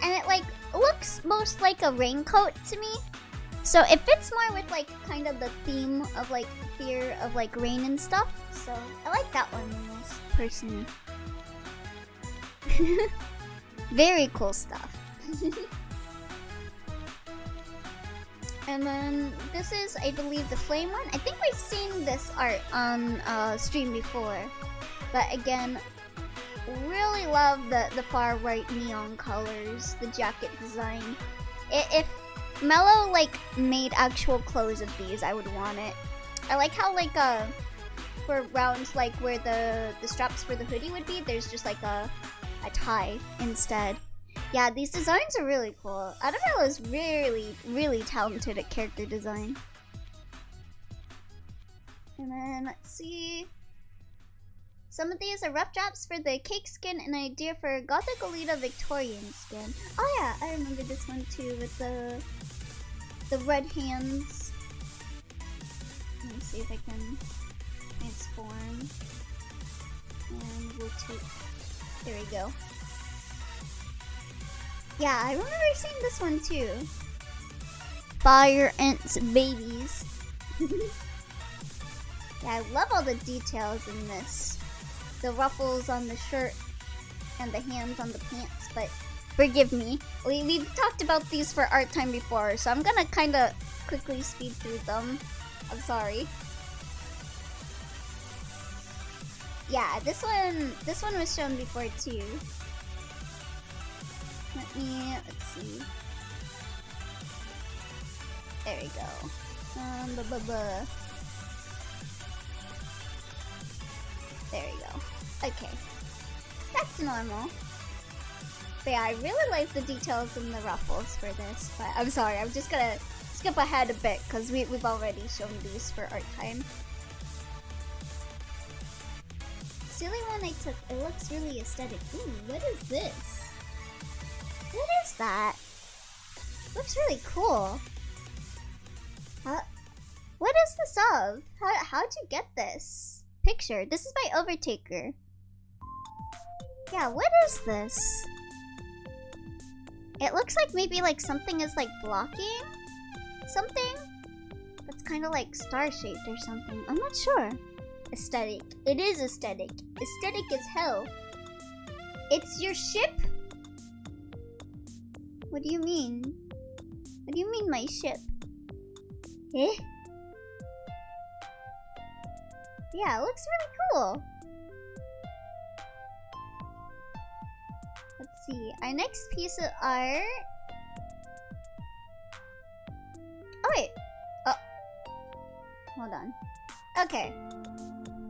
and it like looks most like a raincoat to me. So it fits more with like kind of the theme of like fear of like rain and stuff. So I like that one the most, personally. Very cool stuff. And then this is, I believe, the flame one. I think we've seen this art on stream before. But again, really love the far right neon colors, the jacket design. If Mello like made actual clothes of these, I would want it. I like how like for rounds like where the straps for the hoodie would be, there's just like a tie instead. Yeah, these designs are really cool. Adamel is really, really talented at character design. And then, let's see. Some of these are rough drafts for the cake skin and an idea for Gothic Alita Victorian skin. Oh yeah, I remember this one too with the red hands. Let me see if I can transform. And rotate. There we go. Yeah, I remember seeing this one too. Fire Ants Babies. Yeah, I love all the details in this. The ruffles on the shirt and the hands on the pants, but forgive me. We've talked about these for art time before, so I'm gonna kinda quickly speed through them. I'm sorry. Yeah, this one was shown before too. Let's see. There we go. There we go. Okay. That's normal. But yeah, I really like the details in the ruffles for this. But I'm sorry, I'm just gonna skip ahead a bit because we've already shown these for art time. silly one I took, it looks really aesthetic. Ooh, what is this? What is that? Looks really cool. What is this of? How'd you get this? Picture. This is by Overtaker. Yeah, what is this? It looks like maybe like something is like blocking something that's kind of like star-shaped or something. I'm not sure. Aesthetic. It is aesthetic. Aesthetic as hell. It's your ship? What do you mean? What do you mean my ship? Eh? Yeah, it looks really cool. Let's see. Our next piece of art. Oh wait. Oh. Hold on. Okay.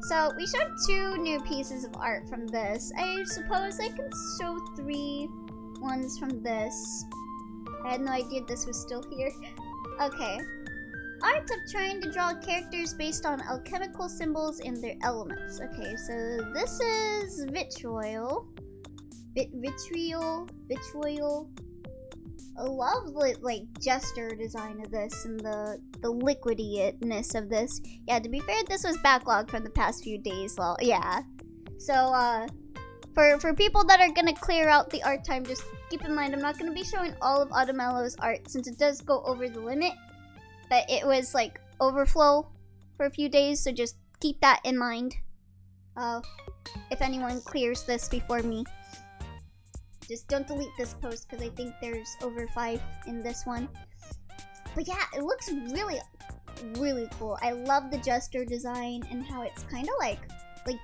So we showed 2 new pieces of art from this. I suppose I can show 3 ones from this. I had no idea this was still here. Okay. Art of trying to draw characters based on alchemical symbols and their elements. Okay, so this is vitriol. Vitriol. I love the like gesture design of this and the liquidiness of this. Yeah, to be fair, this was backlogged from the past few days. Lol. Yeah. So for people that are gonna clear out the art time, just keep in mind I'm not gonna be showing all of Automello's art since it does go over the limit. But it was like overflow for a few days, so just keep that in mind. If anyone clears this before me. Just don't delete this post because I think there's over 5 in this one. But yeah, it looks really, really cool. I love the gesture design and how it's kind of like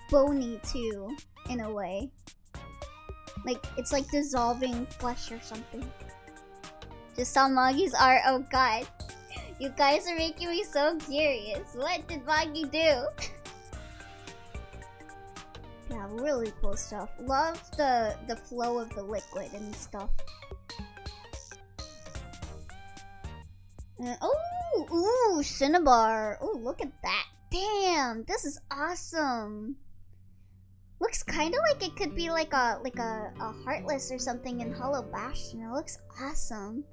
bony too, in a way. Like, it's like dissolving flesh or something. Just saw Moggy's art. Oh god. You guys are making me so curious. What did Moggy do? Yeah, really cool stuff. Love the flow of the liquid and stuff. Ooh, Cinnabar. Ooh, look at that. Damn, this is awesome. Looks kind of like it could be like a Heartless or something in Hollow Bastion. It looks awesome.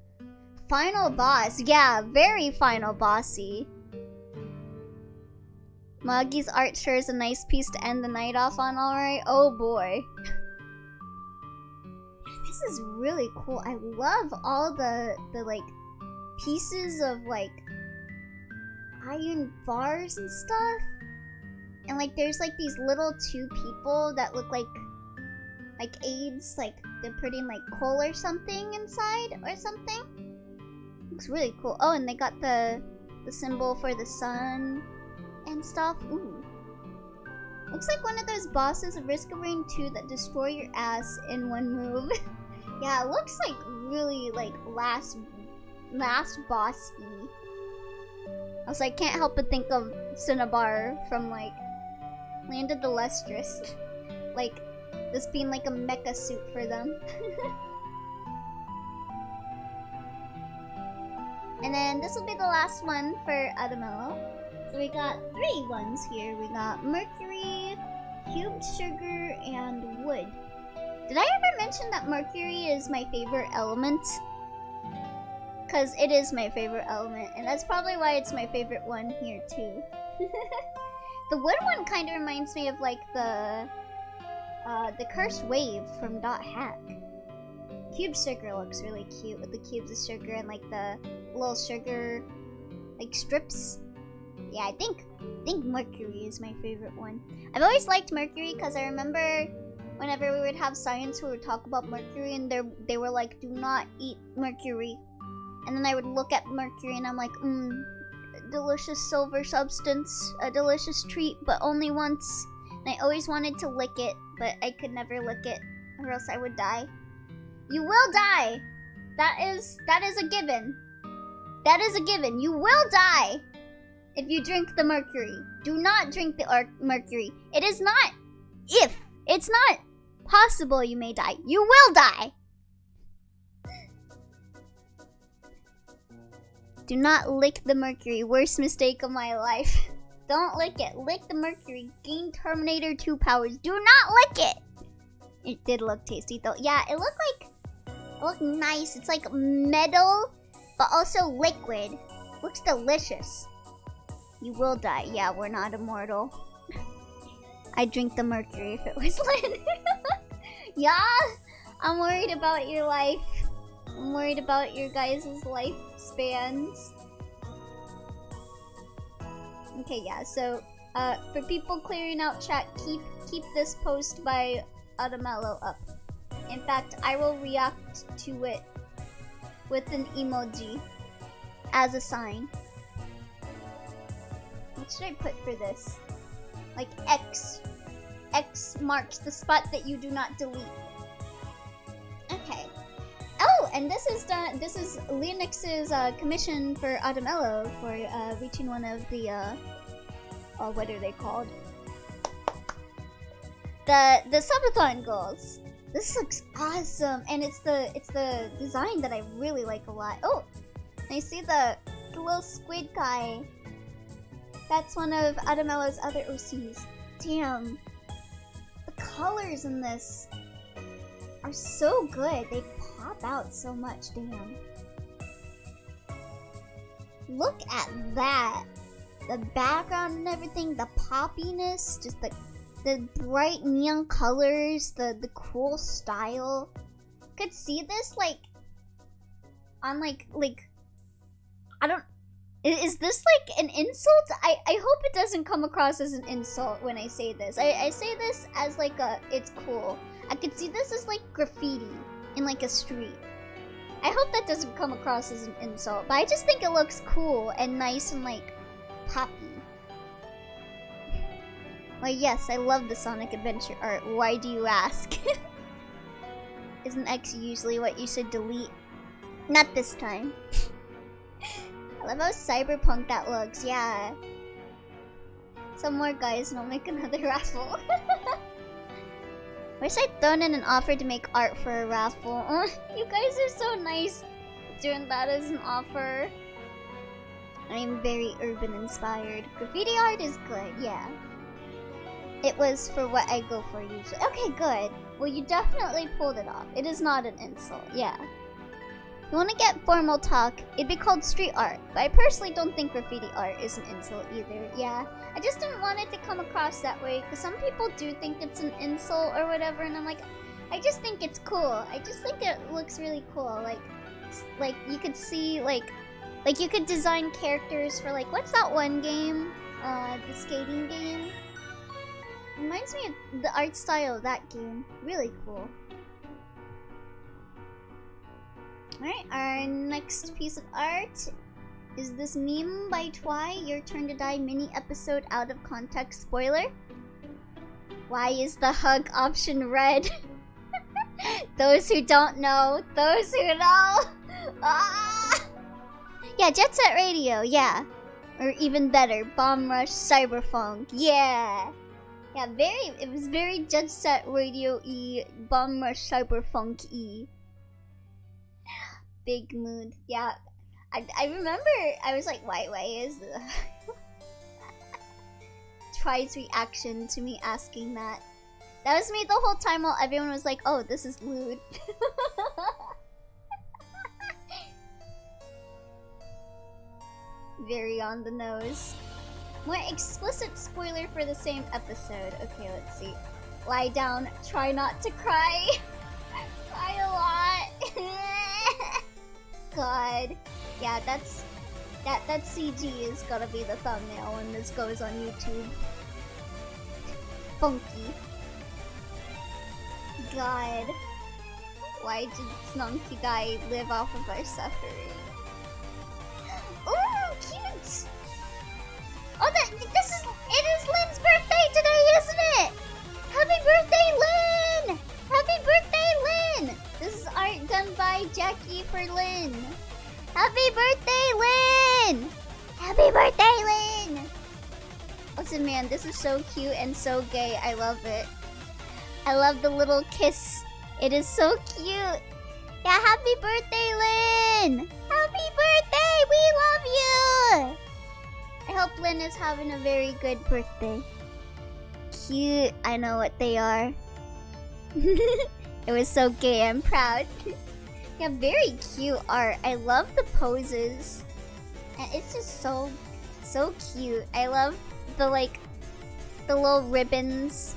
Final boss. Yeah, very final bossy. Moggy's art sure is a nice piece to end the night off on, alright? Oh boy. This is really cool. I love all the like pieces of like iron bars and stuff. And like there's like these little 2 people that look like aids, like they're putting like coal or something inside or something. Looks really cool. Oh, and they got the symbol for the sun and stuff. Ooh. Looks like one of those bosses of Risk of Rain 2 that destroy your ass in one move. Yeah, it looks like really like last boss-y. Also, I can't help but think of Cinnabar from like Land of the Lustrous. Like this being like a mecha suit for them. And then this will be the last one for Automello. So we got 3 ones here. We got mercury, cubed sugar, and wood. Did I ever mention that mercury is my favorite element? Because it is my favorite element, and that's probably why it's my favorite one here too. The wood one kind of reminds me of like the cursed wave from Dot Hack. Cube sugar looks really cute with the cubes of sugar and like the little sugar like strips. Yeah, I think mercury is my favorite one. I've always liked mercury because I remember whenever we would have science we would talk about mercury and they were like, do not eat mercury. And then I would look at mercury and I'm like, delicious silver substance, a delicious treat, but only once. And I always wanted to lick it, but I could never lick it or else I would die. You will die! That is a given. That is a given. You will die if you drink the mercury. Do not drink the mercury. It is not if. It's not possible you may die. You will die. Do not lick the mercury. Worst mistake of my life. Don't lick it. Lick the mercury. Gain Terminator 2 powers. Do not lick it! It did look tasty though. Yeah, it looked nice. It's like metal, but also liquid. Looks delicious. You will die. Yeah, we're not immortal. I'd drink the mercury if it was Lynn. Yeah, I'm worried about your life. I'm worried about your guys' lifespans. Okay, yeah, so for people clearing out chat, keep this post by Adamello up. In fact, I will react to it with an emoji as a sign. What should I put for this? Like X. X marks the spot that you do not delete. Okay. Oh, and this is Linux's commission for Adamello for reaching one of the what are they called? The subathon goals. This looks awesome, and it's the design that I really like a lot. Oh, I see the little squid guy. That's one of Adamello's other OCs. Damn, the colors in this are so good. They pop out so much. Damn. Look at that. The background and everything, the poppiness, just the bright neon colors, the cool style. Could see this like on like I don't. Is this like an insult? I hope it doesn't come across as an insult when I say this. I say this as like it's cool. I could see this as like graffiti in like a street. I hope that doesn't come across as an insult, but I just think it looks cool and nice and like poppy. Well, yes, I love the Sonic Adventure art. Why do you ask? Isn't X usually what you should delete? Not this time. I love how cyberpunk that looks, yeah. Some more guys and I'll make another raffle. Wish I'd thrown in an offer to make art for a raffle. Oh, you guys are so nice doing that as an offer. I'm very urban inspired. Graffiti art is good, yeah. It was for what I go for usually. Okay, good. Well, you definitely pulled it off. It is not an insult, yeah. You want to get formal talk, it'd be called street art. But I personally don't think graffiti art is an insult either, yeah. I just didn't want it to come across that way, because some people do think it's an insult or whatever, and I'm like, I just think it's cool. I just think it looks really cool. Like you could see, like you could design characters for, like, what's that one game? The skating game? Reminds me of the art style of that game. Really cool. Alright, our next piece of art is this meme by Twy, Your Turn to Die mini episode out of context spoiler. Why is the hug option red? Those who don't know, those who know. Ah! Yeah, Jet Set Radio, yeah. Or even better, Bomb Rush Cyberpunk, yeah. Yeah, it was very Jet Set Radio-y, Bomb Rush Cyberpunk-y. Big mood, yeah. I remember, I was like, why is the... Try's reaction to me asking that. That was me the whole time while everyone was like, oh, this is lewd. Very on the nose. More explicit spoiler for the same episode. Okay, let's see. Lie down, try not to cry. Cry a lot. God. Yeah, that CG is gonna be the thumbnail when this goes on YouTube. Funky. God. Why did Snonky Guy live off of our suffering? Ooh, cute! Oh, it is Lynn's birthday today, isn't it? Happy birthday, Lynn! Happy birthday, Lynn! This is art done by Jackie for Lynn. Happy birthday, Lynn! Happy birthday, Lynn! Listen, man, this is so cute and so gay. I love it. I love the little kiss. It is so cute. Yeah, happy birthday, Lynn! Happy birthday! We love you! I hope Lynn is having a very good birthday. Cute. I know what they are. It was so gay. I'm proud. Yeah, very cute art. I love the poses. And it's just so cute. I love the little ribbons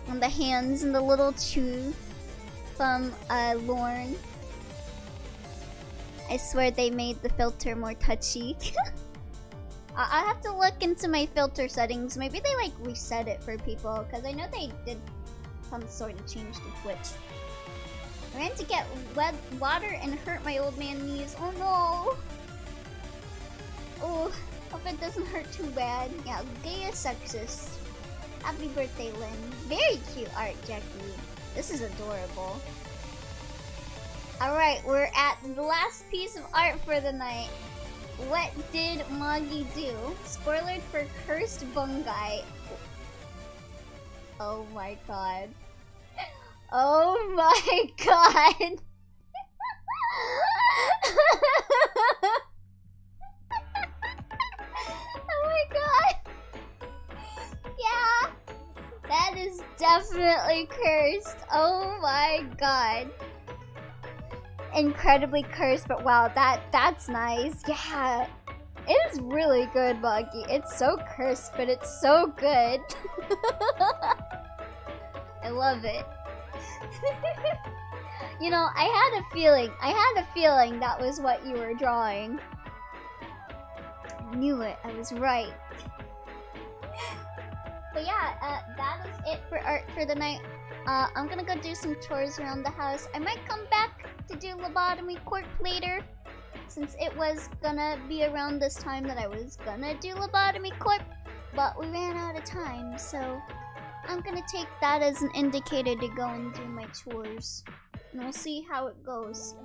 on the hands and the little chew from Lorne. I swear they made the filter more touchy. I'll have to look into my filter settings. Maybe they like reset it for people, because I know they did some sort of change to Twitch. I ran to get wet water and hurt my old man knees. Oh no! Oh, hope it doesn't hurt too bad. Yeah, gay is sexist. Happy birthday, Lynn. Very cute art, Jackie. This is adorable. Alright, we're at the last piece of art for the night. What did Moggy do? Spoiler for Cursed Bungai. Oh my god. Oh my god. Oh my god. Yeah. That is definitely cursed. Oh my god. Incredibly cursed, but wow, that's nice. Yeah. It is really good, Moggy. It's so cursed, but it's so good. I love it. You know, I had a feeling that was what you were drawing. I knew it. I was right. But yeah, that is it for art for the night. I'm gonna go do some chores around the house. I might come back to do Lobotomy Corp later, since it was gonna be around this time that I was gonna do Lobotomy Corp, but we ran out of time, so I'm gonna take that as an indicator to go and do my chores. And we'll see how it goes.